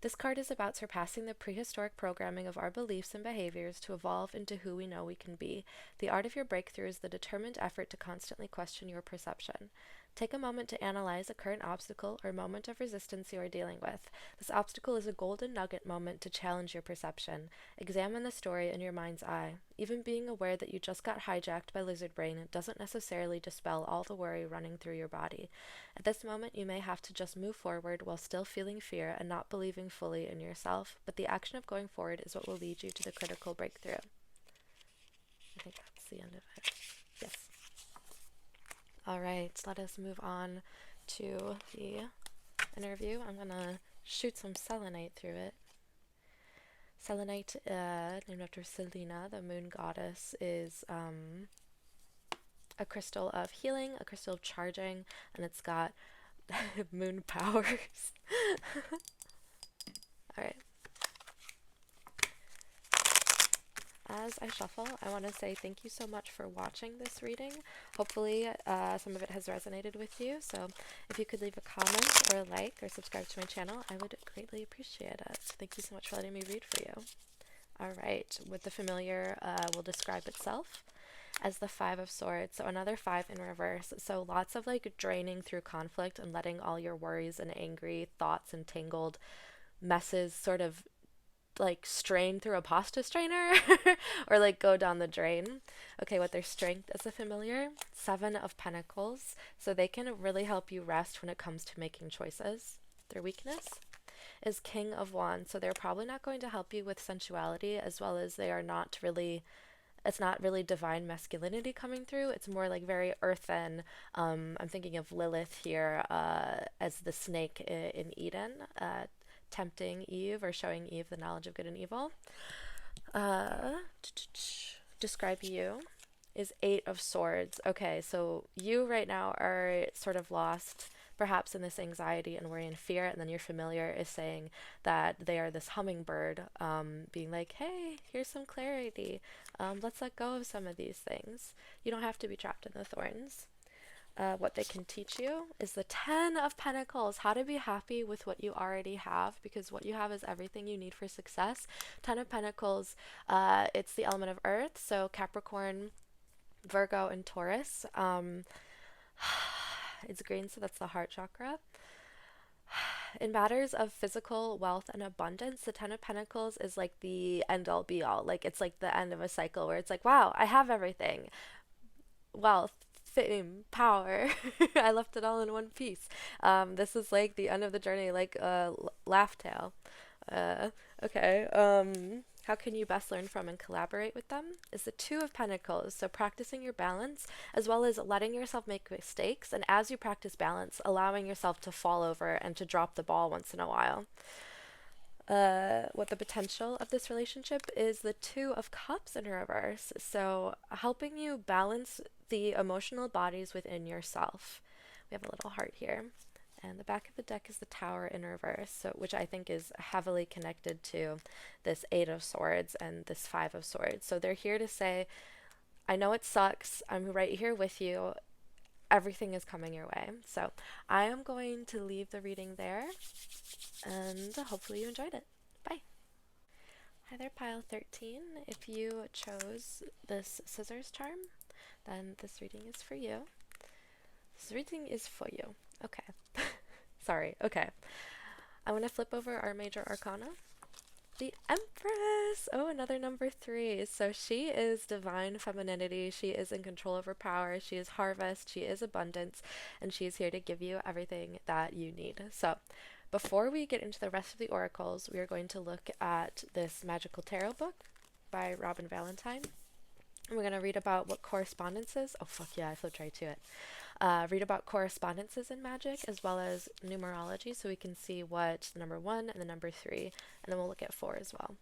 This card is about surpassing the prehistoric programming of our beliefs and behaviors to evolve into who we know we can be. The art of your breakthrough is the determined effort to constantly question your perception. Take a moment to analyze a current obstacle or moment of resistance you are dealing with. This obstacle is a golden nugget moment to challenge your perception. Examine the story in your mind's eye. Even being aware that you just got hijacked by lizard brain doesn't necessarily dispel all the worry running through your body. At this moment, you may have to just move forward while still feeling fear and not believing fully in yourself, but the action of going forward is what will lead you to the critical breakthrough. I think that's the end of it. Yes. All right, let us move on to the interview. I'm going to shoot some selenite through it. Selenite, named after Selena, the moon goddess, is a crystal of healing, a crystal of charging, and it's got moon powers. All right. As I shuffle, I want to say thank you so much for watching this reading. Hopefully some of it has resonated with you, so if you could leave a comment or a like or subscribe to my channel, I would greatly appreciate it. Thank you so much for letting me read for you. Alright, with the familiar will describe itself as the Five of Swords, so another 5 in reverse. So lots of like draining through conflict and letting all your worries and angry thoughts and tangled messes sort of like strain through a pasta strainer or like go down the drain. Okay, what their strength is a familiar 7 of Pentacles, so they can really help you rest when it comes to making choices. Their weakness is King of Wands, so they're probably not going to help you with sensuality, as well as they are not really, it's not really divine masculinity coming through. It's more like very earthen. I'm thinking of Lilith here as the snake in Eden, tempting Eve or showing Eve the knowledge of good and evil. Describe you is 8 of Swords. Okay, so you right now are sort of lost perhaps in this anxiety and worry and fear, and then your familiar is saying that they are this hummingbird, being like, hey, here's some clarity. Let's let go of some of these things. You don't have to be trapped in the thorns. What they can teach you is the 10 of Pentacles, how to be happy with what you already have, because what you have is everything you need for success. 10 of Pentacles, it's the element of earth, so Capricorn, Virgo, and Taurus. It's green, so that's the heart chakra. In matters of physical wealth and abundance, the 10 of Pentacles is like the end-all be-all. Like, it's like the end of a cycle where it's like, wow, I have everything. Wealth, fame, power. I left it all in one piece. This is like the end of the journey, like a laugh tale. Okay. How can you best learn from and collaborate with them? Is the 2 of Pentacles. So practicing your balance, as well as letting yourself make mistakes, and as you practice balance, allowing yourself to fall over and to drop the ball once in a while. What the potential of this relationship is the 2 of Cups in reverse. So helping you balance the emotional bodies within yourself. We have a little heart here. And the back of the deck is the Tower in reverse, so which I think is heavily connected to this 8 of Swords and this 5 of Swords. So they're here to say, I know it sucks. I'm right here with you. Everything is coming your way. So I am going to leave the reading there, and hopefully you enjoyed it. Bye. Hi there, pile 13. If you chose this scissors charm, then this reading is for you. This reading is for you. Okay. Sorry. Okay. I want to flip over our major arcana. The Empress! Oh, another number 3. So she is divine femininity. She is in control of her power. She is harvest. She is abundance. And she is here to give you everything that you need. So before we get into the rest of the oracles, we are going to look at this magical tarot book by Robin Valentine. And we're going to read about what correspondences, oh fuck yeah, I flipped right to it. Read about correspondences in magic, as well as numerology, so we can see what the number 1 and the number 3, and then we'll look at 4 as well.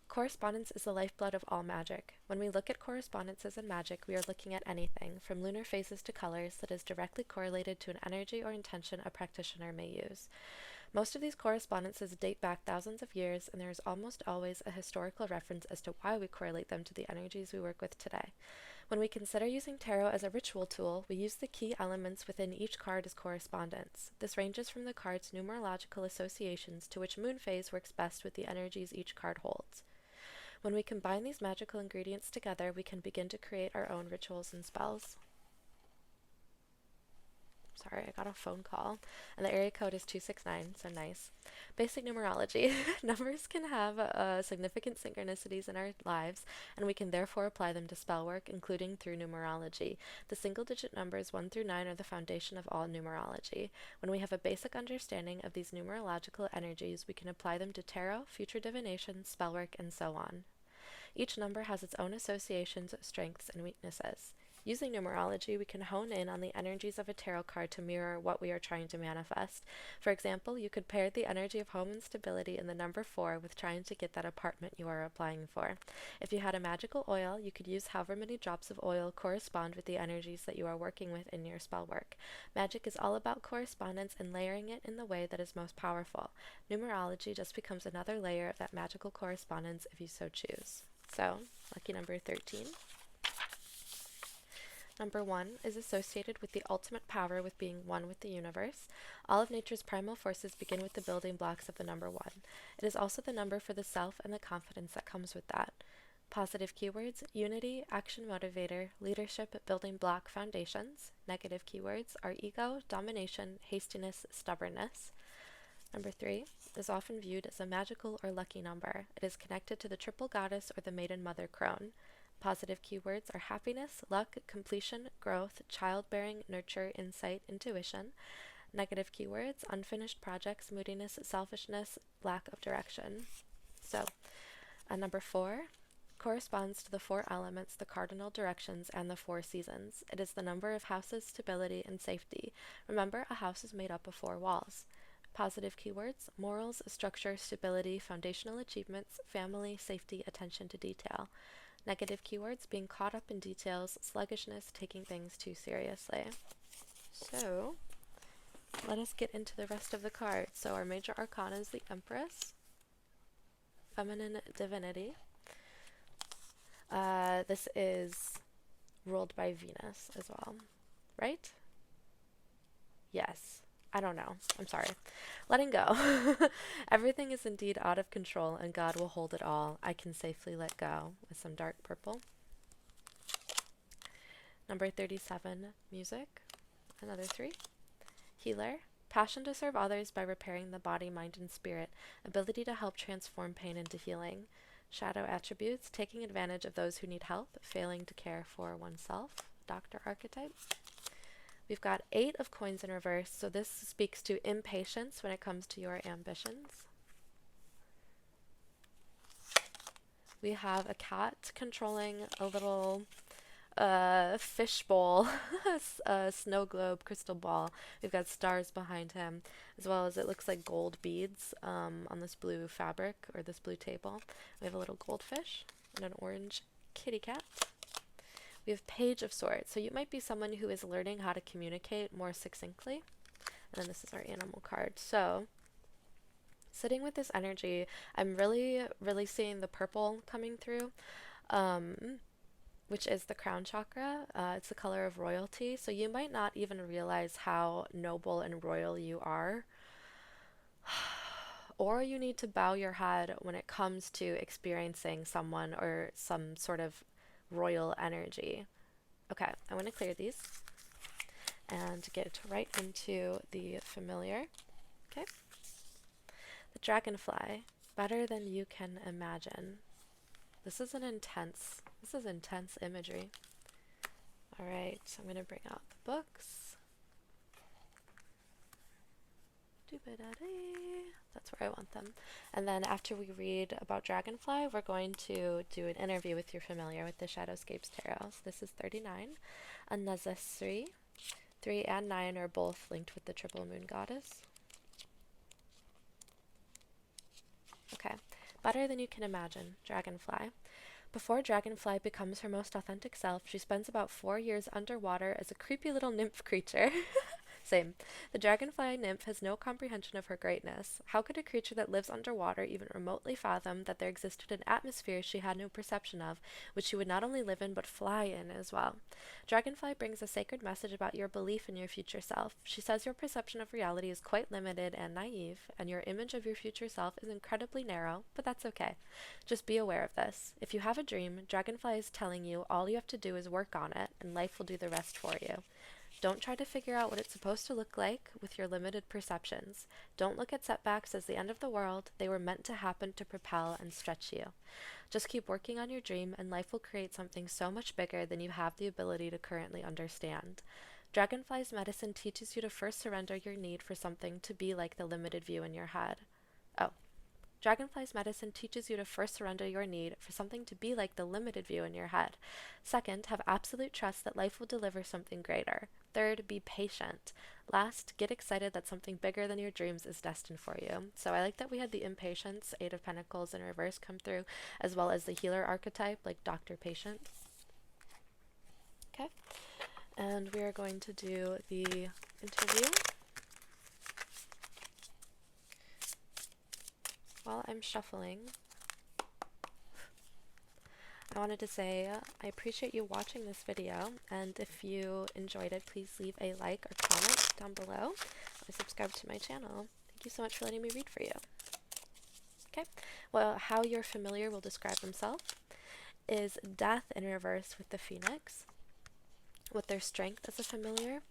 Correspondence is the lifeblood of all magic. When we look at correspondences in magic, we are looking at anything, from lunar phases to colors, that is directly correlated to an energy or intention a practitioner may use. Most of these correspondences date back thousands of years, and there is almost always a historical reference as to why we correlate them to the energies we work with today. When we consider using tarot as a ritual tool, we use the key elements within each card as correspondence. This ranges from the card's numerological associations to which moon phase works best with the energies each card holds. When we combine these magical ingredients together, we can begin to create our own rituals and spells. Sorry, I got a phone call. And the area code is 269, so nice. Basic numerology. Numbers can have significant synchronicities in our lives, and we can therefore apply them to spell work, including through numerology. The single-digit numbers 1 through 9 are the foundation of all numerology. When we have a basic understanding of these numerological energies, we can apply them to tarot, future divination, spell work, and so on. Each number has its own associations, strengths, and weaknesses. Using numerology, we can hone in on the energies of a tarot card to mirror what we are trying to manifest. For example, you could pair the energy of home and stability in the number 4 with trying to get that apartment you are applying for. If you had a magical oil, you could use however many drops of oil correspond with the energies that you are working with in your spell work. Magic is all about correspondence and layering it in the way that is most powerful. Numerology just becomes another layer of that magical correspondence if you so choose. So, lucky number 13. Number 1 is associated with the ultimate power with being one with the universe. All of nature's primal forces begin with the building blocks of the number 1. It is also the number for the self and the confidence that comes with that. Positive keywords: unity, action motivator, leadership, building block, foundations. Negative keywords are ego, domination, hastiness, stubbornness. Number 3 is often viewed as a magical or lucky number. It is connected to the triple goddess or the maiden mother crone. Positive keywords are happiness, luck, completion, growth, childbearing, nurture, insight, intuition. Negative keywords: unfinished projects, moodiness, selfishness, lack of direction. So, number 4 corresponds to the 4 elements, the cardinal directions, and the 4 seasons. It is the number of houses, stability, and safety. Remember, a house is made up of 4 walls. Positive keywords: morals, structure, stability, foundational achievements, family, safety, attention to detail. Negative keywords: being caught up in details, sluggishness, taking things too seriously. So, let us get into the rest of the cards. So our major arcana is the Empress, feminine divinity. This is ruled by Venus as well, right? Yes. I don't know. I'm sorry. Letting go. Everything is indeed out of control, and God will hold it all. I can safely let go, with some dark purple. Number 37, music. Another 3. Healer. Passion to serve others by repairing the body, mind, and spirit. Ability to help transform pain into healing. Shadow attributes. Taking advantage of those who need help. Failing to care for oneself. Doctor archetype. We've got 8 of coins in reverse, so this speaks to impatience when it comes to your ambitions. We have a cat controlling a little fishbowl, a snow globe crystal ball. We've got stars behind him, as well as it looks like gold beads on this blue fabric or this blue table. We have a little goldfish and an orange kitty cat. We have Page of Swords, so you might be someone who is learning how to communicate more succinctly. And then this is our animal card. So, sitting with this energy, I'm really seeing the purple coming through, which is the crown chakra. It's the color of royalty, so you might not even realize how noble and royal you are. Or you need to bow your head when it comes to experiencing someone or some sort of royal energy. Okay, I want to clear these and get right into the familiar. Okay. The dragonfly, better than you can imagine. This is intense imagery. All right, so I'm going to bring out the books. That's where I want them. And then after we read about Dragonfly, we're going to do an interview with your familiar with the Shadowscapes Tarot. So this is 39. Unnecessary. 3 and 9 are both linked with the Triple Moon Goddess. Okay. Better than you can imagine. Dragonfly. Before Dragonfly becomes her most authentic self, she spends about 4 years underwater as a creepy little nymph creature. Same. The dragonfly nymph has no comprehension of her greatness. How could a creature that lives underwater even remotely fathom that there existed an atmosphere she had no perception of, which she would not only live in but fly in as well? Dragonfly brings a sacred message about your belief in your future self. She says your perception of reality is quite limited and naive, and your image of your future self is incredibly narrow, but that's okay. Just be aware of this. If you have a dream, Dragonfly is telling you all you have to do is work on it, and life will do the rest for you. Don't try to figure out what it's supposed to look like with your limited perceptions. Don't look at setbacks as the end of the world. They were meant to happen to propel and stretch you. Just keep working on your dream, and life will create something so much bigger than you have the ability to currently understand. Dragonfly's medicine teaches you to first surrender your need for something to be like the limited view in your head. Oh. Dragonfly's medicine teaches you to first surrender your need for something to be like the limited view in your head. Second, have absolute trust that life will deliver something greater. Third, be patient. Last, get excited that something bigger than your dreams is destined for you. So I like that we had the impatience, Eight of Pentacles in reverse come through, as well as the healer archetype, like Doctor Patient. Okay, and we are going to do the interview. While I'm shuffling, I wanted to say I appreciate you watching this video, and if you enjoyed it, please leave a like or comment down below and subscribe to my channel. Thank you so much for letting me read for you. Okay, well, how your familiar will describe themselves is Death in reverse with the Phoenix. With their strength as a familiar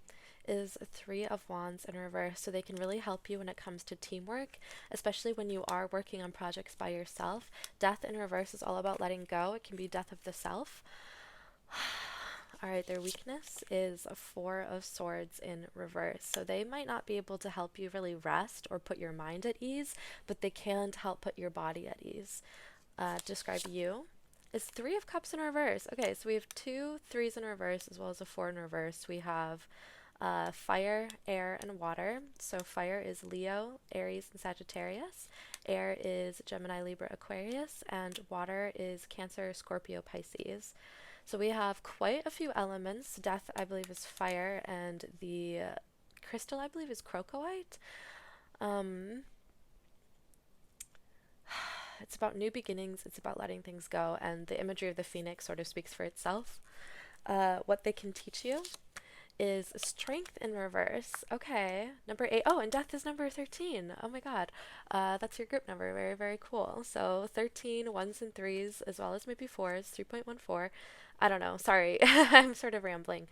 is Three of Wands in reverse, so they can really help you when it comes to teamwork, especially when you are working on projects by yourself. Death in reverse is all about letting go. It can be death of the self. Alright, their weakness is a Four of Swords in reverse, so they might not be able to help you really rest or put your mind at ease, but they can help put your body at ease. Describe you is Three of Cups in reverse. Okay, so we have two threes in reverse as well as a four in reverse. We have fire, air, and water. So fire is Leo, Aries, and Sagittarius. Air is Gemini, Libra, Aquarius. And water is Cancer, Scorpio, Pisces. So we have quite a few elements. Death, I believe, is fire, and the crystal, I believe, is crocoite. It's about new beginnings. It's about letting things go, and the imagery of the phoenix sort of speaks for itself. What they can teach you is strength in reverse. Okay, number 8. Oh, and death is number 13. Oh my god. That's your group number. Very, very cool. So 13, ones and threes, as well as maybe fours, 3.14. I don't know. Sorry. I'm sort of rambling.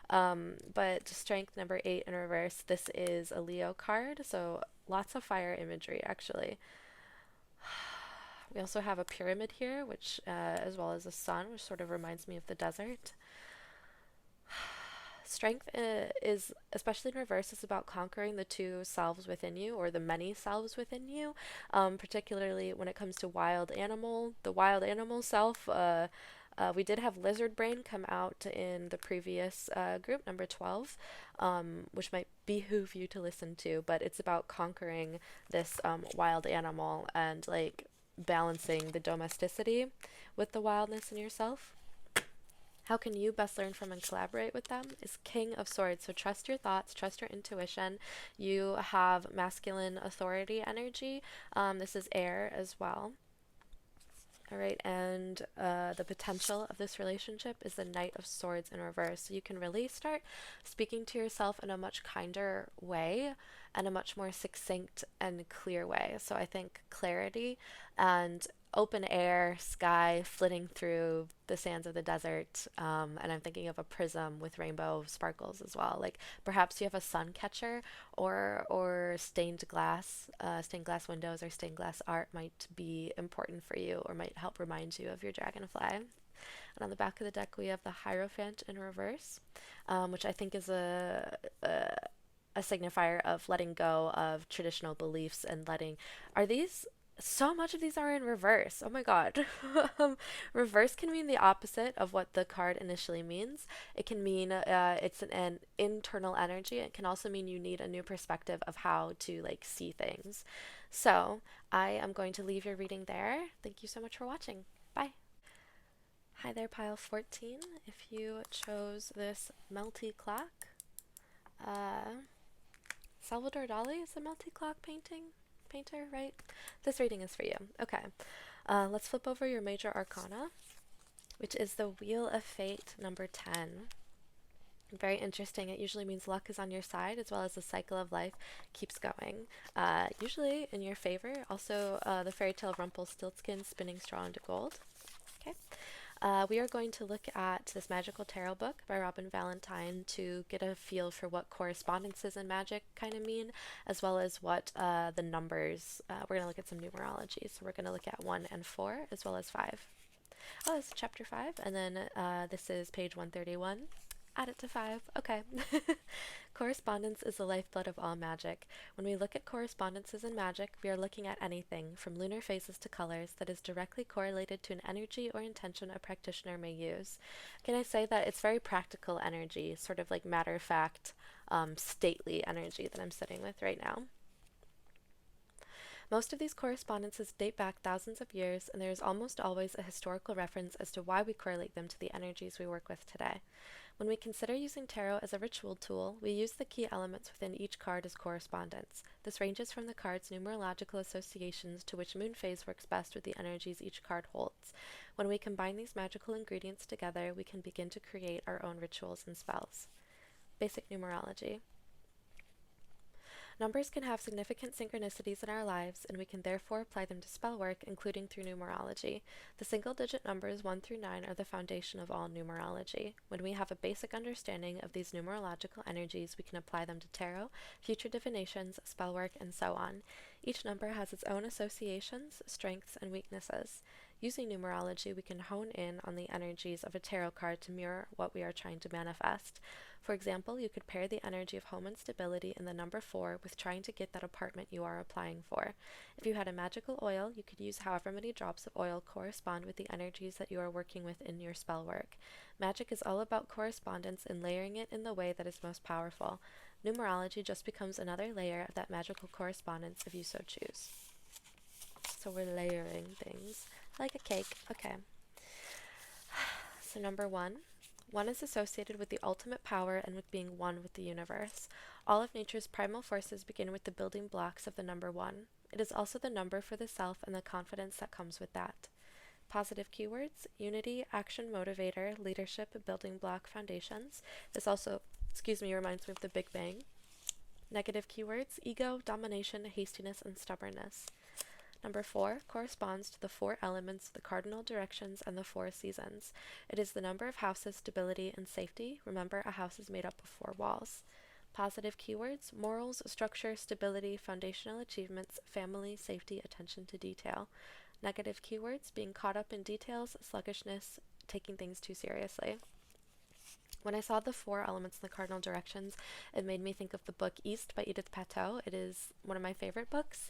But strength number 8 in reverse. This is a Leo card, so lots of fire imagery, actually. We also have a pyramid here, which, as well as a sun, which sort of reminds me of the desert. Strength is, especially in reverse, is about conquering the two selves within you, or the many selves within you, particularly when it comes to wild animal. The wild animal self, we did have lizard brain come out in the previous group, number 12, which might behoove you to listen to, but it's about conquering this wild animal and like balancing the domesticity with the wildness in yourself. How can you best learn from and collaborate with them is King of Swords. So trust your thoughts, trust your intuition. You have masculine authority energy. This is air as well. All right, and the potential of this relationship is the Knight of Swords in reverse. So you can really start speaking to yourself in a much kinder way and a much more succinct and clear way. So I think clarity and open air, sky flitting through the sands of the desert, and I'm thinking of a prism with rainbow sparkles as well. Like perhaps you have a sun catcher or stained glass windows or stained glass art might be important for you or might help remind you of your dragonfly. And on the back of the deck we have the Hierophant in reverse, which I think is a signifier of letting go of traditional beliefs and letting, are these, so much of these are in reverse. Oh my god. Reverse can mean the opposite of what the card initially means. It can mean it's an internal energy. It can also mean you need a new perspective of how to like see things. So I am going to leave your reading there. Thank you so much for watching. Bye. Hi there, pile 14. If you chose this melty clock, Salvador Dali is a melty clock painter, right? This reading is for you. Okay, let's flip over your major arcana, which is the Wheel of Fate, number 10. Very interesting. It usually means luck is on your side, as well as the cycle of life keeps going, usually in your favor. Also, the fairy tale of Rumpelstiltskin spinning straw into gold. Okay. We are going to look at this magical tarot book by Robin Valentine to get a feel for what correspondences in magic kind of mean, as well as what the numbers, we're going to look at some numerology. So we're going to look at 1 and 4, as well as 5. Oh, this is chapter 5, and then this is page 131. Add it to 5. Okay. Correspondence is the lifeblood of all magic. When we look at correspondences in magic, we are looking at anything, from lunar phases to colors, that is directly correlated to an energy or intention a practitioner may use. Can I say that it's very practical energy, sort of like matter-of-fact, stately energy that I'm sitting with right now? Most of these correspondences date back thousands of years, and there is almost always a historical reference as to why we correlate them to the energies we work with today. When we consider using tarot as a ritual tool, we use the key elements within each card as correspondence. This ranges from the card's numerological associations to which moon phase works best with the energies each card holds. When we combine these magical ingredients together, we can begin to create our own rituals and spells. Basic numerology. Numbers can have significant synchronicities in our lives, and we can therefore apply them to spell work, including through numerology. The single-digit numbers 1 through 9 are the foundation of all numerology. When we have a basic understanding of these numerological energies, we can apply them to tarot, future divinations, spell work, and so on. Each number has its own associations, strengths, and weaknesses. Using numerology, we can hone in on the energies of a tarot card to mirror what we are trying to manifest. For example, you could pair the energy of home and stability in the number 4 with trying to get that apartment you are applying for. If you had a magical oil, you could use however many drops of oil correspond with the energies that you are working with in your spell work. Magic is all about correspondence and layering it in the way that is most powerful. Numerology just becomes another layer of that magical correspondence if you so choose. So we're layering things like a cake. Okay. So number 1. 1 is associated with the ultimate power and with being one with the universe. All of nature's primal forces begin with the building blocks of the number 1. It is also the number for the self and the confidence that comes with that. Positive keywords: unity, action motivator, leadership, building block, foundations. This also, reminds me of the Big Bang. Negative keywords: ego, domination, hastiness, and stubbornness. Number 4 corresponds to the 4 elements, the cardinal directions, and the 4 seasons. It is the number of houses, stability, and safety. Remember, a house is made up of 4 walls. Positive keywords: morals, structure, stability, foundational achievements, family, safety, attention to detail. Negative keywords: being caught up in details, sluggishness, taking things too seriously. When I saw the 4 elements in the cardinal directions, it made me think of the book East by Edith Pateau. It is one of my favorite books,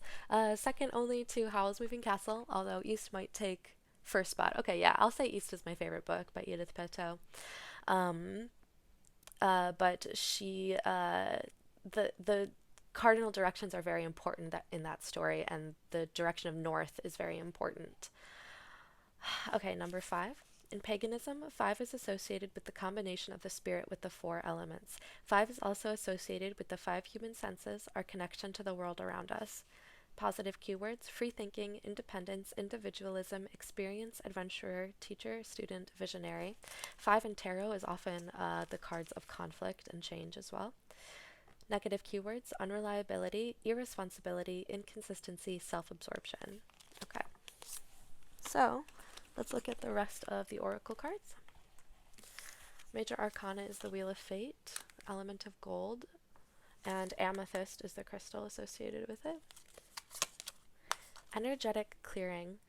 second only to Howl's Moving Castle, although East might take first spot. Okay, yeah, I'll say East is my favorite book by Edith Pateau. But the cardinal directions are very important in that story, and the direction of north is very important. Okay, number 5. In paganism, 5 is associated with the combination of the spirit with the 4 elements. 5 is also associated with the 5 human senses, our connection to the world around us. Positive keywords: free thinking, independence, individualism, experience, adventurer, teacher, student, visionary. 5 in tarot is often the cards of conflict and change as well. Negative keywords: unreliability, irresponsibility, inconsistency, self-absorption. Okay. So, let's look at the rest of the oracle cards. Major Arcana is the Wheel of Fate, element of gold, and amethyst is the crystal associated with it. Energetic clearing.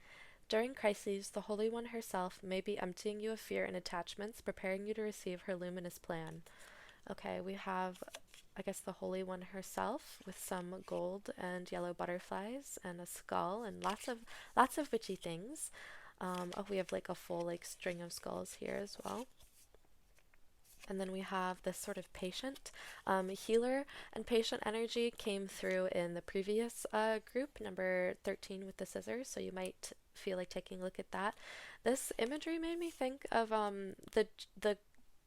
During crises, the Holy One herself may be emptying you of fear and attachments, preparing you to receive her luminous plan. Okay, we have, I guess, the Holy One herself with some gold and yellow butterflies and a skull and lots of witchy things. We have like a full string of skulls here as well. And then we have this sort of patient. Healer and patient energy came through in the previous group, number 13 with the scissors, so you might feel like taking a look at that. This imagery made me think of the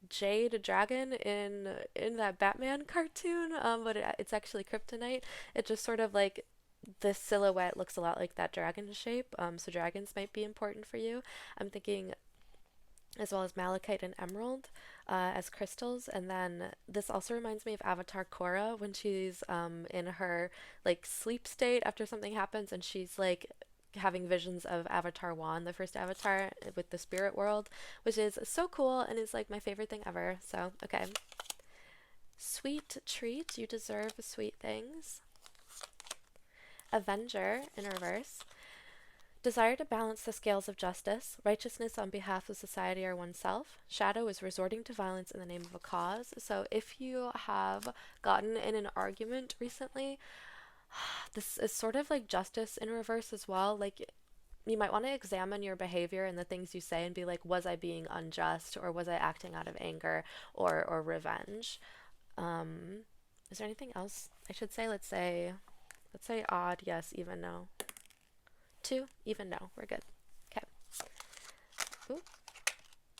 jade dragon in that Batman cartoon, but it's actually kryptonite. It just sort of the silhouette looks a lot like that dragon shape, so dragons might be important for you. I'm thinking as well as malachite and emerald as crystals. And then this also reminds me of Avatar Korra when she's in her sleep state after something happens, and she's having visions of Avatar 1, the first Avatar with the spirit world, which is so cool and is like my favorite thing ever. So, okay. Sweet treat, you deserve sweet things. Avenger in reverse. Desire to balance the scales of justice, righteousness on behalf of society or oneself. Shadow is resorting to violence in the name of a cause. So if you have gotten in an argument recently, this is sort of like justice in reverse as well. Like, you might want to examine your behavior and the things you say and be like, was I being unjust, or was I acting out of anger or revenge? Is there anything else I should say? Let's say odd, yes, even, no. 2, even, no. We're good. Okay. Ooh.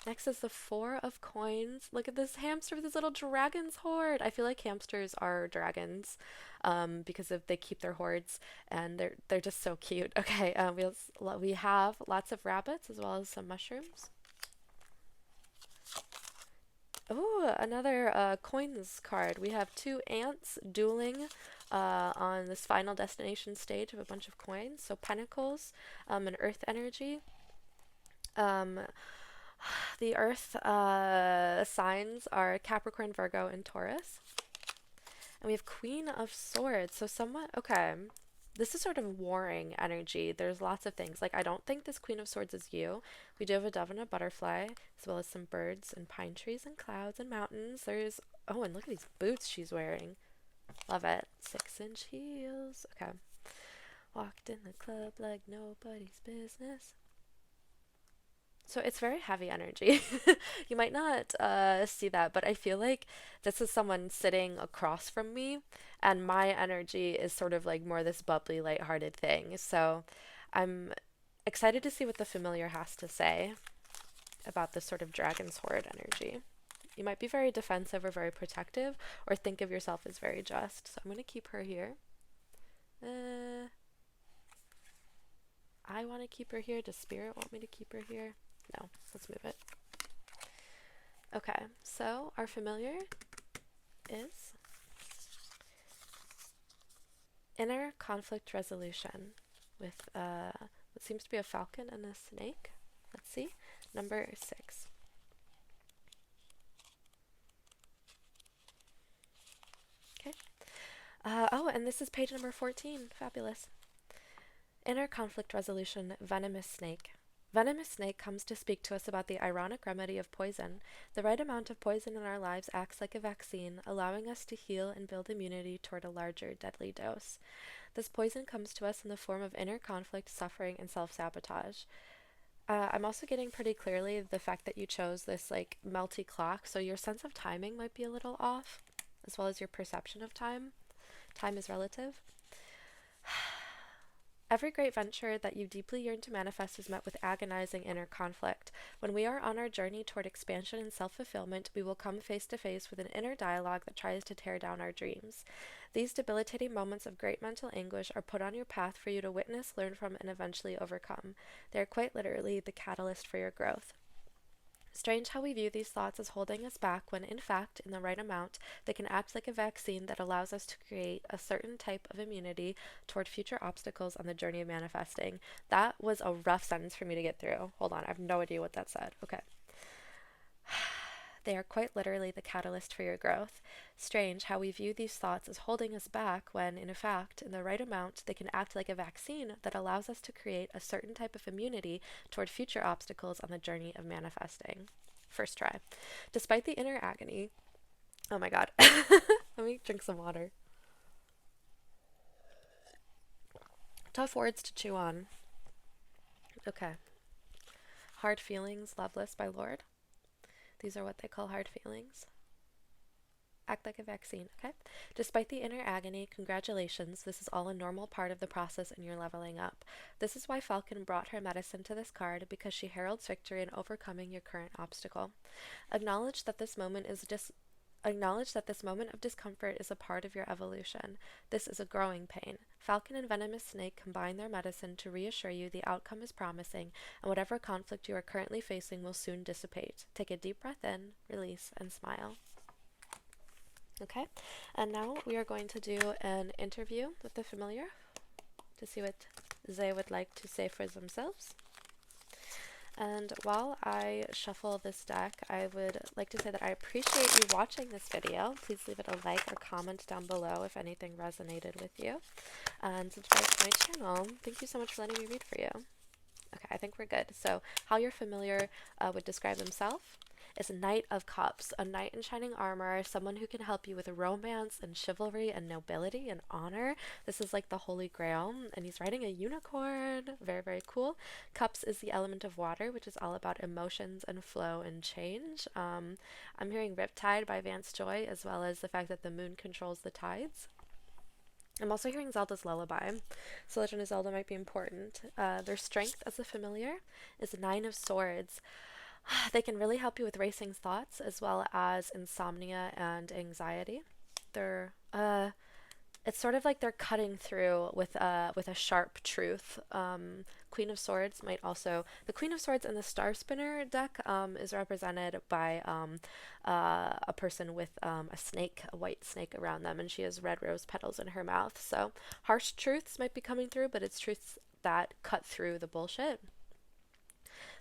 Next is the 4 of coins. Look at this hamster with his little dragon's hoard. I feel like hamsters are dragons, because they keep their hoards, and they're just so cute. Okay, we have lots of rabbits as well as some mushrooms. Oh, another coins card. We have 2 ants dueling on this final destination stage of a bunch of coins. So pentacles, and earth energy. The earth signs are Capricorn, Virgo, and Taurus. And we have Queen of Swords. So somewhat, okay. This is sort of warring energy. There's lots of things. Like, I don't think this Queen of Swords is you. We do have a dove and a butterfly, as well as some birds and pine trees and clouds and mountains. Oh, and look at these boots she's wearing. Love it. 6-inch heels. Okay. Walked in the club like nobody's business. So it's very heavy energy. You might not see that, but I feel like this is someone sitting across from me, and my energy is sort of like more this bubbly, lighthearted thing. So I'm excited to see what the familiar has to say about this sort of dragon's hoard energy. You might be very defensive or very protective, or think of yourself as very just. So I'm going to keep her here. I want to keep her here. Does Spirit want me to keep her here? No, let's move it. Okay, so our familiar is inner conflict resolution with what seems to be a falcon and a snake. Let's see, number 6. Okay. Oh, and this is page number 14. Fabulous. Inner conflict resolution, venomous snake. Venomous snake comes to speak to us about the ironic remedy of poison. The right amount of poison in our lives acts like a vaccine, allowing us to heal and build immunity toward a larger, deadly dose. This poison comes to us in the form of inner conflict, suffering, and self-sabotage. I'm also getting pretty clearly the fact that you chose this like melty clock, so your sense of timing might be a little off, as well as your perception of time. Time is relative. Every great venture that you deeply yearn to manifest is met with agonizing inner conflict. When we are on our journey toward expansion and self-fulfillment, we will come face to face with an inner dialogue that tries to tear down our dreams. These debilitating moments of great mental anguish are put on your path for you to witness, learn from, and eventually overcome. They are quite literally the catalyst for your growth. Strange how we view these thoughts as holding us back when, in fact, in the right amount, they can act like a vaccine that allows us to create a certain type of immunity toward future obstacles on the journey of manifesting. That was a rough sentence for me to get through. Hold on, I have no idea what that said. Okay. They are quite literally the catalyst for your growth. Strange how we view these thoughts as holding us back when, in fact, in the right amount, they can act like a vaccine that allows us to create a certain type of immunity toward future obstacles on the journey of manifesting. First try. Despite the inner agony... Oh my god. Let me drink some water. Tough words to chew on. Okay. Hard feelings, loveless by Lord. These are what they call hard feelings. Act like a vaccine, okay? Despite the inner agony, congratulations, this is all a normal part of the process and you're leveling up. This is why Falcon brought her medicine to this card, because she heralds victory in overcoming your current obstacle. Acknowledge that this moment of discomfort is a part of your evolution. This is a growing pain. Falcon and venomous snake combine their medicine to reassure you the outcome is promising, and whatever conflict you are currently facing will soon dissipate. Take a deep breath in, release, and smile. Okay, and now we are going to do an interview with the familiar to see what they would like to say for themselves. And while I shuffle this deck, I would like to say that I appreciate you watching this video. Please leave it a like or comment down below if anything resonated with you. And subscribe to my channel. Thank you so much for letting me read for you. Okay, I think we're good. So how your familiar would describe themselves is a Knight of Cups, a knight in shining armor, someone who can help you with romance and chivalry and nobility and honor. This is like the Holy Grail, and he's riding a unicorn. Very, very cool. Cups is the element of water, which is all about emotions and flow and change. I'm hearing Riptide by Vance Joy, as well as the fact that the moon controls the tides. I'm also hearing Zelda's Lullaby, so Legend of Zelda might be important. Their strength as a familiar is a Nine of Swords. They can really help you with racing thoughts as well as insomnia and anxiety. They're it's sort of like they're cutting through with a sharp truth. Queen of Swords might also the Queen of Swords in the Star Spinner deck is represented by a person with a snake, a white snake around them, and she has red rose petals in her mouth. So harsh truths might be coming through, but it's truths that cut through the bullshit.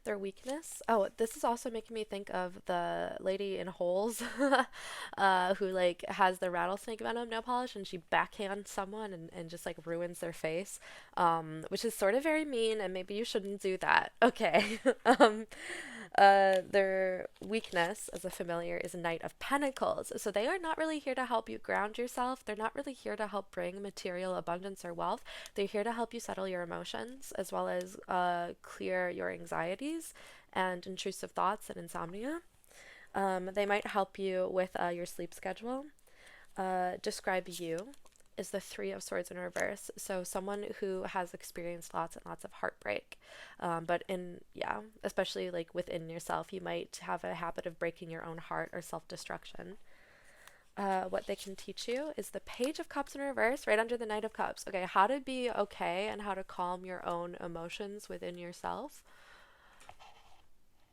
Their weakness. Oh, this is also making me think of the lady in Holes who like has the rattlesnake venom nail polish and she backhands someone and just like ruins their face, which is sort of very mean and maybe you shouldn't do that. Okay. Their weakness as a familiar is a Knight of Pentacles. So they are not really here to help you ground yourself. They're not really here to help bring material abundance or wealth. They're here to help you settle your emotions as well as clear your anxieties and intrusive thoughts and insomnia. They might help you with your sleep schedule. Describe you is the Three of Swords in reverse. So someone who has experienced lots and lots of heartbreak. But especially like within yourself, you might have a habit of breaking your own heart or self-destruction. What they can teach you is the Page of Cups in reverse, right under the Knight of Cups. Okay, how to be okay and how to calm your own emotions within yourself.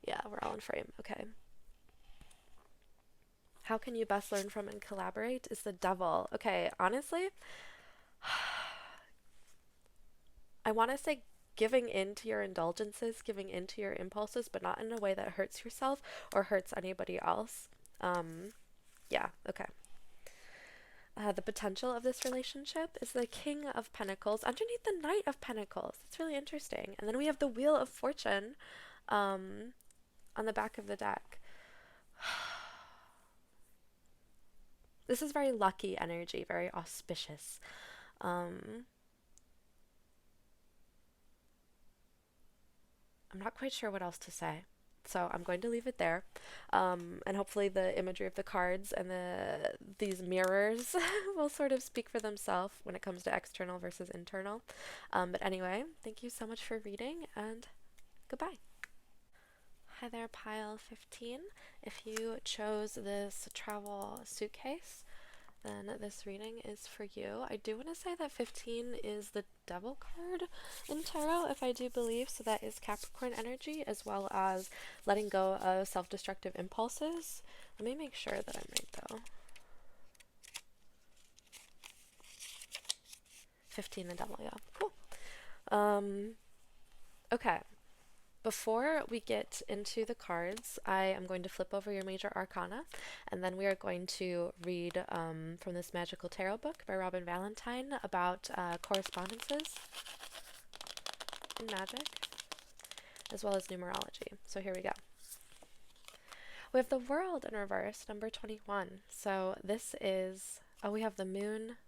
Yeah, we're all in frame. Okay. How can you best learn from and collaborate is the Devil. Okay, honestly, I want to say giving in to your indulgences, giving in to your impulses, but not in a way that hurts yourself or hurts anybody else. Yeah, okay. The potential of this relationship is the King of Pentacles underneath the Knight of Pentacles. It's really interesting. And then we have the Wheel of Fortune on the back of the deck. This is very lucky energy, very auspicious. I'm not quite sure what else to say, so I'm going to leave it there. And hopefully the imagery of the cards and these mirrors will sort of speak for themselves when it comes to external versus internal. But anyway, thank you so much for reading, and goodbye. Hi there, pile 15. If you chose this travel suitcase, then this reading is for you. I do want to say that 15 is the Devil card in tarot, if I do believe, so that is Capricorn energy, as well as letting go of self-destructive impulses. Let me make sure that I'm right, though. 15 the Devil, yeah. Cool. Okay. Before we get into the cards, I am going to flip over your major arcana, and then we are going to read from this magical tarot book by Robin Valentine about correspondences in magic, as well as numerology. So here we go. We have the World in reverse, number 21. So this is, we have the moon,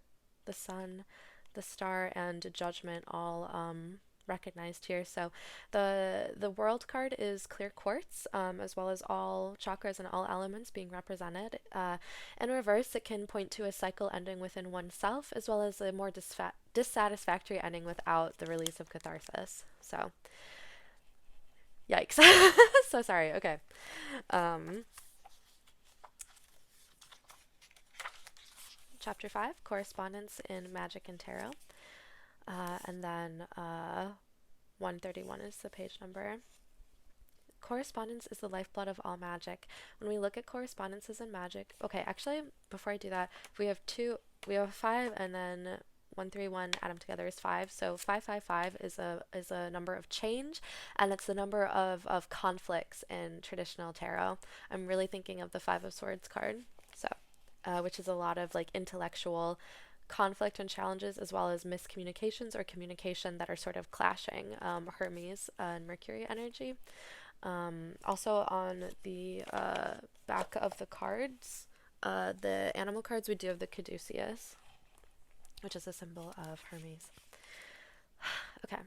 the sun, the star, and judgment all recognized here. So the World card is clear quartz, as well as all chakras and all elements being represented. In reverse, it can point to a cycle ending within oneself, as well as a more dissatisfactory ending without the release of catharsis. So, yikes. So sorry. Okay. Chapter 5, Correspondence in Magic and Tarot. And then 131 is the page number. Correspondence is the lifeblood of all magic. When we look at correspondences in magic, okay, actually, before I do that, we have 5 and then 1, 3, 1, add them together is 5. So 555 is a number of change, and it's the number of conflicts in traditional tarot. I'm really thinking of the Five of Swords card, so which is a lot of like intellectual conflict and challenges, as well as miscommunications or communication that are sort of clashing. Hermes and Mercury energy. Also on the back of the cards, the animal cards, we do have the caduceus, which is a symbol of Hermes. Okay.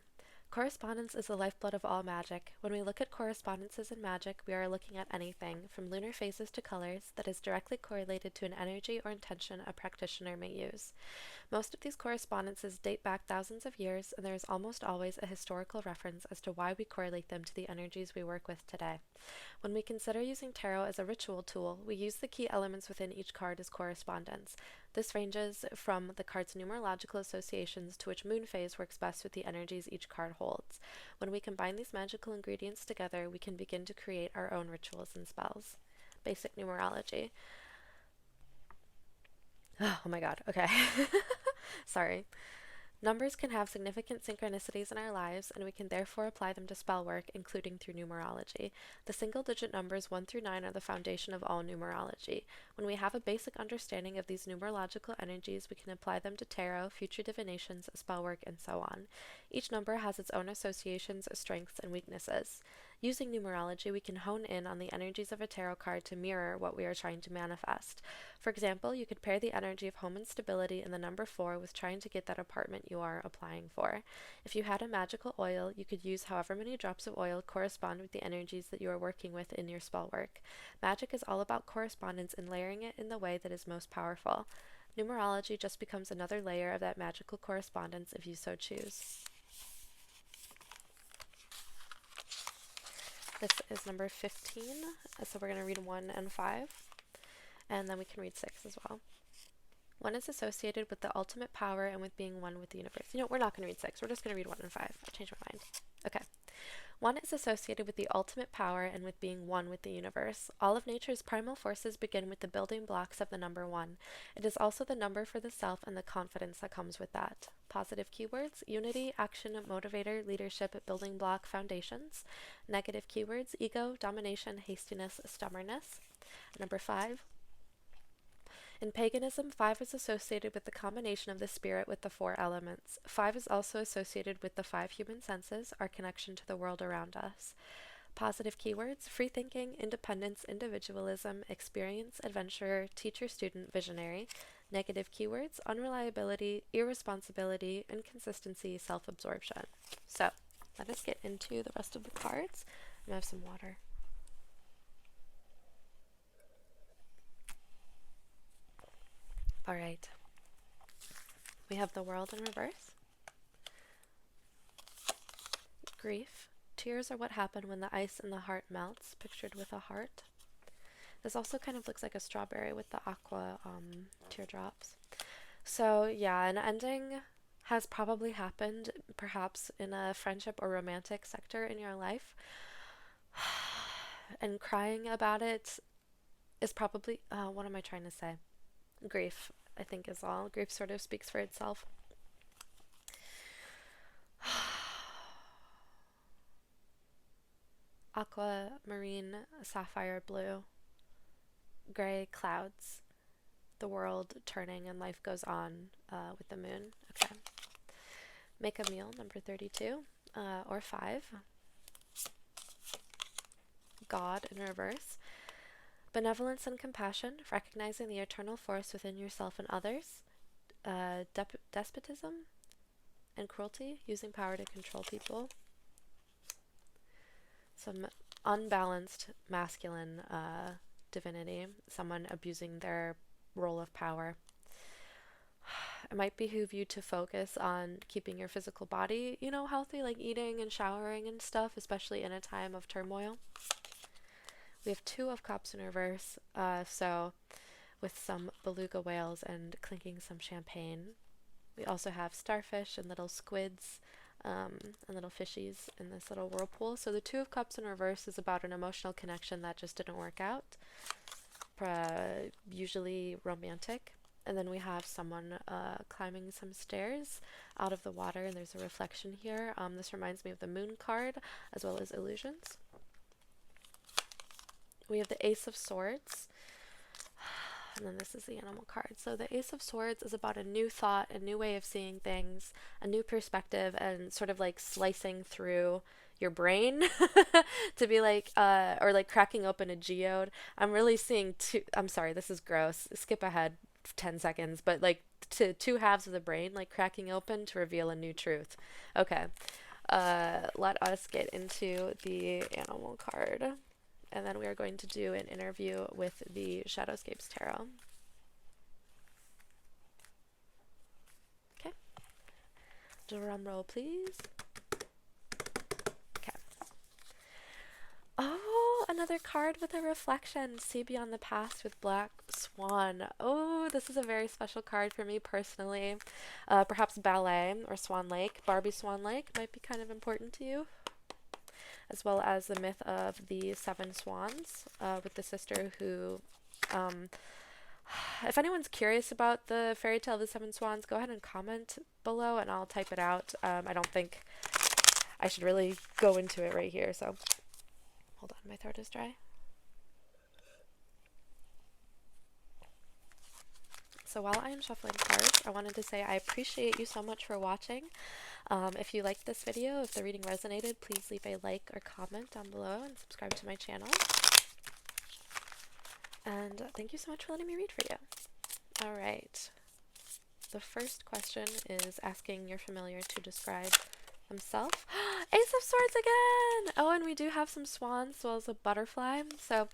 Correspondence is the lifeblood of all magic. When we look at correspondences in magic, we are looking at anything, from lunar phases to colors, that is directly correlated to an energy or intention a practitioner may use. Most of these correspondences date back thousands of years, and there is almost always a historical reference as to why we correlate them to the energies we work with today. When we consider using tarot as a ritual tool, we use the key elements within each card as correspondence. This ranges from the card's numerological associations to which moon phase works best with the energies each card holds. When we combine these magical ingredients together, we can begin to create our own rituals and spells. Basic numerology. Oh my god, okay. Sorry. Numbers can have significant synchronicities in our lives, and we can therefore apply them to spell work, including through numerology. The single-digit numbers 1 through 9 are the foundation of all numerology. When we have a basic understanding of these numerological energies, we can apply them to tarot, future divinations, spell work, and so on. Each number has its own associations, strengths, and weaknesses. Using numerology, we can hone in on the energies of a tarot card to mirror what we are trying to manifest. For example, you could pair the energy of home and stability and the number 4 with trying to get that apartment you are applying for. If you had a magical oil, you could use however many drops of oil correspond with the energies that you are working with in your spell work. Magic is all about correspondence and layering it in the way that is most powerful. Numerology just becomes another layer of that magical correspondence if you so choose. This is number 15, so we're going to read 1 and 5, and then we can read 6 as well. 1 is associated with the ultimate power and with being one with the universe. You know, we're not going to read 6, we're just going to read 1 and 5. I changed my mind. Okay. 1 is associated with the ultimate power and with being one with the universe. All of nature's primal forces begin with the building blocks of the number 1. It is also the number for the self and the confidence that comes with that. Positive keywords: unity, action, motivator, leadership, building block, foundations. Negative keywords: ego, domination, hastiness, stubbornness. Number 5. In paganism, 5 is associated with the combination of the spirit with the 4 elements. 5 is also associated with the 5 human senses, our connection to the world around us. Positive keywords: free thinking, independence, individualism, experience, adventurer, teacher, student, visionary. Negative keywords: unreliability, irresponsibility, inconsistency, self-absorption. So, let us get into the rest of the cards. I'm going to have some water. Alright, we have the world in reverse. Grief. Tears are what happen when the ice in the heart melts, pictured with a heart. This also kind of looks like a strawberry with the aqua teardrops. So yeah, an ending has probably happened, perhaps in a friendship or romantic sector in your life. And crying about it is probably, what am I trying to say? Grief, I think, is all. Grief sort of speaks for itself. Aquamarine, sapphire blue, gray clouds, the world turning and life goes on with the moon. Okay. Make a meal, number 32, or 5. God in reverse. Benevolence and compassion, recognizing the eternal force within yourself and others. Despotism and cruelty, using power to control people. Some unbalanced masculine divinity, someone abusing their role of power. It might behoove you to focus on keeping your physical body, healthy, like eating and showering and stuff, especially in a time of turmoil. We have 2 of cups in reverse, so with some beluga whales and clinking some champagne. We also have starfish and little squids and little fishies in this little whirlpool. So the 2 of cups in reverse is about an emotional connection that just didn't work out, usually romantic. And then we have someone climbing some stairs out of the water, and there's a reflection here. This reminds me of the moon card, as well as illusions. We have the Ace of Swords, and then this is the animal card. So the Ace of Swords is about a new thought, a new way of seeing things, a new perspective, and sort of like slicing through your brain to be like, or like cracking open a geode. I'm really seeing two, I'm sorry, this is gross. Skip ahead 10 seconds, but like to two halves of the brain, like cracking open to reveal a new truth. Okay. Let us get into the animal card. And then we are going to do an interview with the Shadowscapes Tarot. Okay. Drum roll, please. Okay. Oh, another card with a reflection. See beyond the past with Black Swan. Oh, this is a very special card for me personally. Perhaps ballet or Swan Lake. Barbie Swan Lake might be kind of important to you, as well as the myth of the seven swans with the sister who, if anyone's curious about the fairy tale of the seven swans, go ahead and comment below and I'll type it out. I don't think I should really go into it right here, so hold on, my throat is dry. So while I am shuffling cards, I wanted to say I appreciate you so much for watching. If you liked this video, if the reading resonated, please leave a like or comment down below and subscribe to my channel. And thank you so much for letting me read for you. All right. The first question is asking your familiar to describe himself. Ace of Swords again! Oh, and we do have some swans as well as a butterfly. So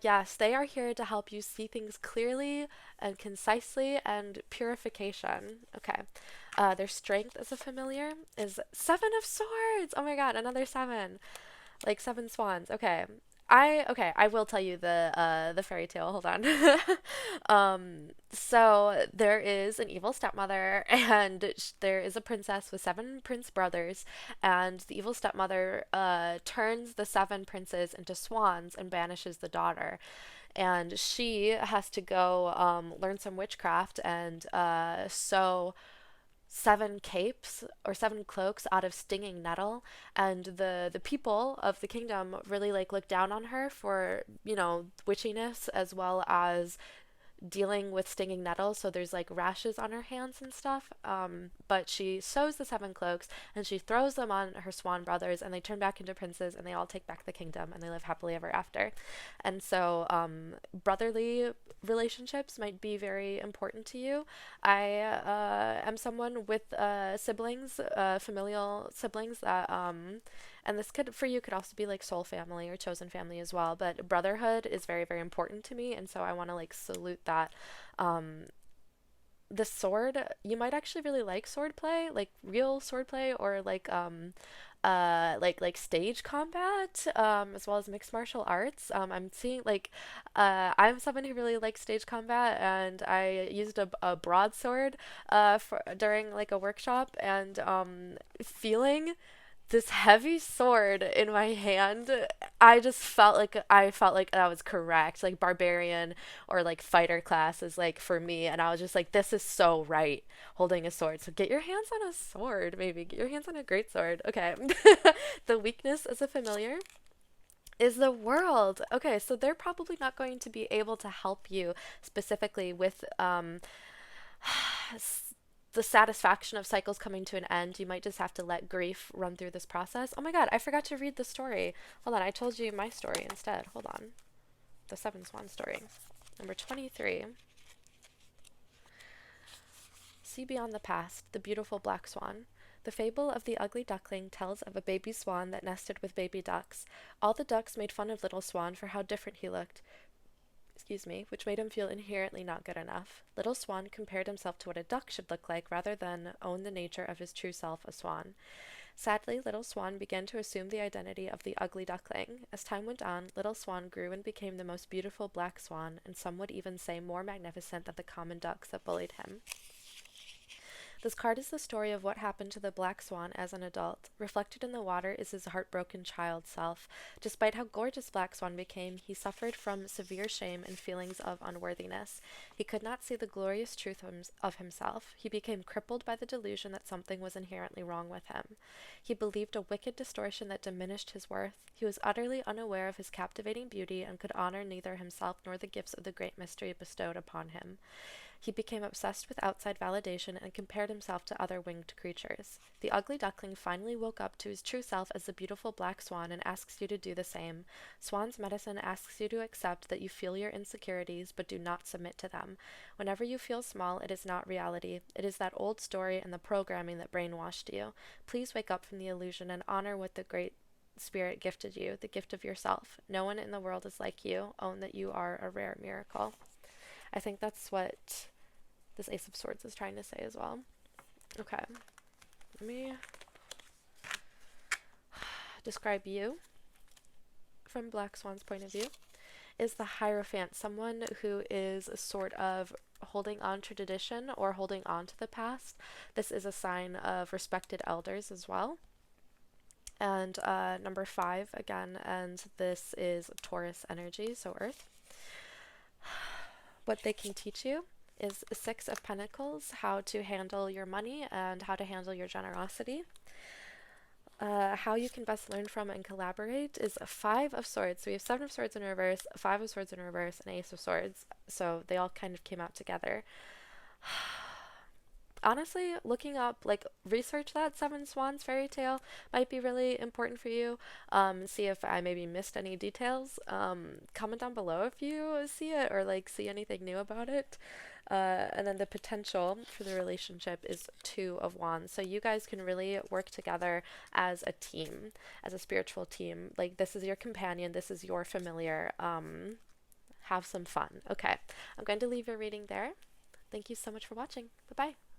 yes, they are here to help you see things clearly and concisely, and purification. Okay. Their strength as a familiar is Seven of Swords. Oh my god, another seven. Like seven swans. Okay. I will tell you the fairy tale. Hold on. So there is an evil stepmother, and there is a princess with seven prince brothers, and the evil stepmother turns the seven princes into swans and banishes the daughter. And she has to go learn some witchcraft and sew seven capes or seven cloaks out of stinging nettle, and the people of the kingdom really like look down on her for, you know, witchiness as well as dealing with stinging nettles, so there's like rashes on her hands and stuff. But she sews the seven cloaks and she throws them on her swan brothers, and they turn back into princes, and they all take back the kingdom, and they live happily ever after. And so brotherly relationships might be very important to you. I am someone with siblings, familial siblings that and this could, for you, could also be like soul family or chosen family as well. But brotherhood is very, very important to me. And so I want to like salute that. The sword, you might actually really like sword play, like real sword play, or like, like stage combat, as well as mixed martial arts. I'm seeing like, I'm someone who really likes stage combat, and I used a broadsword, during like a workshop, and, feeling this heavy sword in my hand, I just felt like that was correct. Like barbarian or like fighter class is like for me, and I was just like, this is so right, holding a sword. So get your hands on a sword, maybe. Get your hands on a great sword. Okay. The weakness as a familiar is the world. Okay, so they're probably not going to be able to help you specifically with the satisfaction of cycles coming to an end. You might just have to let grief run through this process. Oh my god, I forgot to read the story. Hold on, I told you my story instead. Hold on. The Seven Swan story. Number 23. See beyond the past, the beautiful black swan. The fable of the ugly duckling tells of a baby swan that nested with baby ducks. All the ducks made fun of little swan for how different he looked, which made him feel inherently not good enough. Little Swan compared himself to what a duck should look like rather than own the nature of his true self, a swan. Sadly, Little Swan began to assume the identity of the ugly duckling. As time went on, Little Swan grew and became the most beautiful black swan, and some would even say more magnificent than the common ducks that bullied him. This card is the story of what happened to the black swan as an adult. Reflected in the water is his heartbroken child self. Despite how gorgeous Black Swan became, he suffered from severe shame and feelings of unworthiness. He could not see the glorious truth of himself. He became crippled by the delusion that something was inherently wrong with him. He believed a wicked distortion that diminished his worth. He was utterly unaware of his captivating beauty and could honor neither himself nor the gifts of the great mystery bestowed upon him. He became obsessed with outside validation and compared himself to other winged creatures. The ugly duckling finally woke up to his true self as the beautiful black swan and asks you to do the same. Swan's medicine asks you to accept that you feel your insecurities, but do not submit to them. Whenever you feel small, it is not reality. It is that old story and the programming that brainwashed you. Please wake up from the illusion and honor what the great Spirit gifted you, the gift of yourself. No one in the world is like you. Own that you are a rare miracle. I think that's what this Ace of Swords is trying to say as well. Okay, let me describe you from Black Swan's point of view. Is the Hierophant someone who is sort of holding on to tradition or holding on to the past? This is a sign of respected elders as well. And number 5 again, and this is Taurus energy, so Earth. What they can teach you is 6 of Pentacles, how to handle your money and how to handle your generosity. How you can best learn from and collaborate is 5 of Swords. So we have 7 of Swords in reverse, 5 of Swords in reverse, and Ace of Swords. So they all kind of came out together. Honestly, looking up, like, research that Seven Swans fairy tale might be really important for you. See if I maybe missed any details. Comment down below if you see it or, like, see anything new about it. And then the potential for the relationship is 2 of Wands. So you guys can really work together as a team, as a spiritual team. Like, this is your companion, this is your familiar. Have some fun. Okay, I'm going to leave your reading there. Thank you so much for watching. Bye-bye.